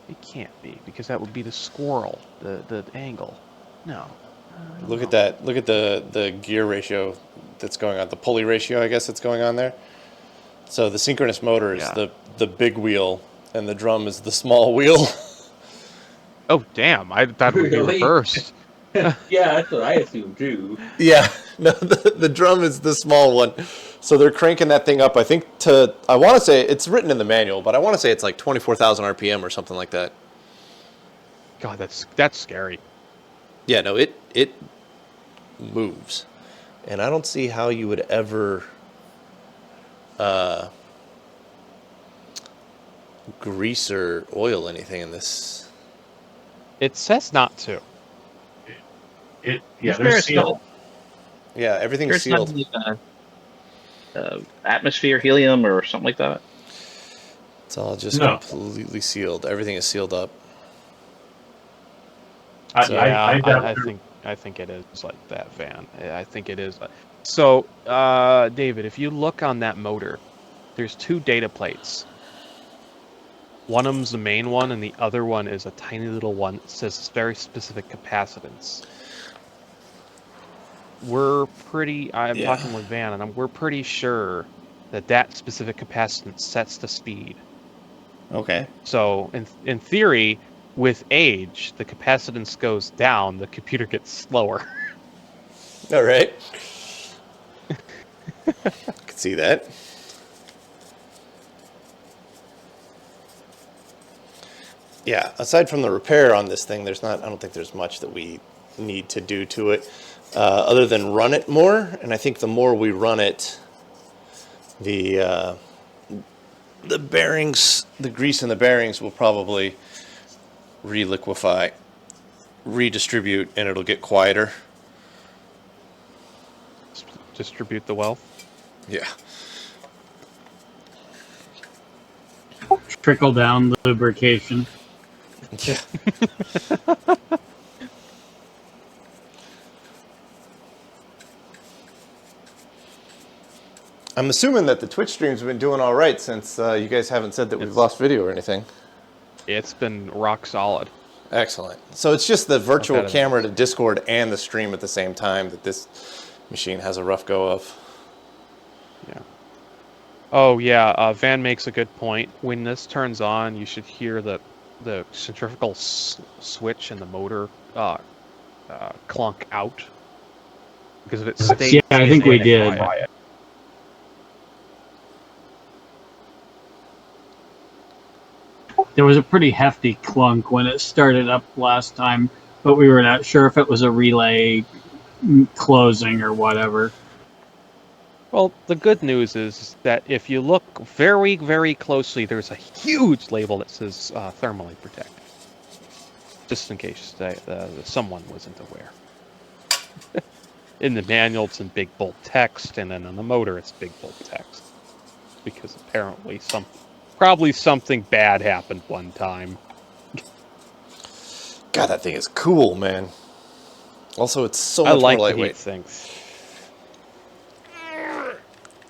Speaker 3: It can't be, because that would be the squirrel, the angle. No.
Speaker 8: Look at that. Look at the gear ratio that's going on. The pulley ratio, I guess, that's going on there. So the synchronous motor is the big wheel, and the drum is the small wheel.
Speaker 3: Oh, damn. I thought it would be reversed.
Speaker 5: Yeah, that's what I assumed too.
Speaker 8: Yeah, no, the drum is the small one. So they're cranking that thing up, I think, I want to say, it's written in the manual, but I want to say it's like 24,000 RPM or something like that.
Speaker 3: God, that's scary.
Speaker 8: Yeah, no, it moves. And I don't see how you would ever grease or oil anything in this.
Speaker 3: It says not to.
Speaker 6: They're sealed.
Speaker 8: Yeah, everything's sealed.
Speaker 4: Atmosphere, helium, or something like that.
Speaker 8: It's all just completely sealed. Everything is sealed up.
Speaker 3: I think it is like that, Van. I think it is. So, David, if you look on that motor, there's 2 data plates. One of them's the main one, and the other one is a tiny little one that says very specific capacitance. I'm talking with Van, and we're pretty sure that specific capacitance sets the speed.
Speaker 8: Okay.
Speaker 3: So, in theory, with age, the capacitance goes down, the computer gets slower.
Speaker 8: All right. I can see that. Yeah, aside from the repair on this thing, I don't think there's much that we need to do to it, other than run it more. And I think the more we run it, the bearings, the grease in the bearings will probably reliquefy, redistribute, and it'll get quieter.
Speaker 3: Distribute the wealth.
Speaker 8: Yeah.
Speaker 2: Trickle down lubrication.
Speaker 8: Yeah. I'm assuming that the Twitch streams have been doing all right since you guys haven't said that we've lost video or anything.
Speaker 3: It's been rock solid.
Speaker 8: Excellent. So it's just the virtual camera to Discord and the stream at the same time that this machine has a rough go of.
Speaker 3: Yeah. Oh, yeah. Van makes a good point. When this turns on, you should hear the centrifugal switch in the motor clunk out. Because if it stays...
Speaker 2: Yeah, I think we did.
Speaker 3: Quiet.
Speaker 2: There was a pretty hefty clunk when it started up last time, but we were not sure if it was a relay closing or whatever.
Speaker 3: Well, the good news is that if you look very, very closely, there's a huge label that says thermally protected. Just in case someone wasn't aware. In the manual, it's in big bold text, and then on the motor, it's big bold text. Because apparently probably something bad happened one time.
Speaker 8: God, that thing is cool, man. Also, it's so much more lightweight.
Speaker 3: The heat sinks.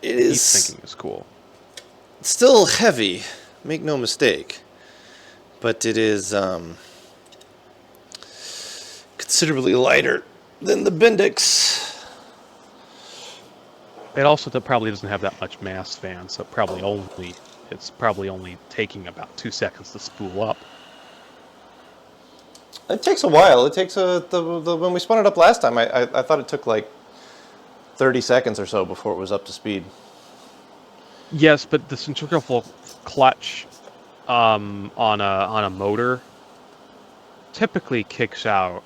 Speaker 8: It is.
Speaker 3: Heat sinking is cool.
Speaker 8: Still heavy, make no mistake. But it is considerably lighter than the Bendix.
Speaker 3: It also probably doesn't have that much mass, Van, so it's probably only taking about 2 seconds to spool up.
Speaker 8: It takes a while. It takes when we spun it up last time, I thought it took like 30 seconds or so before it was up to speed.
Speaker 3: Yes, but the centrifugal clutch on a motor typically kicks out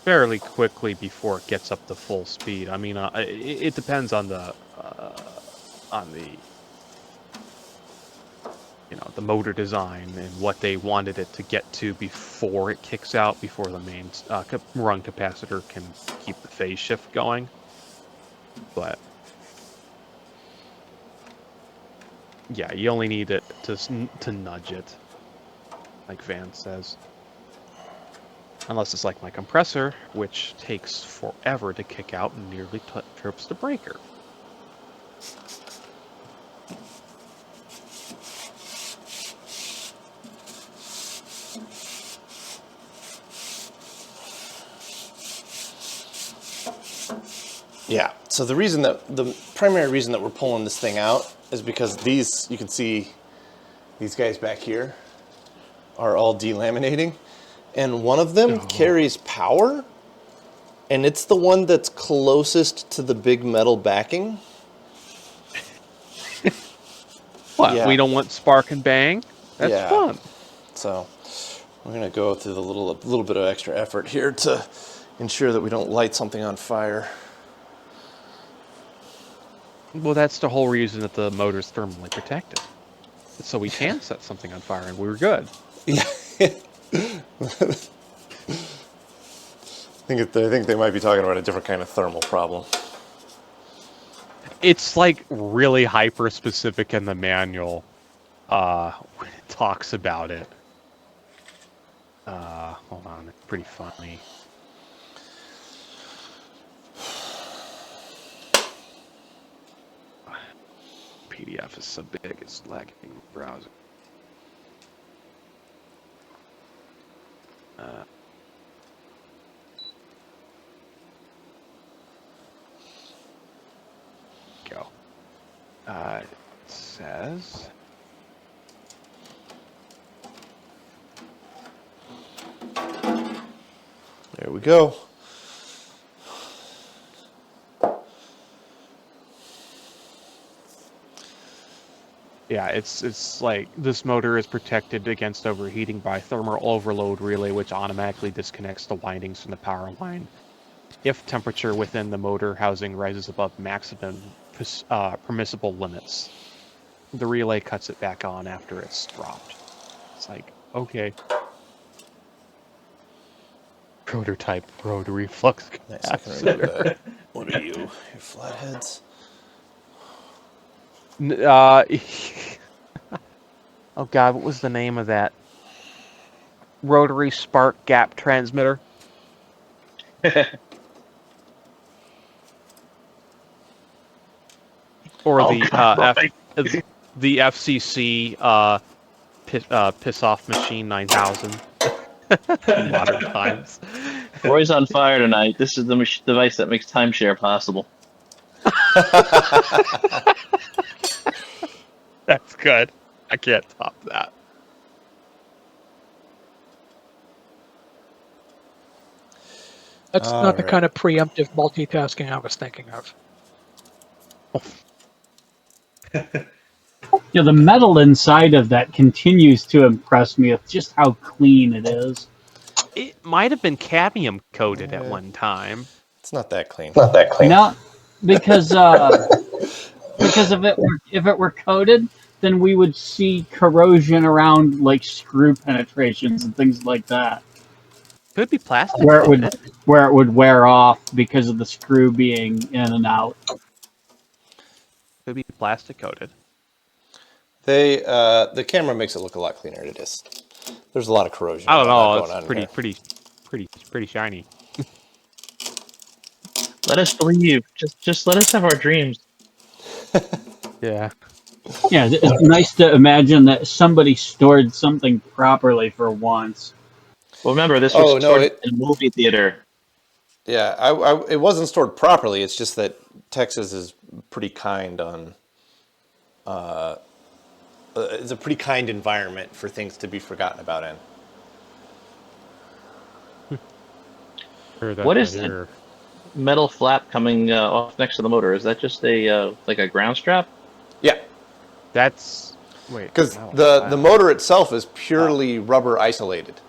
Speaker 3: fairly quickly before it gets up to full speed. I mean, it depends on the the motor design and what they wanted it to get to before it kicks out, before the main run capacitor can keep the phase shift going. But yeah, you only need it to nudge it, like Van says. Unless it's like my compressor, which takes forever to kick out and nearly trips the breaker.
Speaker 8: Yeah, so the primary reason that we're pulling this thing out is because you can see these guys back here are all delaminating, and one of them carries power, and it's the one that's closest to the big metal backing.
Speaker 3: What?
Speaker 8: Yeah.
Speaker 3: We don't want spark and bang? That's
Speaker 8: Yeah.
Speaker 3: fun.
Speaker 8: So we're going to go through the little bit of extra effort here to ensure that we don't light something on fire.
Speaker 3: Well, that's the whole reason that the motor's thermally protected. So we can set something on fire and we're good.
Speaker 8: Yeah. I think they might be talking about a different kind of thermal problem.
Speaker 3: It's like really hyper specific in the manual when it talks about it. Hold on, it's pretty funny. PDF is so big it's lagging browser. Go. It says.
Speaker 8: There we go.
Speaker 3: Yeah, it's like this motor is protected against overheating by thermal overload relay, which automatically disconnects the windings from the power line if temperature within the motor housing rises above maximum permissible limits. The relay cuts it back on after it's dropped. It's like, okay. Prototype rotary flux
Speaker 8: Nice, I can remember that. What are you? Your flatheads?
Speaker 3: Oh god, what was the name of that? Rotary spark gap transmitter? Or the FCC piss off machine 9000 in modern times.
Speaker 4: Roy's on fire tonight. This is the device that makes timeshare possible.
Speaker 3: That's good. I can't top that.
Speaker 9: That's not the kind of preemptive multitasking I was thinking of.
Speaker 2: Yeah, the metal inside of that continues to impress me with just how clean it is.
Speaker 3: It might have been cadmium coated at one time.
Speaker 8: It's not that clean.
Speaker 2: No, because if it were coated, then we would see corrosion around like screw penetrations and things like that.
Speaker 3: Could be plastic.
Speaker 2: Where it would wear off because of the screw being in and out.
Speaker 3: Could be plastic coated.
Speaker 8: The camera makes it look a lot cleaner than it is. There's a lot of corrosion.
Speaker 3: I don't know.
Speaker 8: Going on
Speaker 3: It's pretty shiny.
Speaker 4: Let us believe. Just let us have our dreams.
Speaker 3: Yeah.
Speaker 2: Yeah, it's nice to imagine that somebody stored something properly for once.
Speaker 4: Well, remember, this was stored in a movie theater.
Speaker 8: Yeah, it wasn't stored properly. It's just that Texas is pretty kind on. It's a pretty kind environment for things to be forgotten about in.
Speaker 4: What is that metal flap coming off next to the motor? Is that just a like a ground strap?
Speaker 8: Yeah,
Speaker 3: that's
Speaker 8: because the motor itself is purely rubber isolated.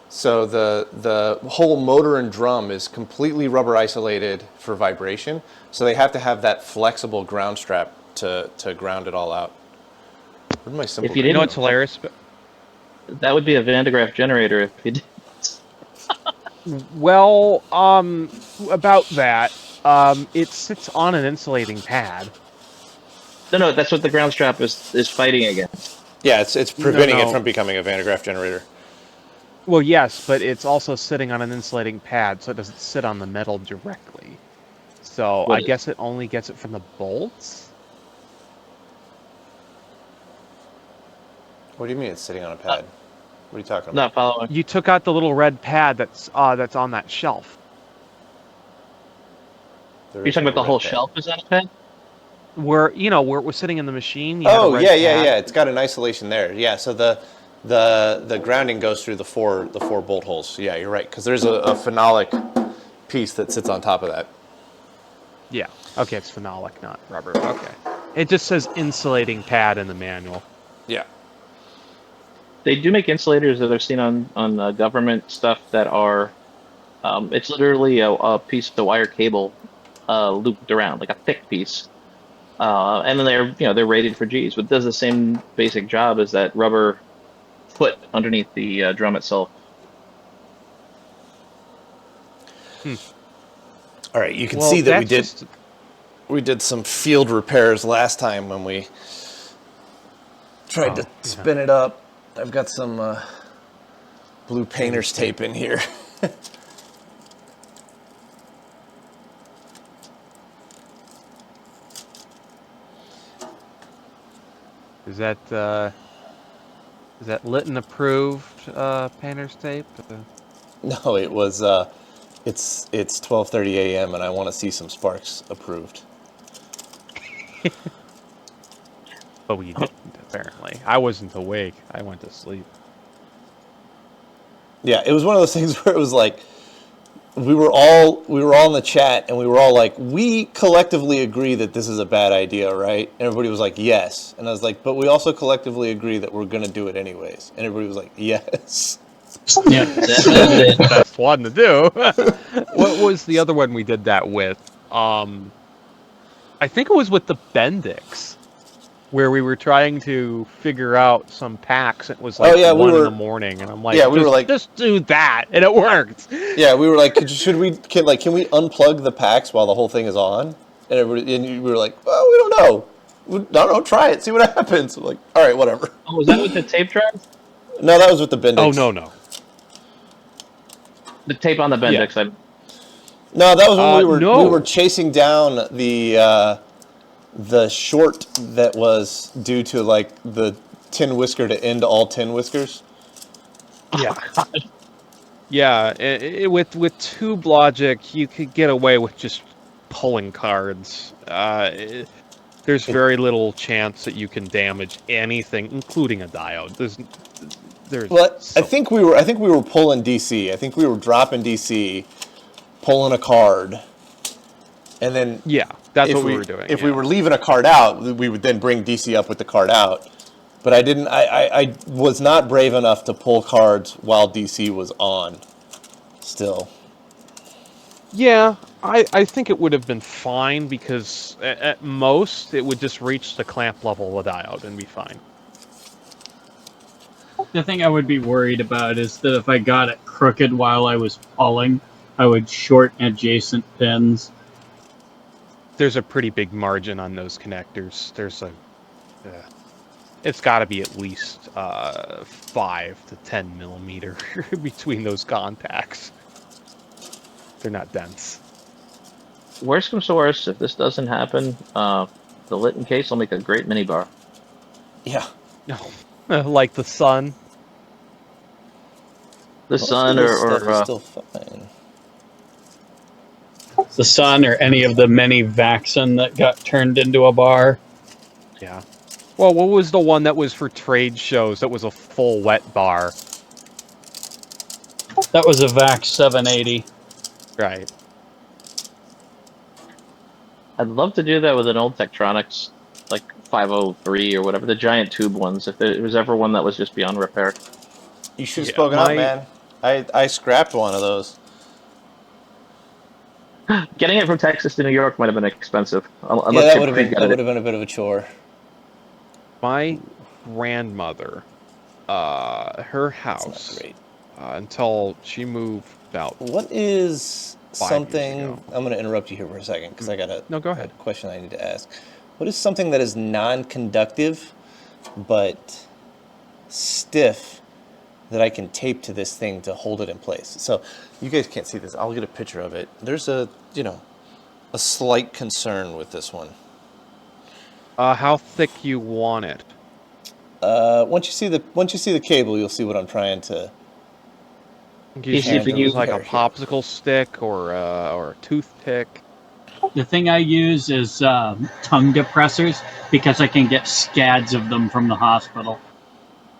Speaker 8: So the whole motor and drum is completely rubber isolated for vibration. So they have to have that flexible ground strap to ground it all out. Where'd my simple?
Speaker 4: If you didn't,
Speaker 3: know what's hilarious?
Speaker 4: That would be a Van de Graaff generator if you did.
Speaker 3: Well, about that, it sits on an insulating pad.
Speaker 4: No, that's what the ground strap is fighting against.
Speaker 8: Yeah, it's preventing it from becoming a Van de Graaff generator.
Speaker 3: Well, yes, but it's also sitting on an insulating pad, so it doesn't sit on the metal directly. So I guess it only gets it from the bolts?
Speaker 8: What do you mean it's sitting on a pad? What are you talking about?
Speaker 4: Not following.
Speaker 3: You took out the little red pad that's on that shelf.
Speaker 4: You're talking about the whole shelf is on a pad?
Speaker 3: Where it was sitting in the machine.
Speaker 8: Oh, yeah. It's got an isolation there. Yeah, so the grounding goes through the four bolt holes. Yeah, you're right, because there's a phenolic piece that sits on top of that.
Speaker 3: Yeah. Okay, it's phenolic, not rubber. Okay. It just says insulating pad in the manual.
Speaker 8: Yeah.
Speaker 4: They do make insulators that I've seen on government stuff that are, it's literally a piece of wire cable looped around, like a thick piece. And then they're rated for Gs, but it does the same basic job as that rubber foot underneath the drum itself.
Speaker 8: All right, you can see that we did some field repairs last time when we tried to spin it up. I've got some blue painter's tape in here.
Speaker 3: Is that Litton approved painter's tape?
Speaker 8: No, it was. It's 12:30 a.m. and I want to see some Sparks approved.
Speaker 3: But we didn't, apparently. I wasn't awake. I went to sleep.
Speaker 8: Yeah, it was one of those things where it was like we were all in the chat and we were all like, we collectively agree that this is a bad idea, right? And everybody was like, yes. And I was like, but we also collectively agree that we're going to do it anyways. And everybody was like, yes.
Speaker 2: Yeah,
Speaker 3: Best one to do. What was the other one we did that with? I think it was with the Bendix, where we were trying to figure out some packs. It was like 1 in the morning, and I'm like,
Speaker 8: we were like,
Speaker 3: just do that, and it worked.
Speaker 8: Yeah, we were like, can we unplug the packs while the whole thing is on? And we were like, well, we don't know. I don't know, try it, see what happens. I'm like, all right, whatever.
Speaker 4: Oh, was that with the tape drive?
Speaker 8: No, that was with the Bendix.
Speaker 3: Oh, no.
Speaker 4: The tape on the Bendix.
Speaker 3: Yeah.
Speaker 8: No, that was when we were chasing down the short that was due to like the tin whisker to end all tin whiskers.
Speaker 3: Yeah. Yeah, with tube logic, you could get away with just pulling cards. There's very little chance that you can damage anything, including a diode.
Speaker 8: I think we were pulling DC. I think we were dropping DC, pulling a card, and then
Speaker 3: that's what we were doing.
Speaker 8: If we were leaving a card out, we would then bring DC up with the card out. But I didn't. I was not brave enough to pull cards while DC was on. Still.
Speaker 3: Yeah, I think it would have been fine because at most it would just reach the clamp level of a diode and be fine.
Speaker 2: the thing I would be worried about is that if I got it crooked while I was pulling, I would short adjacent pins.
Speaker 3: There's a pretty big margin on those connectors. It's got to be at least 5 to 10 millimeter between those contacts. They're not dense.
Speaker 4: Worst comes to worst, if this doesn't happen, the Litton case will make a great minibar.
Speaker 8: Yeah.
Speaker 3: No. Like the Sun.
Speaker 4: The Sun or
Speaker 8: still fine.
Speaker 2: The Sun or any of the many Vaxxon that got turned into a bar.
Speaker 3: Yeah. Well, what was the one that was for trade shows that was a full wet bar?
Speaker 2: That was a Vax 780.
Speaker 3: Right.
Speaker 4: I'd love to do that with an old Tektronix, like 503 or whatever, the giant tube ones, if there was ever one that was just beyond repair.
Speaker 8: You should have spoken up, man. I scrapped one of those.
Speaker 4: Getting it from Texas to New York might have been expensive.
Speaker 8: That would have been a bit of a chore.
Speaker 3: My grandmother, her house, until she moved about.
Speaker 8: What is
Speaker 3: 5
Speaker 8: something?
Speaker 3: years ago.
Speaker 8: I'm going to interrupt you here for a second because I got
Speaker 3: go ahead.
Speaker 8: a question I need to ask. What is something that is non-conductive but stiff that I can tape to this thing to hold it in place? So you guys can't see this. I'll get a picture of it. There's a slight concern with this one.
Speaker 3: How thick you want it?
Speaker 8: Once you see the cable, you'll see what I'm trying to.
Speaker 3: You see if you use like a popsicle stick or a toothpick.
Speaker 2: The thing I use is tongue depressors because I can get scads of them from the hospital.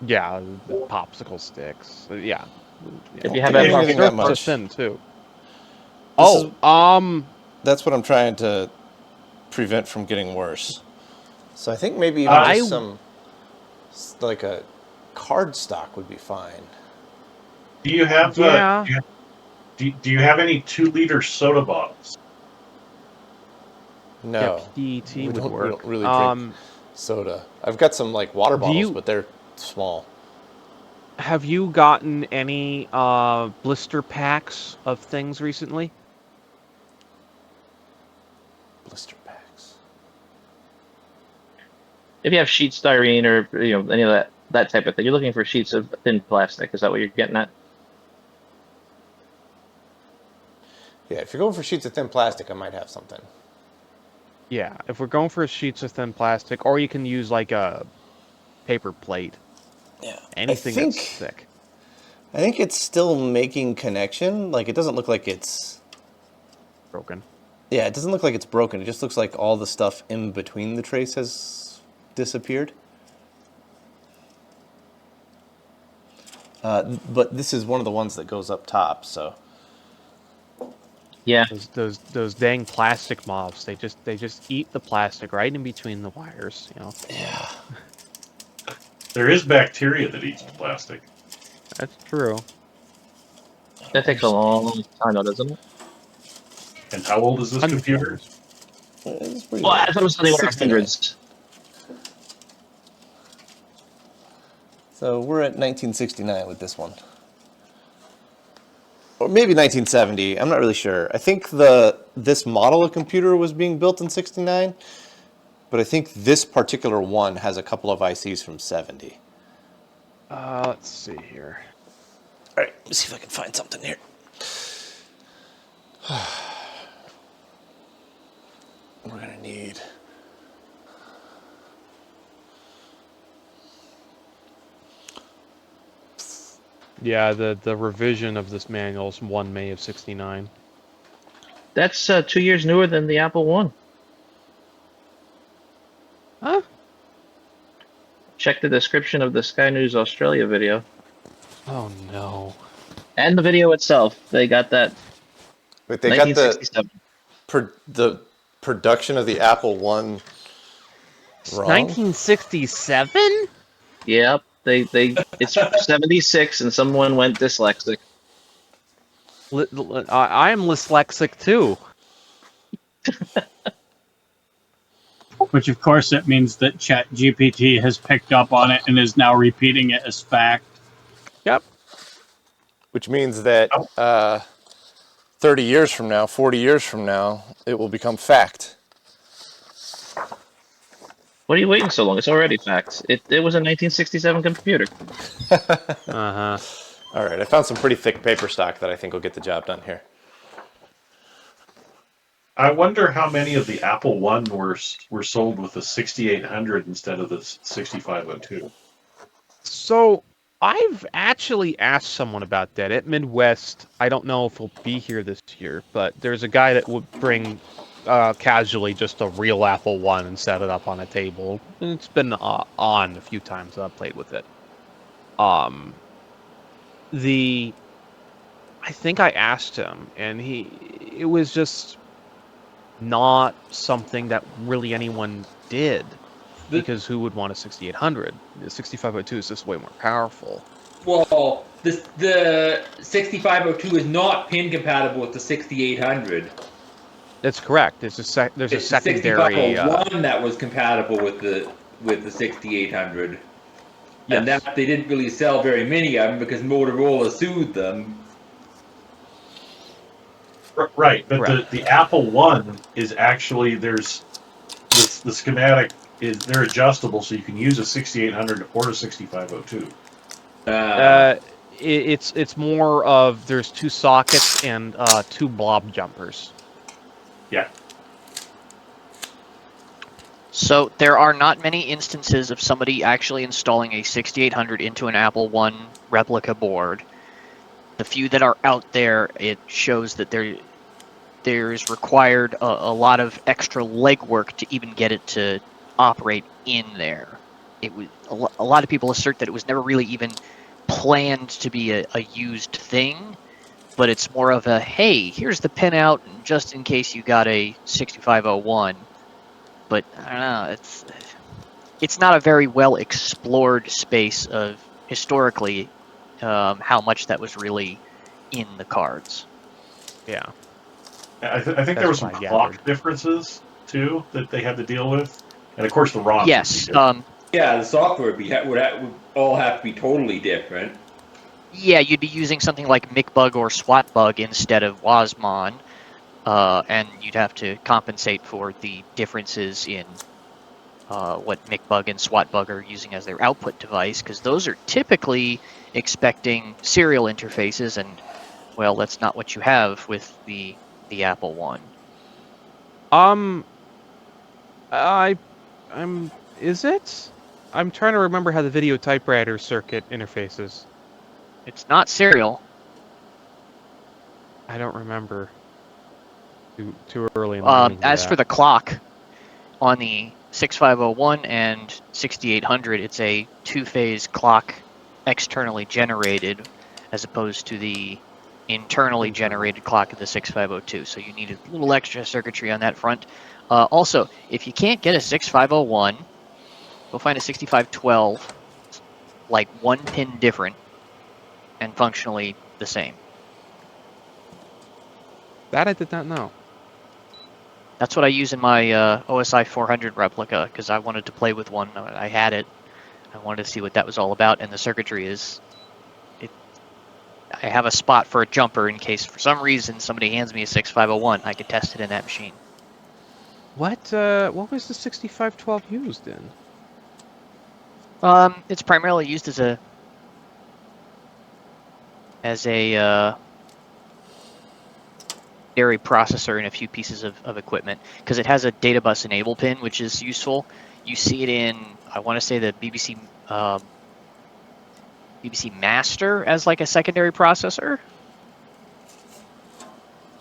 Speaker 3: Yeah, the popsicle sticks. Yeah.
Speaker 4: If you have
Speaker 8: anything that much,
Speaker 3: thin too.
Speaker 8: That's what I'm trying to prevent from getting worse. So I think maybe even just some, like a card stock would be fine.
Speaker 6: Do you have do you have any 2-liter soda bottles?
Speaker 8: No,
Speaker 3: yeah, PET would
Speaker 8: we
Speaker 3: work.
Speaker 8: don't really drink soda. I've got some like water bottles, but they're small.
Speaker 3: Have you gotten any blister packs of things recently?
Speaker 8: Blister packs.
Speaker 4: If you have sheet styrene or any of that type of thing, you're looking for sheets of thin plastic. Is that what you're getting at?
Speaker 8: Yeah, if you're going for sheets of thin plastic, I might have something.
Speaker 3: Yeah, if we're going for sheets of thin plastic, or you can use like a paper plate.
Speaker 8: Yeah,
Speaker 3: anything that's thick.
Speaker 8: I think it's still making connection. Like, it doesn't look like it's
Speaker 3: broken.
Speaker 8: Yeah, it doesn't look like it's broken. It just looks like all the stuff in between the trace has disappeared. But this is one of the ones that goes up top, so.
Speaker 4: Yeah.
Speaker 3: Those dang plastic mobs. They just eat the plastic right in between the wires.
Speaker 8: Yeah.
Speaker 6: There is bacteria that eats plastic.
Speaker 3: That's true.
Speaker 4: That takes a long time, though, doesn't it?
Speaker 6: And how old is this computer?
Speaker 4: Well, I thought it was something around hundreds.
Speaker 8: So we're at 1969 with this one. Or maybe 1970. I'm not really sure. I think this model of computer was being built in 69, but I think this particular one has a couple of ICs from 70.
Speaker 3: Let's see here.
Speaker 8: All right, let's see if I can find something here. We're gonna need.
Speaker 3: Yeah, the revision of this manual is 1 May of 69.
Speaker 4: That's 2 years newer than the Apple One.
Speaker 3: Huh?
Speaker 4: Check the description of the Sky News Australia video.
Speaker 3: Oh no.
Speaker 4: And the video itself. They got that.
Speaker 8: Wait, they got the production of the Apple One wrong?
Speaker 3: 1967?
Speaker 4: Yep. It's 76 and someone went dyslexic.
Speaker 3: I am dyslexic too.
Speaker 2: Which of course it means that ChatGPT has picked up on it and is now repeating it as fact.
Speaker 3: Yep.
Speaker 8: Which means that 30 years from now, 40 years from now, it will become fact.
Speaker 4: What are you waiting so long? It's already fact. It was a 1967 computer.
Speaker 3: Uh-huh.
Speaker 8: All right, I found some pretty thick paper stock that I think will get the job done here.
Speaker 6: I wonder how many of the Apple One were sold with the 6800 instead of the 6502.
Speaker 3: So I've actually asked someone about that at Midwest. I don't know if he'll be here this year, but there's a guy that would bring casually just a real Apple One and set it up on a table. And it's been on a few times that I've played with it. I think I asked him, and it was just not something that really anyone did, because who would want a 6800? The 6502 is just way more powerful.
Speaker 5: Well, the 6502 is not pin compatible with the 6800.
Speaker 3: That's correct. There's a secondary.
Speaker 5: The 6501 that was compatible with the 6800.
Speaker 3: Yes.
Speaker 5: And that they didn't really sell very many of them because Motorola sued them.
Speaker 6: Right, but the Apple One is actually the schematic is they're adjustable, so you can use a 6800 or a 6502.
Speaker 3: It's more of there's 2 sockets and 2 blob jumpers.
Speaker 6: Yeah.
Speaker 10: So there are not many instances of somebody actually installing a 6800 into an Apple One replica board. The few that are out there, it shows that there's required a lot of extra legwork to even get it to operate in there. It was a lot of people assert that it was never really even planned to be a used thing, but it's more of a, hey, here's the pinout just in case you got a 6501. But I don't know, it's not a very well explored space of historically how much that was really in the cards.
Speaker 3: Yeah.
Speaker 6: I think there
Speaker 3: That's
Speaker 6: were some
Speaker 3: what I
Speaker 6: clock
Speaker 3: gathered.
Speaker 6: differences too that they had to deal with, and of course the ROMs.
Speaker 10: Yes.
Speaker 5: Yeah, the software would all have to be totally different.
Speaker 10: Yeah, you'd be using something like McBug or SWATbug instead of Wasmon, and you'd have to compensate for the differences in what McBug and SWATbug are using as their output device, because those are typically expecting serial interfaces, and well, that's not what you have with the Apple One.
Speaker 3: Is it? I'm trying to remember how the video typewriter circuit interfaces.
Speaker 10: It's not serial.
Speaker 3: I don't remember. Too early in the morning for
Speaker 10: As
Speaker 3: that.
Speaker 10: for the clock, on the 6501 and 6800, it's a two-phase clock externally generated, as opposed to the internally generated clock of the 6502. So you need a little extra circuitry on that front. Also, if you can't get a 6501, go find a 6512, like one pin different and functionally the same.
Speaker 3: That I did not know.
Speaker 10: That's what I use in my OSI 400 replica, because I wanted to play with one. I had it. I wanted to see what that was all about, and the circuitry is... I have a spot for a jumper in case for some reason somebody hands me a 6501. I could test it in that machine.
Speaker 3: What was the 6512 used in?
Speaker 10: It's primarily used as a dairy processor in a few pieces of equipment, because it has a data bus enable pin, which is useful. You see it in, I want to say, the BBC Master as like a secondary processor.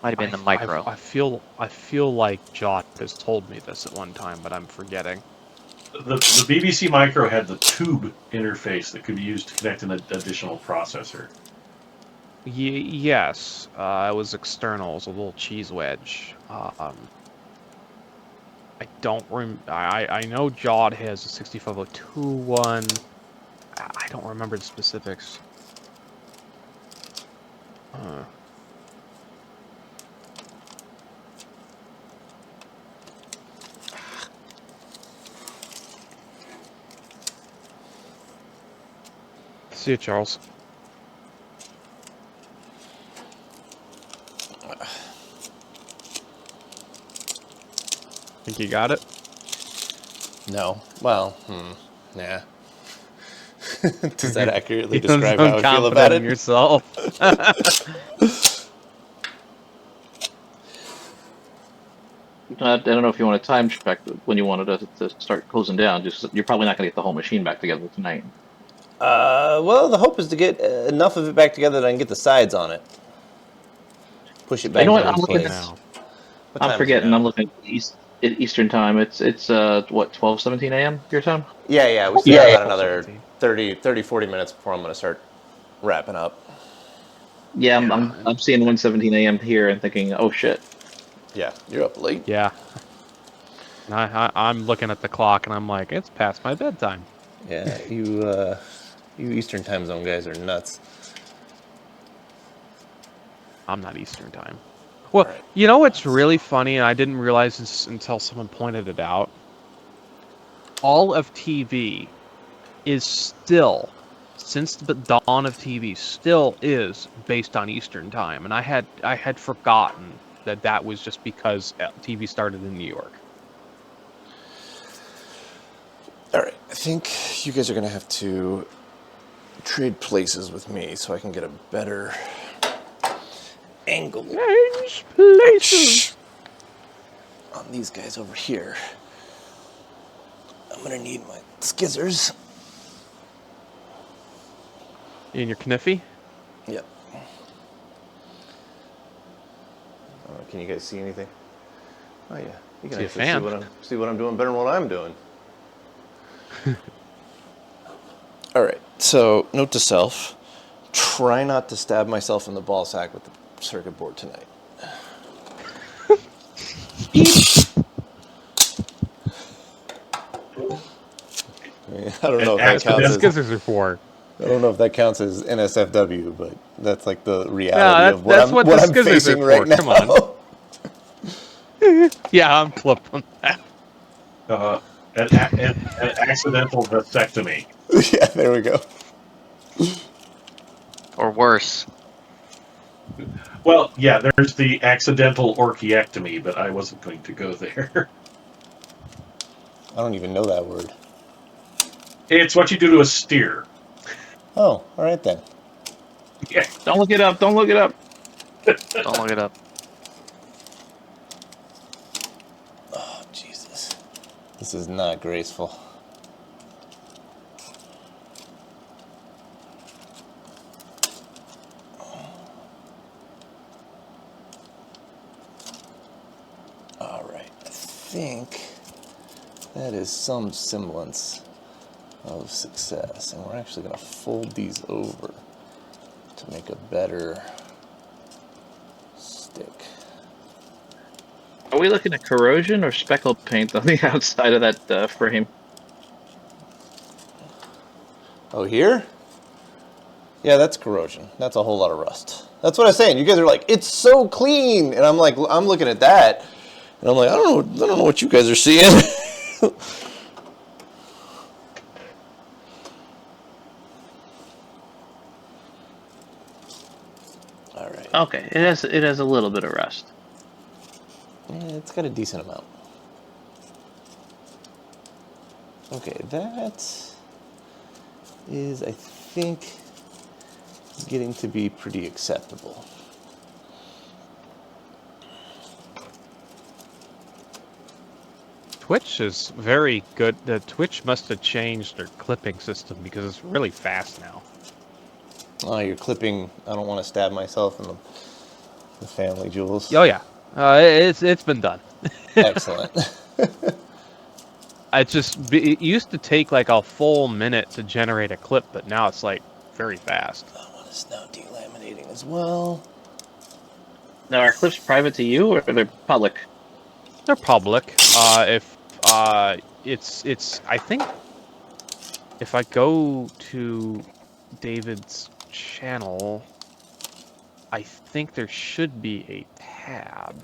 Speaker 10: Might have been the Micro.
Speaker 3: I feel like Jot has told me this at one time, but I'm forgetting.
Speaker 6: The BBC Micro had the tube interface that could be used to connect an additional processor.
Speaker 3: Yes, it was external. It was a little cheese wedge. I don't I know Jod has a 6502 one. I don't remember the specifics. See you, Charles. Think you got it?
Speaker 8: No. Well, nah. Does that accurately describe how I feel about it?
Speaker 3: Yourself.
Speaker 4: I don't know if you want to time check when you wanted to start closing down. Just you're probably not going to get the whole machine back together tonight.
Speaker 8: Well, the hope is to get enough of it back together that I can get the sides on it. Push it back.
Speaker 4: You know what?
Speaker 8: into
Speaker 4: I'm looking
Speaker 8: place.
Speaker 4: at. I'm forgetting. I'm looking at Eastern time. It's what, 12:17 a.m. your time?
Speaker 8: Yeah. We still have about another 30, 40 minutes before I'm going to start wrapping up.
Speaker 4: Yeah, I'm seeing 1:17 a.m. here and thinking, oh shit.
Speaker 8: Yeah, you're up late.
Speaker 3: Yeah. I'm looking at the clock and I'm like, it's past my bedtime.
Speaker 8: Yeah, you Eastern time zone guys are nuts.
Speaker 3: I'm not Eastern time. Well, right. You know what's really funny, and I didn't realize this until someone pointed it out? All of TV is still, since the dawn of TV, still is based on Eastern time, and I had forgotten that was just because TV started in New York.
Speaker 8: All right, I think you guys are going to have to trade places with me so I can get a better angle.
Speaker 3: Change places
Speaker 8: on these guys over here. I'm going to need my skizzers.
Speaker 3: In your kniffy?
Speaker 8: Yep. Can you guys see anything? Oh yeah, you can actually see what I'm doing better than what I'm doing. All right, so note to self, try not to stab myself in the ball sack with the circuit board tonight. mean, I don't know if that counts as
Speaker 3: Skizzers are for.
Speaker 8: I don't know if that counts as NSFW, but that's like the reality
Speaker 3: No,
Speaker 8: of what I'm
Speaker 3: Skizzers
Speaker 8: facing
Speaker 3: are
Speaker 8: right
Speaker 3: for.
Speaker 8: now.
Speaker 3: Come on. Yeah, I'm flipped on that.
Speaker 6: An accidental vasectomy.
Speaker 8: Yeah, there we go.
Speaker 10: Or worse.
Speaker 6: Well, yeah, there's the accidental orchiectomy, but I wasn't going to go there.
Speaker 8: I don't even know that word.
Speaker 6: It's what you do to a steer.
Speaker 8: Oh, all right then.
Speaker 6: Yeah.
Speaker 4: Don't look it up. Don't look it up.
Speaker 10: Don't look it up.
Speaker 8: Oh, Jesus. This is not graceful. All right. I think that is some semblance of success. And we're actually going to fold these over to make a better stick.
Speaker 4: Are we looking at corrosion or speckled paint on the outside of that frame?
Speaker 8: Oh, here? Yeah, that's corrosion. That's a whole lot of rust. That's what I was saying. You guys are like, it's so clean, and I'm like, I'm looking at that, and I'm like, I don't know what you guys are seeing. All right.
Speaker 4: Okay, it has a little bit of rust.
Speaker 8: Yeah, it's got a decent amount. Okay, that is, I think, getting to be pretty acceptable.
Speaker 3: Twitch is very good. The Twitch must have changed their clipping system because it's really fast now.
Speaker 8: Oh, you're clipping. I don't want to stab myself in the family jewels.
Speaker 3: Oh yeah, it's been done.
Speaker 8: Excellent.
Speaker 3: It used to take like a full minute to generate a clip, but now it's like very fast.
Speaker 8: That one is now delaminating as well.
Speaker 4: Now, are clips private to you or are they public?
Speaker 3: They're public. It's I think if I go to David's channel, I think there should be a tab.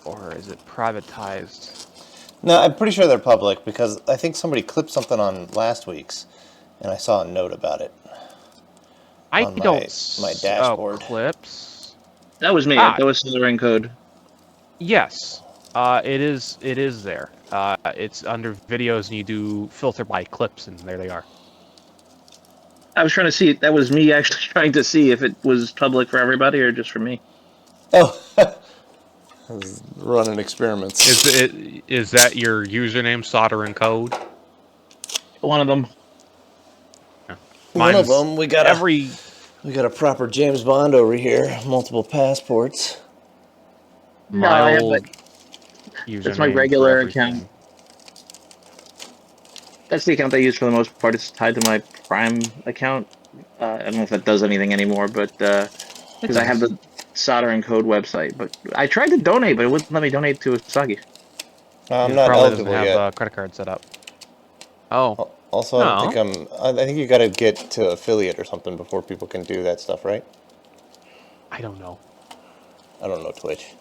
Speaker 3: Or is it privatized?
Speaker 8: No, I'm pretty sure they're public because I think somebody clipped something on last week's, and I saw a note about it.
Speaker 3: I
Speaker 8: on
Speaker 3: don't.
Speaker 8: my dashboard.
Speaker 3: Clips.
Speaker 4: That was me. That was the ring code.
Speaker 3: Yes, it is. It is there. It's under videos, and you do filter by clips, and there they are.
Speaker 4: I was trying to see. That was me actually trying to see if it was public for everybody or just for me.
Speaker 8: Oh, I was running experiments.
Speaker 3: Is that your username, solder and code?
Speaker 4: One of them.
Speaker 3: Yeah.
Speaker 8: One of them. We got
Speaker 3: every.
Speaker 8: We got a proper James Bond over here. Multiple passports.
Speaker 4: No, I have that's my regular account. That's the account I use for the most part. It's tied to my Prime account. I don't know if that does anything anymore, but because I have the solder and code website. But I tried to donate, but it wouldn't let me donate to Usagi.
Speaker 8: I'm not eligible
Speaker 3: doesn't have
Speaker 8: yet.
Speaker 3: a credit card set up. Oh.
Speaker 8: Also, I don't think I think you got to get to affiliate or something before people can do that stuff, right?
Speaker 3: I don't know.
Speaker 8: I don't know Twitch.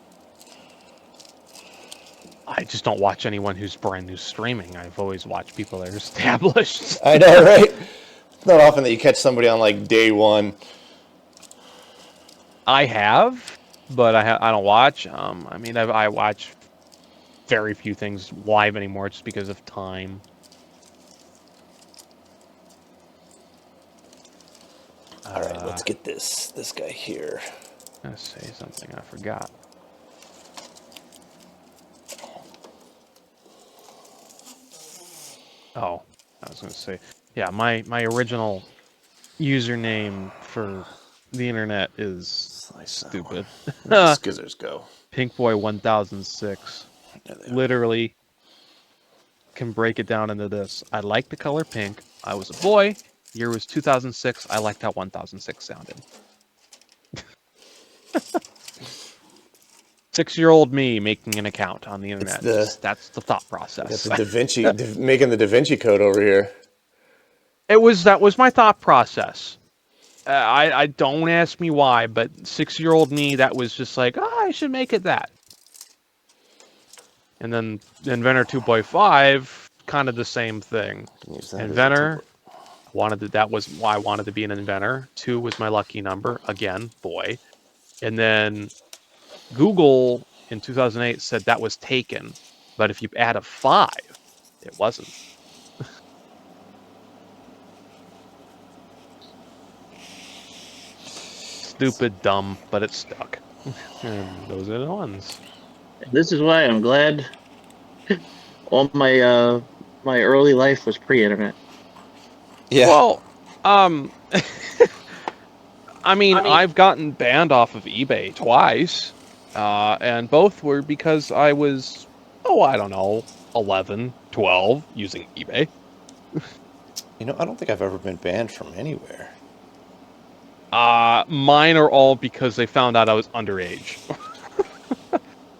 Speaker 3: I just don't watch anyone who's brand new streaming. I've always watched people that are established.
Speaker 8: I know, right? It's not often that you catch somebody on like day one.
Speaker 3: I have, but I don't watch. I mean, I watch very few things live anymore just because of time.
Speaker 8: All right, let's get this guy here.
Speaker 3: I'm gonna say something I forgot. Oh, I was gonna say, yeah, my original username for the internet is stupid.
Speaker 8: Where the skizzers go?
Speaker 3: Pinkboy1006. Literally can break it down into this. I like the color pink. I was a boy. Year was 2006. I liked how 1006 sounded. 6-year-old me making an account on the internet.
Speaker 8: the-
Speaker 3: That's the thought
Speaker 8: Got
Speaker 3: process.
Speaker 8: the Da Vinci, making the Da Vinci Code over here.
Speaker 3: That was my thought process. I don't ask me why, but 6-year-old me, that was just like, I should make it that. And then Inventor 2.5, kind of the same thing.
Speaker 8: Use that as a
Speaker 3: Inventor,
Speaker 8: template.
Speaker 3: that was why I wanted to be an inventor. 2 was my lucky number, again, boy. And then Google in 2008 said that was taken, but if you add a 5, it wasn't. Stupid, dumb, but it stuck. And those are the ones.
Speaker 4: This is why I'm glad all my my early life was pre-internet.
Speaker 8: Yeah.
Speaker 3: Well, I mean, I've gotten banned off of eBay twice, and both were because I was, I don't know, 11, 12, using eBay.
Speaker 8: You know, I don't think I've ever been banned from anywhere.
Speaker 3: Mine are all because they found out I was underage.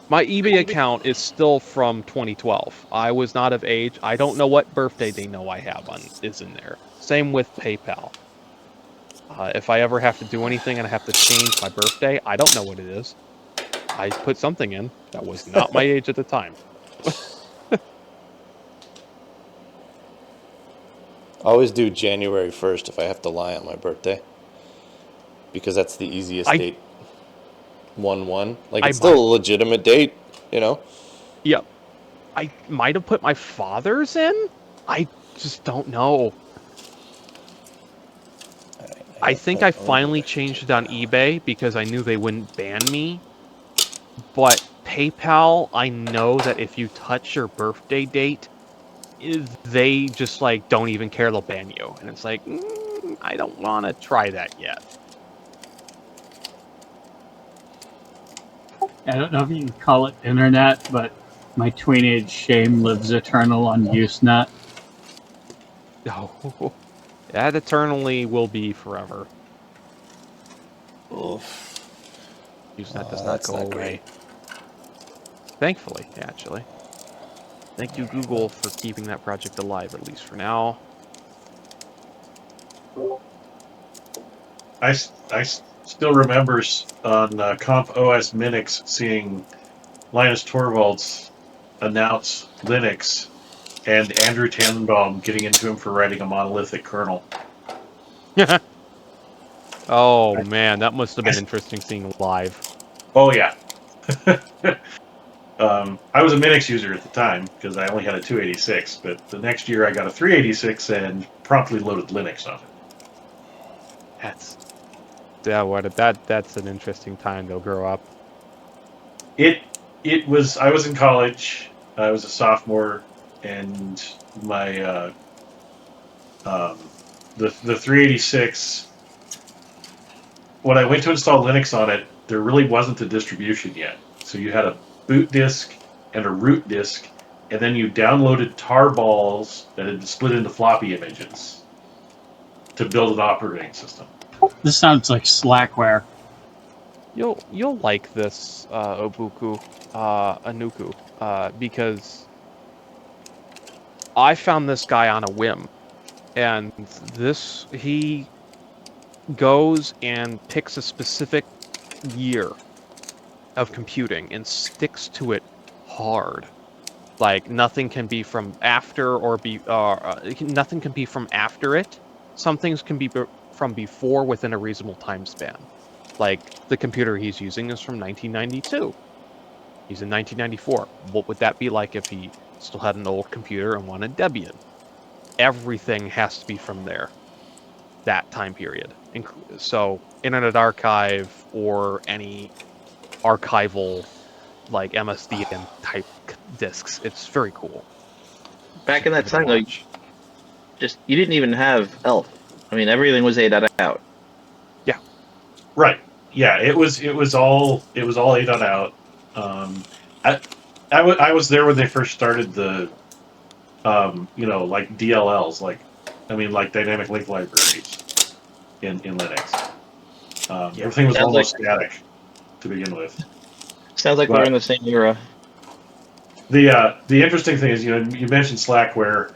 Speaker 3: My eBay account is still from 2012. I was not of age. I don't know what birthday they know I have is in there. Same with PayPal. If I ever have to do anything and I have to change my birthday, I don't know what it is. I put something in that was not my age at the time.
Speaker 8: I always do January 1st if I have to lie on my birthday. Because that's the easiest date. 1/1. Like, it's still a legitimate date, you know?
Speaker 3: Yep. I might have put my father's in? I just don't know. I think I finally changed it on eBay because I knew they wouldn't ban me. But PayPal, I know that if you touch your birthday date, they just, like, don't even care. They'll ban you. And it's like, I don't want to try that yet.
Speaker 2: I don't know if you can call it internet, but my tweenage shame lives eternal on Usenet.
Speaker 3: Oh, that eternally will be forever.
Speaker 8: Oof.
Speaker 3: Usenet does not go away.
Speaker 8: Great.
Speaker 3: Thankfully, actually. Thank you, Google, for keeping that project alive, at least for now.
Speaker 6: I still remember on Comp OS Minix seeing Linus Torvalds announce Linux and Andrew Tannenbaum getting into him for writing a monolithic kernel.
Speaker 3: Oh, man, that must have been interesting seeing live.
Speaker 6: Oh, yeah. I was a Minix user at the time because I only had a 286, but the next year I got a 386 and promptly loaded Linux on it.
Speaker 3: That's an interesting time to grow up.
Speaker 6: I was in college. I was a sophomore, and my the 386. When I went to install Linux on it, there really wasn't a distribution yet. So you had a boot disk and a root disk, and then you downloaded tarballs that had split into floppy images to build an operating system.
Speaker 2: This sounds like Slackware.
Speaker 3: You'll like this, Obuku, Anuku, because I found this guy on a whim, and he goes and picks a specific year of computing and sticks to it hard. Like, nothing can be from after nothing can be from after it. Some things can be from before within a reasonable time span. Like, the computer he's using is from 1992. He's in 1994. What would that be like if he still had an old computer and wanted Debian? Everything has to be from there. That time period. So, Internet Archive or any archival, like MSDN type disks. It's very cool.
Speaker 4: Back in that time, though, you didn't even have ELF. I mean, everything was ADOT out.
Speaker 3: Yeah.
Speaker 6: Right. Yeah. It was all ADOT out. I was there when they first started the, like DLLs, like dynamic link libraries in Linux. Everything was almost static to begin with.
Speaker 4: Sounds like we're in the same era.
Speaker 6: The interesting thing is, you mentioned Slackware.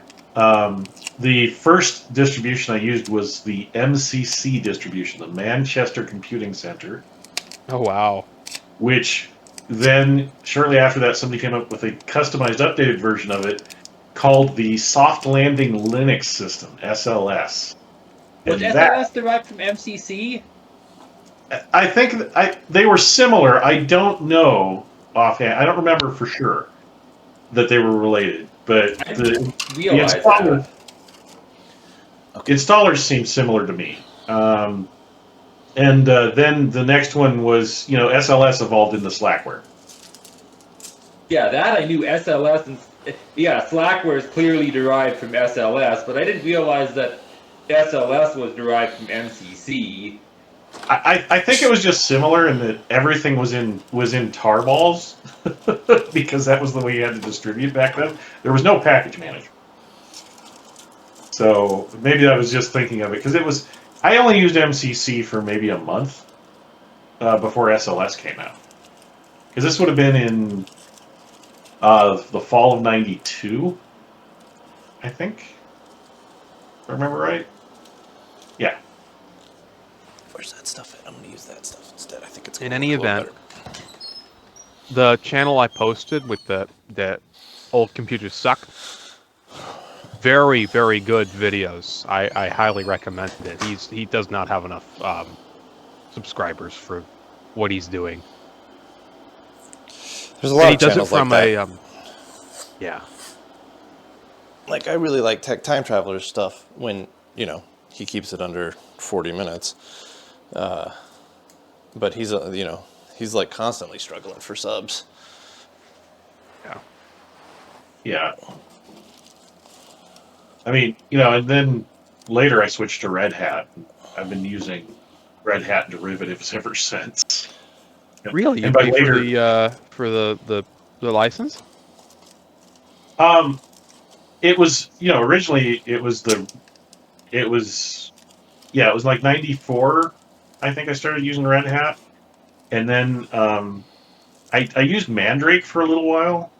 Speaker 6: The first distribution I used was the MCC distribution, the Manchester Computing Center.
Speaker 3: Oh wow!
Speaker 6: Which then, shortly after that, somebody came up with a customized, updated version of it called the Soft Landing Linux System (SLS).
Speaker 5: Was SLS derived from MCC?
Speaker 6: I think they were similar. I don't know offhand. I don't remember for sure that they were related, but the installers seem similar to me. And then the next one was, SLS evolved into Slackware.
Speaker 5: Yeah, that I knew. SLS and Slackware is clearly derived from SLS, but I didn't realize that SLS was derived from MCC.
Speaker 6: I think it was just similar in that everything was in tarballs because that was the way you had to distribute back then. There was no package manager, so maybe I was just thinking of it because I only used MCC for maybe a month before SLS came out, because this would have been in the fall of '92, I think. If I remember right. Yeah.
Speaker 8: Where's that stuff at? I'm going to use that stuff instead. I think it's
Speaker 3: in any event. The channel I posted with the old computers suck. Very, very good videos. I highly recommend it. He does not have enough subscribers for what he's doing.
Speaker 8: There's a lot of
Speaker 3: channels
Speaker 8: does it from like
Speaker 3: that. Yeah.
Speaker 8: Like, I really like Tech Time Traveler's stuff when, he keeps it under 40 minutes. But he's like constantly struggling for subs.
Speaker 6: Yeah. I mean, and then later I switched to Red Hat. I've been using Red Hat derivatives ever since.
Speaker 3: Really?
Speaker 6: And
Speaker 3: You
Speaker 6: by
Speaker 3: pay
Speaker 6: later,
Speaker 3: for the license?
Speaker 6: It was, originally it was like 94. I think I started using Red Hat, and then I used Mandrake for a little while.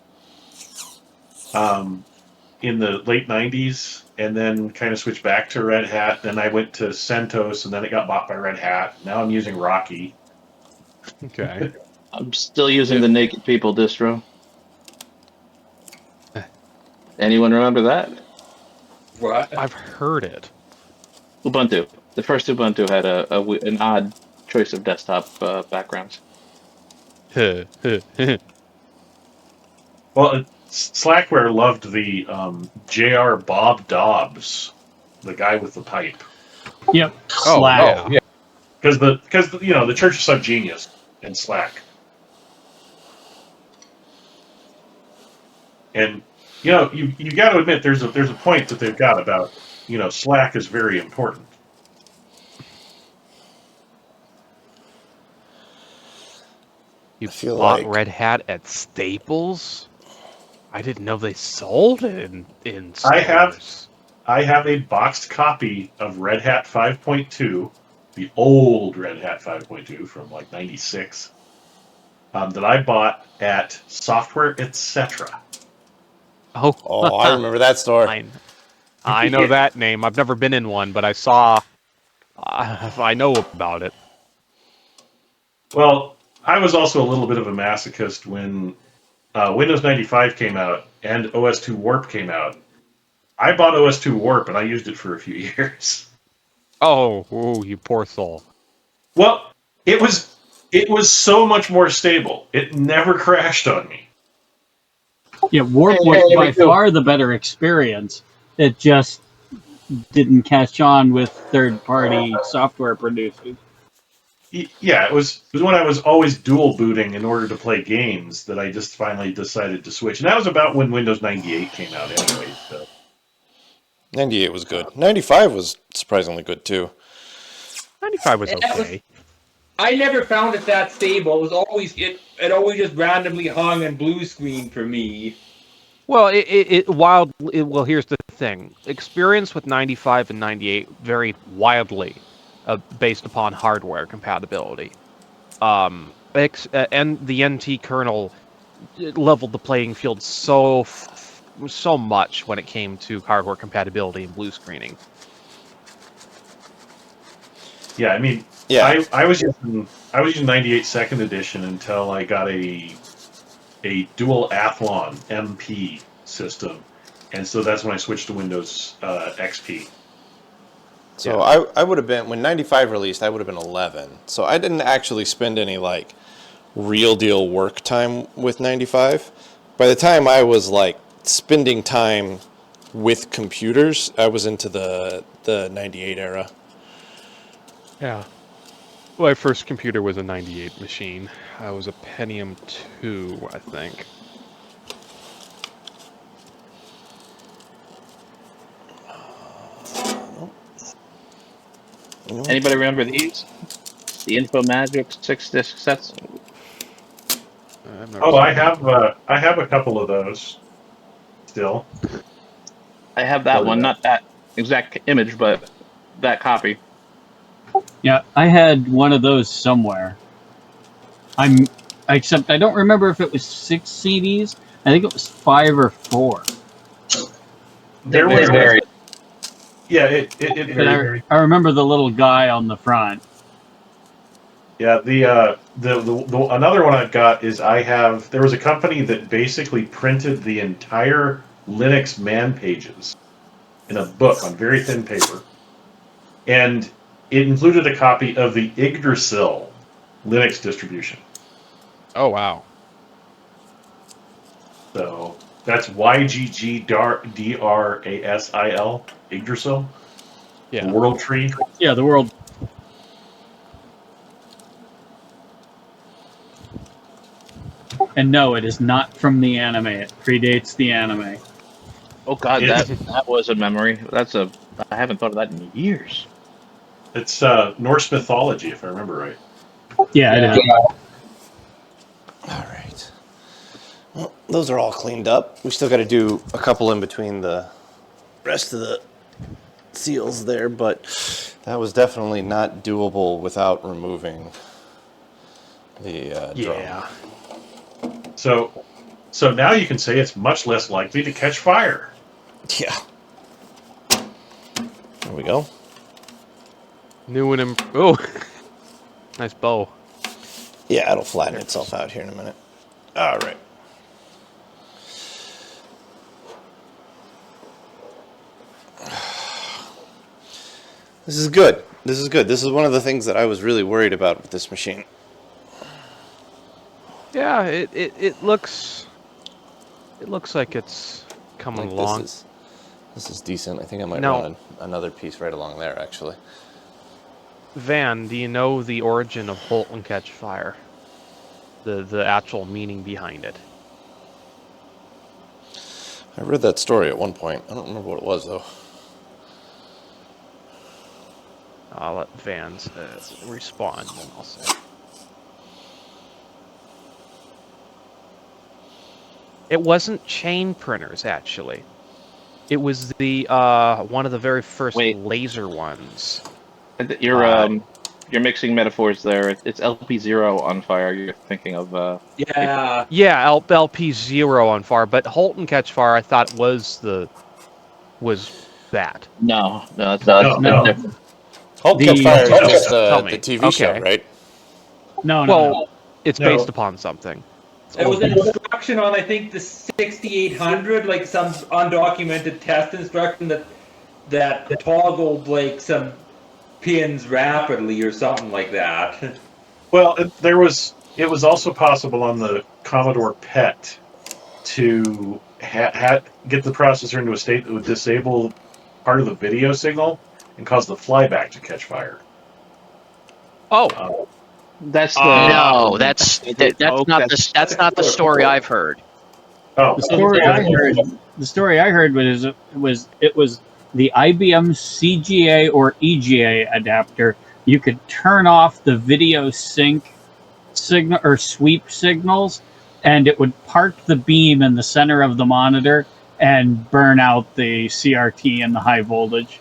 Speaker 6: In the late 90s, and then kind of switched back to Red Hat. Then I went to CentOS, and then it got bought by Red Hat. Now I'm using Rocky.
Speaker 3: Okay.
Speaker 4: I'm still using the Naked People distro. Anyone remember that?
Speaker 5: What?
Speaker 3: I've heard it.
Speaker 4: Ubuntu. The first Ubuntu had an odd choice of desktop backgrounds.
Speaker 6: Well, Slackware loved the J.R. Bob Dobbs, the guy with the pipe.
Speaker 2: Yep.
Speaker 3: Oh,
Speaker 2: Slack.
Speaker 3: yeah.
Speaker 6: Because the Church of Subgenius and Slack. And you got to admit there's a point that they've got about Slack is very important.
Speaker 3: You
Speaker 8: feel
Speaker 3: bought
Speaker 8: like-
Speaker 3: Red Hat at Staples? I didn't know they sold it in stores.
Speaker 6: I have a boxed copy of Red Hat 5.2, the old Red Hat 5.2 from like '96, that I bought at Software Etc.
Speaker 8: Oh, I remember that store.
Speaker 3: I know that name. I've never been in one, but I saw. I know about it.
Speaker 6: Well, I was also a little bit of a masochist when Windows 95 came out and OS2 Warp came out. I bought OS2 Warp and I used it for a few years.
Speaker 3: Oh, you poor soul.
Speaker 6: Well, it was so much more stable. It never crashed on me.
Speaker 2: Yeah, Warp was by far the better experience. It just didn't catch on with third-party software producers.
Speaker 6: Yeah, it was when I was always dual booting in order to play games that I just finally decided to switch. And that was about when Windows 98 came out anyway. So.
Speaker 8: 98 was good. 95 was surprisingly good too.
Speaker 3: 95 was okay.
Speaker 5: I never found it that stable. It was always it always just randomly hung and blue screen for me.
Speaker 3: Well, well, here's the thing. Experience with 95 and 98 varied wildly based upon hardware compatibility. and the NT kernel leveled the playing field so much when it came to hardware compatibility and blue screening.
Speaker 6: Yeah, I mean,
Speaker 8: Yeah.
Speaker 6: I was using 98 second edition until I got a dual Athlon MP system, and so that's when I switched to Windows XP.
Speaker 8: So I would have been, when 95 released, I would have been 11. So I didn't actually spend any like real deal work time with 95. By the time I was like spending time with computers, I was into the 98 era.
Speaker 3: Yeah. My first computer was a 98 machine. I was a Pentium 2, I think.
Speaker 4: Anybody remember these? The InfoMagic 6-disc sets?
Speaker 6: Oh, I have a couple of those still.
Speaker 4: I have that one, not that exact image, but that copy.
Speaker 2: Yeah, I had one of those somewhere. Except I don't remember if it was 6 CDs. I think it was 5 or 4.
Speaker 6: There was
Speaker 4: very.
Speaker 6: Yeah, it varied.
Speaker 2: I remember the little guy on the front.
Speaker 6: Yeah, the another one I've got is there was a company that basically printed the entire Linux man pages in a book on very thin paper, and it included a copy of the Yggdrasil Linux distribution.
Speaker 3: Oh wow!
Speaker 6: So that's YGGDRASIL, Yggdrasil.
Speaker 3: Yeah.
Speaker 6: The World Tree.
Speaker 2: Yeah, the world. And no, it is not from the anime. It predates the anime.
Speaker 4: Oh god, that was a memory. I haven't thought of that in years.
Speaker 6: It's Norse mythology, if I remember right.
Speaker 2: Yeah, it is.
Speaker 8: All right. Well, those are all cleaned up. We still got to do a couple in between the rest of the seals there, but that was definitely not doable without removing the drum.
Speaker 6: So now you can say it's much less likely to catch fire.
Speaker 8: Yeah. There we go.
Speaker 3: New and oh, nice bow.
Speaker 8: Yeah, it'll flatten itself out here in a minute. All right. This is good. This is good. This is one of the things that I was really worried about with this machine.
Speaker 3: Yeah, it looks like it's coming along.
Speaker 8: This is decent. I think I might
Speaker 3: No.
Speaker 8: run another piece right along there, actually.
Speaker 3: Van, do you know the origin of Halt and Catch Fire? The actual meaning behind it?
Speaker 8: I read that story at one point. I don't remember what it was, though.
Speaker 3: I'll let Van respond, and I'll say. It wasn't chain printers, actually. It was the one of the very first laser ones.
Speaker 4: You're mixing metaphors there. It's LP0 on fire. You're thinking of.
Speaker 3: Yeah, LP0 on fire, but Halt and Catch Fire I thought was that.
Speaker 4: No, that's different.
Speaker 8: Halt and Catch Fire is just the TV show, right?
Speaker 2: No.
Speaker 3: It's based upon something.
Speaker 5: There was an instruction on, I think, the 6800, like some undocumented test instruction that toggled like some pins rapidly or something like that.
Speaker 6: Well, it was also possible on the Commodore PET to get the processor into a state that would disable part of the video signal and cause the flyback to catch fire.
Speaker 3: Oh.
Speaker 4: That's the
Speaker 10: no. That's not the story I've heard.
Speaker 6: Oh,
Speaker 2: the story I heard was it was the IBM CGA or EGA adapter. You could turn off the video sync signal or sweep signals, and it would park the beam in the center of the monitor and burn out the CRT and the high voltage.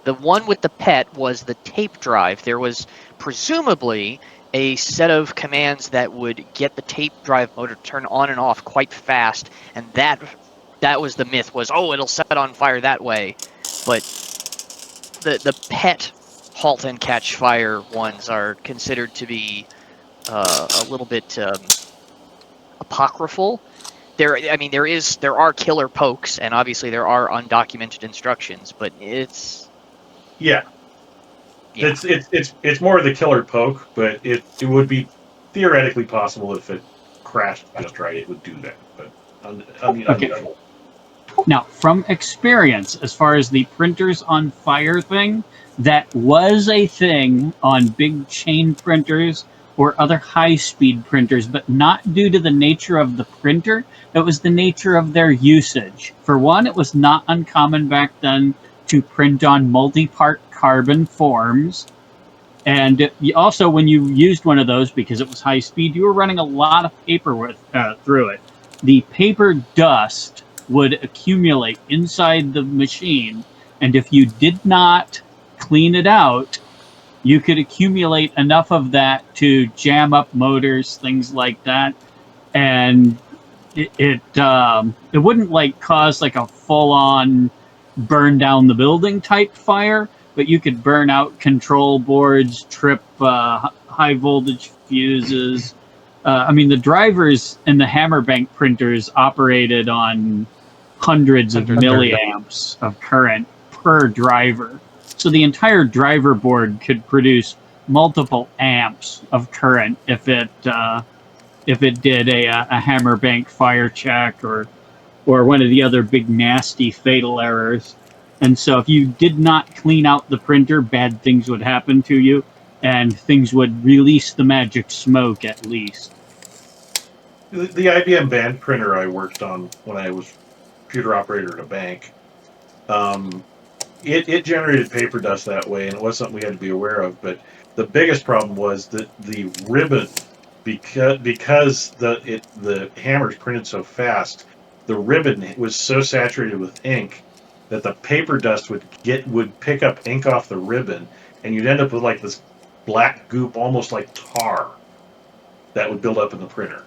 Speaker 10: The one with the PET was the tape drive. There was presumably a set of commands that would get the tape drive motor to turn on and off quite fast, and that was the myth, was, oh, it'll set on fire that way. But the pet halt and catch fire ones are considered to be a little bit apocryphal. There are killer pokes, and obviously there are undocumented instructions, but it's
Speaker 6: it's more of the killer poke, but it would be theoretically possible if it crashed just right, it would do that. But unusual.
Speaker 2: Now, from experience, as far as the printers on fire thing, that was a thing on big chain printers or other high-speed printers, but not due to the nature of the printer. It was the nature of their usage. For one, it was not uncommon back then to print on multi-part carbon forms. And also, when you used one of those, because it was high speed, you were running a lot of paper through it. The paper dust would accumulate inside the machine, and if you did not clean it out, you could accumulate enough of that to jam up motors, things like that, and it wouldn't like cause like a full-on burn down the building type fire, but you could burn out control boards, trip high voltage fuses. The drivers in the Hammerbank printers operated on hundreds of milliamps of current per driver. So the entire driver board could produce multiple amps of current if it did a Hammerbank fire check or one of the other big nasty fatal errors. And so if you did not clean out the printer, bad things would happen to you, and things would release the magic smoke at least.
Speaker 6: The IBM band printer I worked on when I was computer operator at a bank, it generated paper dust that way, and it was something we had to be aware of. But the biggest problem was that the ribbon, because the hammers printed so fast, the ribbon was so saturated with ink that the paper dust would pick up ink off the ribbon, and you'd end up with like this black goop, almost like tar, that would build up in the printer.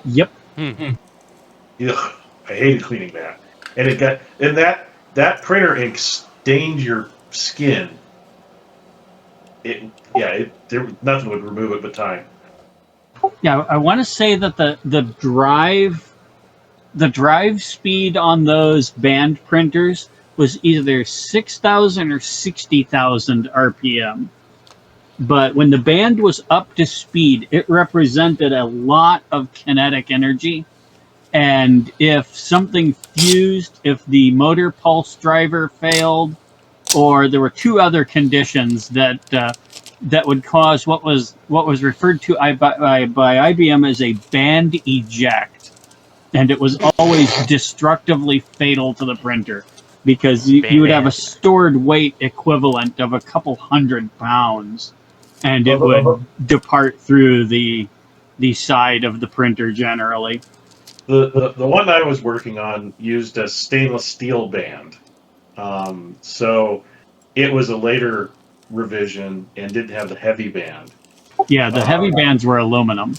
Speaker 2: Yep.
Speaker 6: Ugh, I hated cleaning that, and that printer ink stained your skin. Nothing would remove it but time.
Speaker 2: Yeah, I want to say that the drive speed on those band printers was either 6,000 or 60,000 RPM. But when the band was up to speed, it represented a lot of kinetic energy. And if something fused, if the motor pulse driver failed, or there were two other conditions that would cause what was referred to by IBM as a band eject, and it was always destructively fatal to the printer, because you would have a stored weight equivalent of a couple 100 pounds, and it would depart through the side of the printer generally.
Speaker 6: The one I was working on used a stainless steel band, so it was a later revision and didn't have the heavy band.
Speaker 2: Yeah, the heavy bands were aluminum.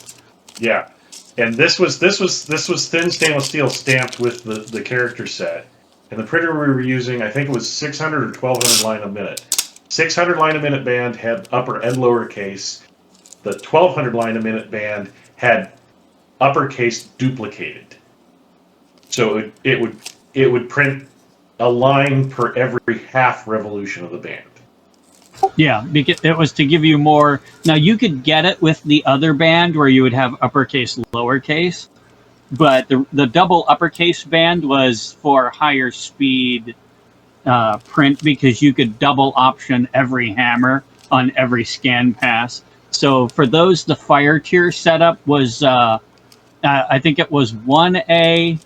Speaker 6: Yeah, and this was thin stainless steel stamped with the character set, and the printer we were using, I think it was 600 or 1200 line a minute. 600 line a minute band had upper and lower case. The 1200 line a minute band had uppercase duplicated, so it would print a line per every half revolution of the band.
Speaker 2: Yeah, because it was to give you more. Now you could get it with the other band where you would have uppercase, lowercase, but the double uppercase band was for higher speed print, because you could double option every hammer on every scan pass. So for those, the fire tier setup was I think it was 1A,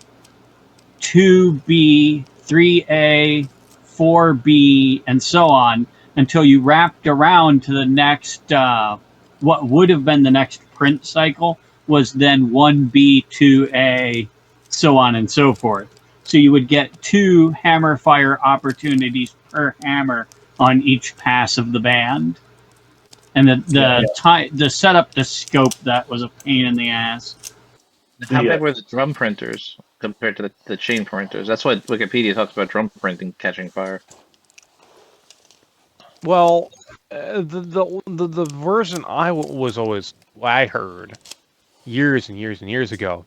Speaker 2: 2B, 3A, 4B, and so on, until you wrapped around to the next, what would have been the next print cycle was then 1B, 2A, so on and so forth. So you would get 2 hammer fire opportunities per hammer on each pass of the band. And the setup, the scope, that was a pain in the ass.
Speaker 4: How big were the drum printers compared to the chain printers? That's what Wikipedia talks about drum printing catching fire.
Speaker 3: Well, the version I heard years and years and years ago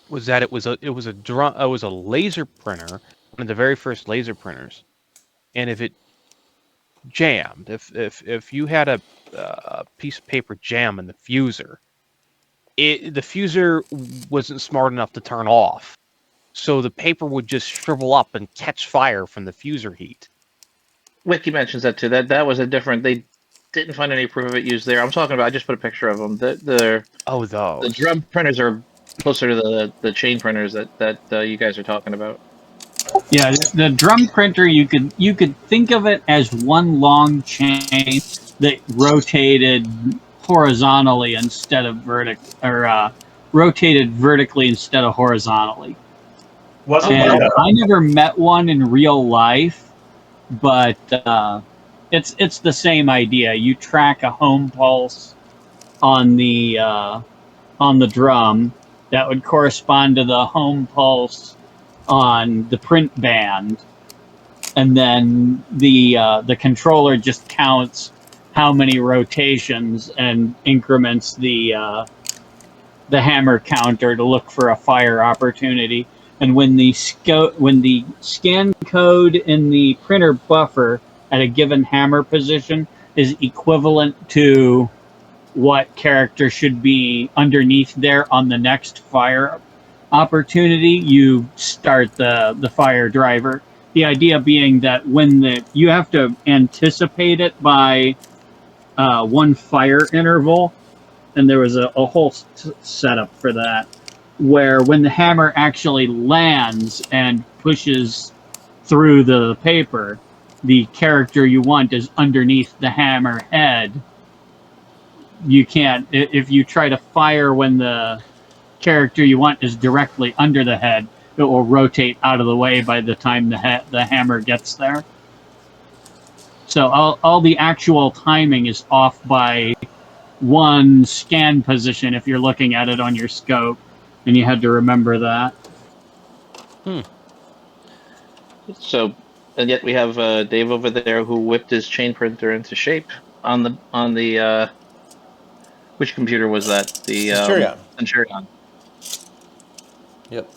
Speaker 3: was that it was a laser printer, one of the very first laser printers, and if it jammed, if you had a piece of paper jam in the fuser, the fuser wasn't smart enough to turn off, so the paper would just shrivel up and catch fire from the fuser heat.
Speaker 4: Wiki mentions that too. That was a different. They didn't find any proof of it used there. I'm talking about. I just put a picture of them. The
Speaker 3: Those
Speaker 4: drum printers are closer to the chain printers that you guys are talking about.
Speaker 2: Yeah, the drum printer, you could think of it as one long chain that rotated horizontally instead of rotated vertically instead of horizontally. And I never met one in real life, but it's the same idea. You track a home pulse on the drum that would correspond to the home pulse on the print band, and then the controller just counts how many rotations and increments the hammer counter to look for a fire opportunity. And when the scan code in the printer buffer at a given hammer position is equivalent to what character should be underneath there on the next fire opportunity, you start the fire driver. The idea being that you have to anticipate it by one fire interval, and there was a whole setup for that, where when the hammer actually lands and pushes through the paper, the character you want is underneath the hammer head. You can't, if you try to fire when the character you want is directly under the head, it will rotate out of the way by the time the hammer gets there. So all the actual timing is off by one scan position if you're looking at it on your scope, and you had to remember that.
Speaker 4: So, and yet we have Dave over there who whipped his chain printer into shape on the which computer was that? The Centurion.
Speaker 8: Yep.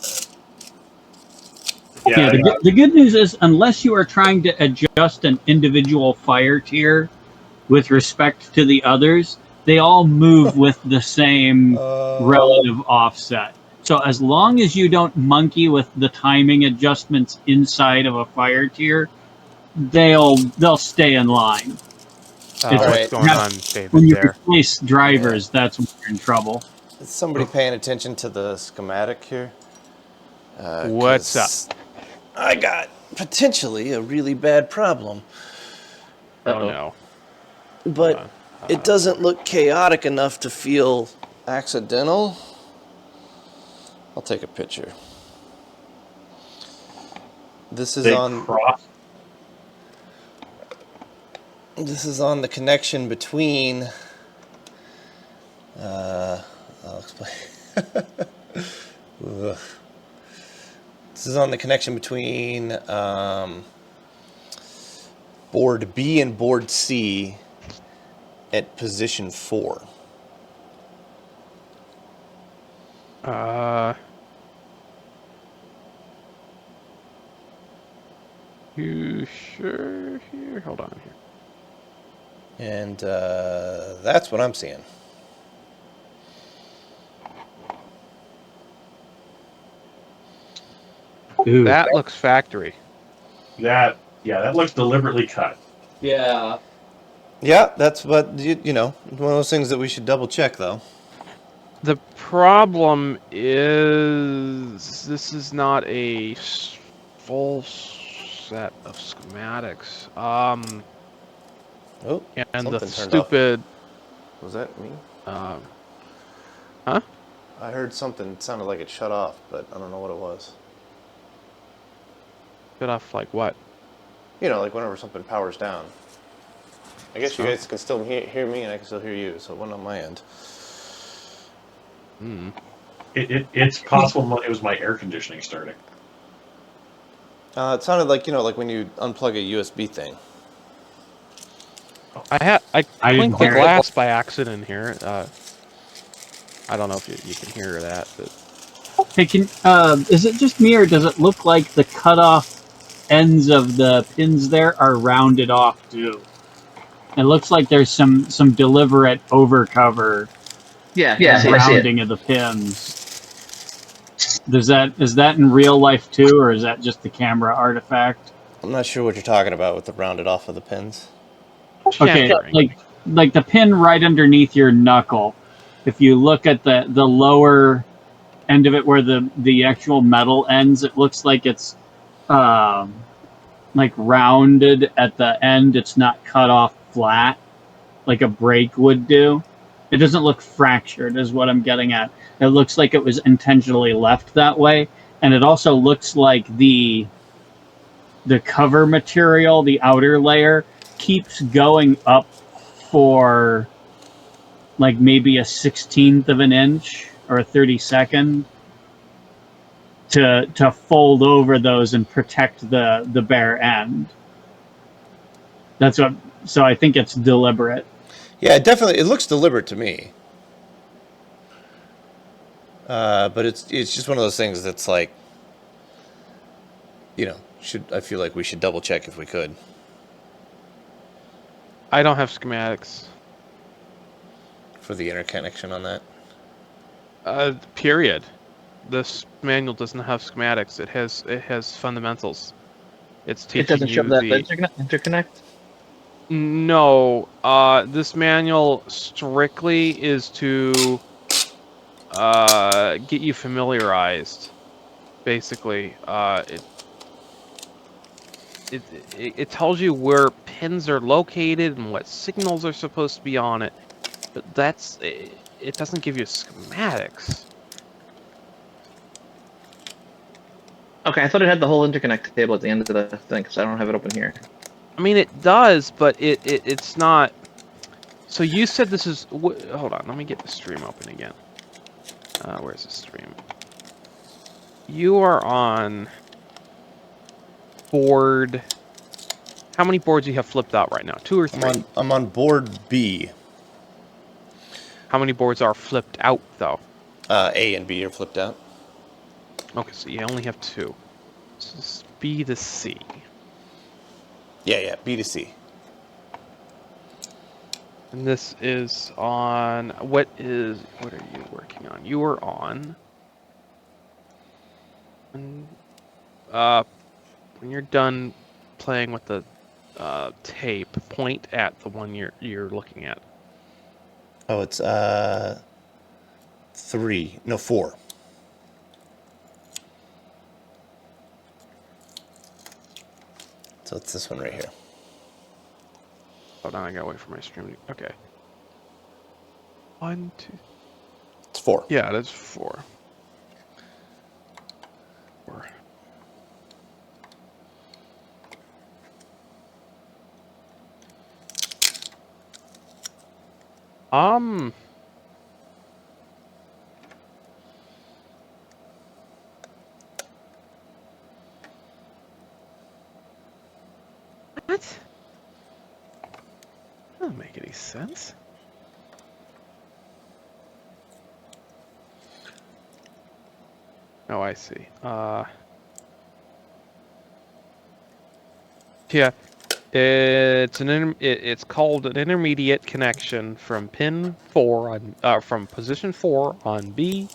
Speaker 2: Yeah, the good news is, unless you are trying to adjust an individual fire tier with respect to the others, they all move with the same relative offset. So as long as you don't monkey with the timing adjustments inside of a fire tier, they'll stay in line.
Speaker 3: What's going on, David?
Speaker 2: When you replace drivers, that's when you're in trouble.
Speaker 8: Is somebody paying attention to the schematic here?
Speaker 3: What's up?
Speaker 8: I got potentially a really bad problem.
Speaker 3: Oh no.
Speaker 8: But it doesn't look chaotic enough to feel accidental. I'll take a picture. This is on the connection between I'll explain. This is on the connection between board B and board C at position 4.
Speaker 3: You sure here? Hold on here.
Speaker 8: And that's what I'm seeing.
Speaker 2: Ooh.
Speaker 3: That looks factory.
Speaker 6: That looks deliberately cut.
Speaker 8: Yeah. Yeah, that's what, you know, one of those things that we should double check, though.
Speaker 3: The problem is this is not a full set of schematics.
Speaker 8: Oh,
Speaker 3: and the
Speaker 8: something turned
Speaker 3: stupid.
Speaker 8: off. Was that me?
Speaker 3: Huh?
Speaker 8: I heard something sounded like it shut off, but I don't know what it was.
Speaker 3: Shut off like what?
Speaker 8: You know, like whenever something powers down. I guess you guys can still hear me, and I can still hear you, so it wasn't on my end.
Speaker 6: It's possible it was my air conditioning starting.
Speaker 8: It sounded like, like when you unplug a USB thing.
Speaker 3: I
Speaker 2: didn't
Speaker 3: clinked the
Speaker 2: hear it.
Speaker 3: glass by accident here. I don't know if you can hear that, but
Speaker 2: Hey, is it just me, or does it look like the cutoff ends of the pins there are rounded off too? It looks like there's some deliberate overcover
Speaker 4: Yeah, I see it.
Speaker 2: rounding of the pins. Is that in real life too, or is that just the camera artifact?
Speaker 8: I'm not sure what you're talking about with the rounded off of the pins.
Speaker 2: Okay,
Speaker 3: shattering.
Speaker 2: like the pin right underneath your knuckle. If you look at the lower end of it where the actual metal ends, it looks like it's like rounded at the end. It's not cut off flat like a break would do. It doesn't look fractured, is what I'm getting at. It looks like it was intentionally left that way, and it also looks like the cover material, the outer layer, keeps going up for like maybe a 16th of an inch or a 32nd to fold over those and protect the bare end. That's what. So I think it's deliberate.
Speaker 8: Yeah, it looks deliberate to me. But it's just one of those things that's like, I feel like we should double check if we could.
Speaker 3: I don't have schematics.
Speaker 8: For the interconnection on that?
Speaker 3: Period. This manual doesn't have schematics. It has fundamentals. It's teaching
Speaker 4: It doesn't show
Speaker 3: you
Speaker 4: that
Speaker 3: the
Speaker 4: interconnect.
Speaker 3: No. This manual strictly is to get you familiarized. Basically, it tells you where pins are located and what signals are supposed to be on it, but it doesn't give you schematics.
Speaker 4: Okay, I thought it had the whole interconnect table at the end of the thing, because I don't have it open here.
Speaker 3: I mean, it does, but it's not. So you said this is. Hold on, let me get the stream open again. Where's the stream? You are on board. How many boards do you have flipped out right now? 2 or 3?
Speaker 8: I'm on board B.
Speaker 3: How many boards are flipped out though?
Speaker 8: A and B are flipped out.
Speaker 3: Okay, so you only have 2. This is B to C.
Speaker 8: Yeah, B to C.
Speaker 3: And this is on what are you working on? You are on when you're done playing with the tape, point at the one you're looking at.
Speaker 8: Oh, it's 3. No, 4. So it's this one right here.
Speaker 3: Hold on, I gotta wait for my stream. Okay. 1, 2.
Speaker 8: It's 4.
Speaker 3: Yeah, that's 4. 4. What? That doesn't make any sense. Oh, I see. Yeah, it's called an intermediate connection from pin 4 on from position 4 on B,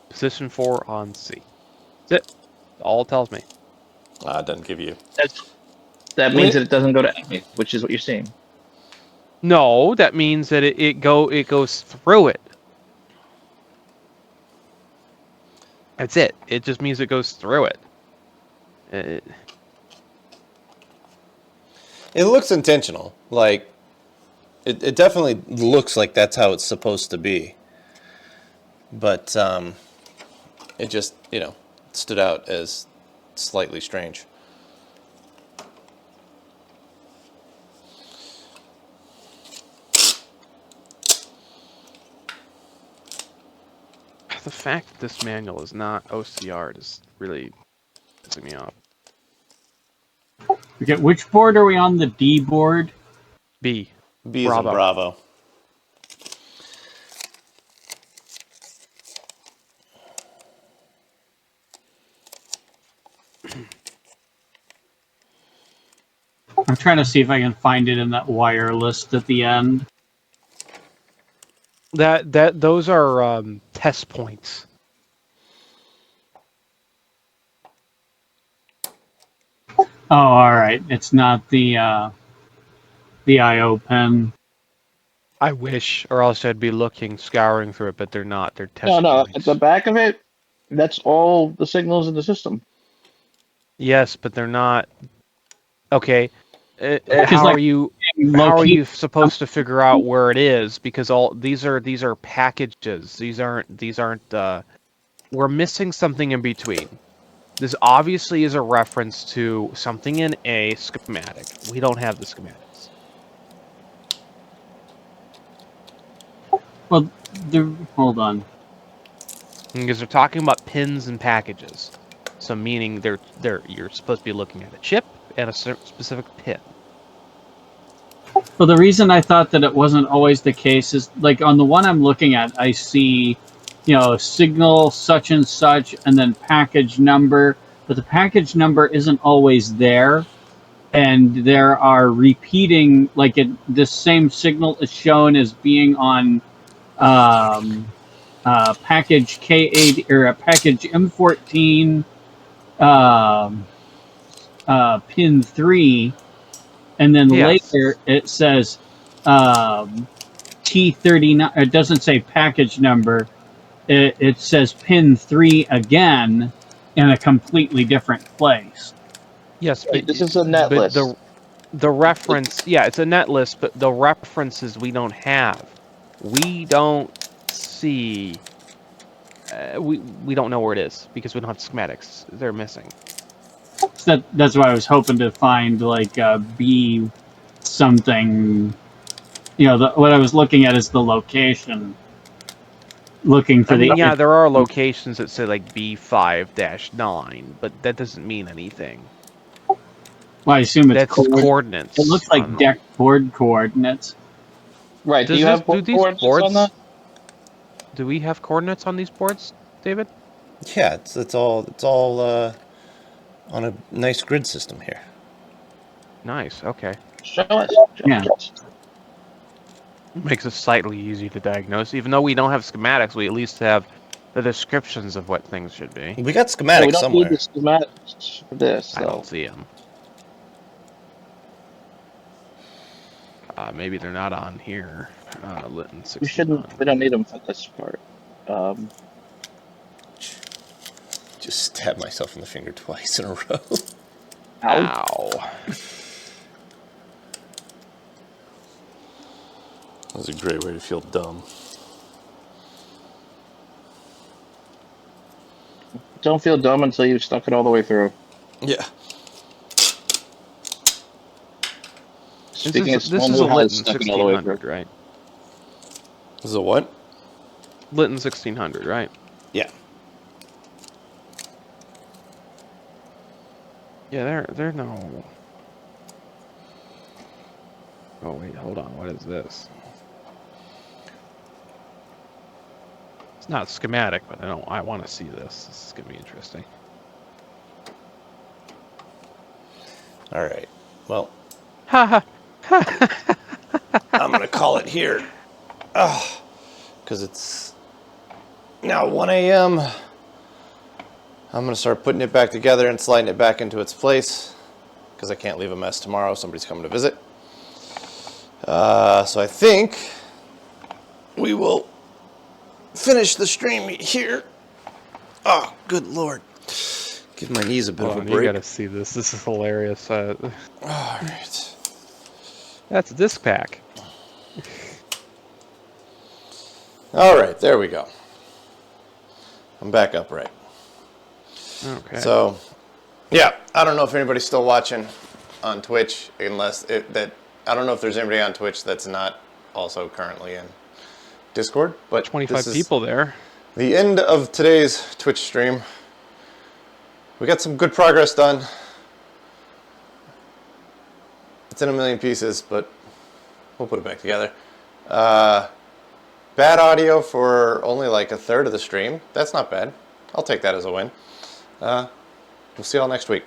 Speaker 3: position 4 on C. That's it. All it tells me.
Speaker 8: It doesn't give you.
Speaker 4: That means that it doesn't go to A, which is what you're seeing.
Speaker 3: No, that means that it goes through it. That's it. It just means it goes through it.
Speaker 8: It looks intentional. Like, it definitely looks like that's how it's supposed to be. But it just, stood out as slightly strange.
Speaker 3: The fact that this manual is not OCR is really pissing me off.
Speaker 2: Okay, which board are we on? The D board?
Speaker 3: B.
Speaker 8: B is in Bravo.
Speaker 2: I'm trying to see if I can find it in that wire list at the end.
Speaker 3: Those are test points.
Speaker 2: Oh, all right. It's not the IO pen.
Speaker 3: I wish, or else I'd be looking, scouring through it, but they're not. They're test
Speaker 4: No.
Speaker 3: points.
Speaker 4: At the back of it, that's all the signals in the system.
Speaker 3: Yes, but they're not. Okay.
Speaker 2: Because,
Speaker 3: How
Speaker 2: like,
Speaker 3: are you supposed to figure out where it is? Because all these are packages. These aren't. We're missing something in between. This obviously is a reference to something in a schematic. We don't have the schematics.
Speaker 2: Well, hold on.
Speaker 3: Because they're talking about pins and packages. So meaning you're supposed to be looking at a chip and a specific pin.
Speaker 2: Well, the reason I thought that it wasn't always the case is, like, on the one I'm looking at, I see, signal such and such, and then package number, but the package number isn't always there, and there are repeating, like, this same signal is shown as being on package K8 or package M14 pin 3. And then later it says T39. It doesn't say package number. It says pin 3 again in a completely different place.
Speaker 3: Yes, but
Speaker 4: This is a net list.
Speaker 3: The reference, it's a net list, but the references we don't have. We don't see. We don't know where it is because we don't have schematics. They're missing.
Speaker 2: So that's why I was hoping to find, like, B something. What I was looking at is the location. Looking for
Speaker 3: there are locations that say like B5-9, but that doesn't mean anything.
Speaker 2: Well, I assume it's
Speaker 3: coordinates.
Speaker 2: It looks like deck board coordinates.
Speaker 4: Right. Do you have coordinates on that?
Speaker 3: Do we have coordinates on these boards, David?
Speaker 8: Yeah, it's all on a nice grid system here.
Speaker 3: Nice. Okay.
Speaker 4: Show us.
Speaker 2: Yeah.
Speaker 3: Makes it slightly easy to diagnose. Even though we don't have schematics, we at least have the descriptions of what things should be.
Speaker 8: We got schematics somewhere.
Speaker 4: We don't need the schematics for this.
Speaker 3: I don't see them. Maybe they're not on here. Litton 1600.
Speaker 4: We don't need them for this part.
Speaker 8: Just stabbed myself in the finger twice in a row.
Speaker 3: Ow.
Speaker 8: That was a great way to feel dumb.
Speaker 4: Don't feel dumb until you've stuck it all the way through.
Speaker 8: Yeah.
Speaker 3: This is a Litton 1600, right?
Speaker 8: This is a what?
Speaker 3: Litton 1600, right?
Speaker 8: Yeah.
Speaker 3: Yeah, they're no. Oh wait, hold on. What is this? It's not schematic, but I want to see this. This is gonna be interesting.
Speaker 8: All right. Well.
Speaker 3: Ha
Speaker 8: I'm gonna call it here. Because it's now 1 a.m. I'm gonna start putting it back together and sliding it back into its place because I can't leave a mess tomorrow. Somebody's coming to visit. So I think we will finish the stream here. Oh, good Lord. Give my knees a bit of a break.
Speaker 3: You gotta see this. This is hilarious.
Speaker 8: All right.
Speaker 3: That's a disc pack.
Speaker 8: All right, there we go. I'm back upright.
Speaker 3: Okay.
Speaker 8: So, yeah, I don't know if anybody's still watching on Twitch, I don't know if there's anybody on Twitch that's not also currently in Discord, but
Speaker 3: 25 people there.
Speaker 8: The end of today's Twitch stream. We got some good progress done. It's in a million pieces, but we'll put it back together. Bad audio for only like a third of the stream. That's not bad. I'll take that as a win. We'll see y'all next week.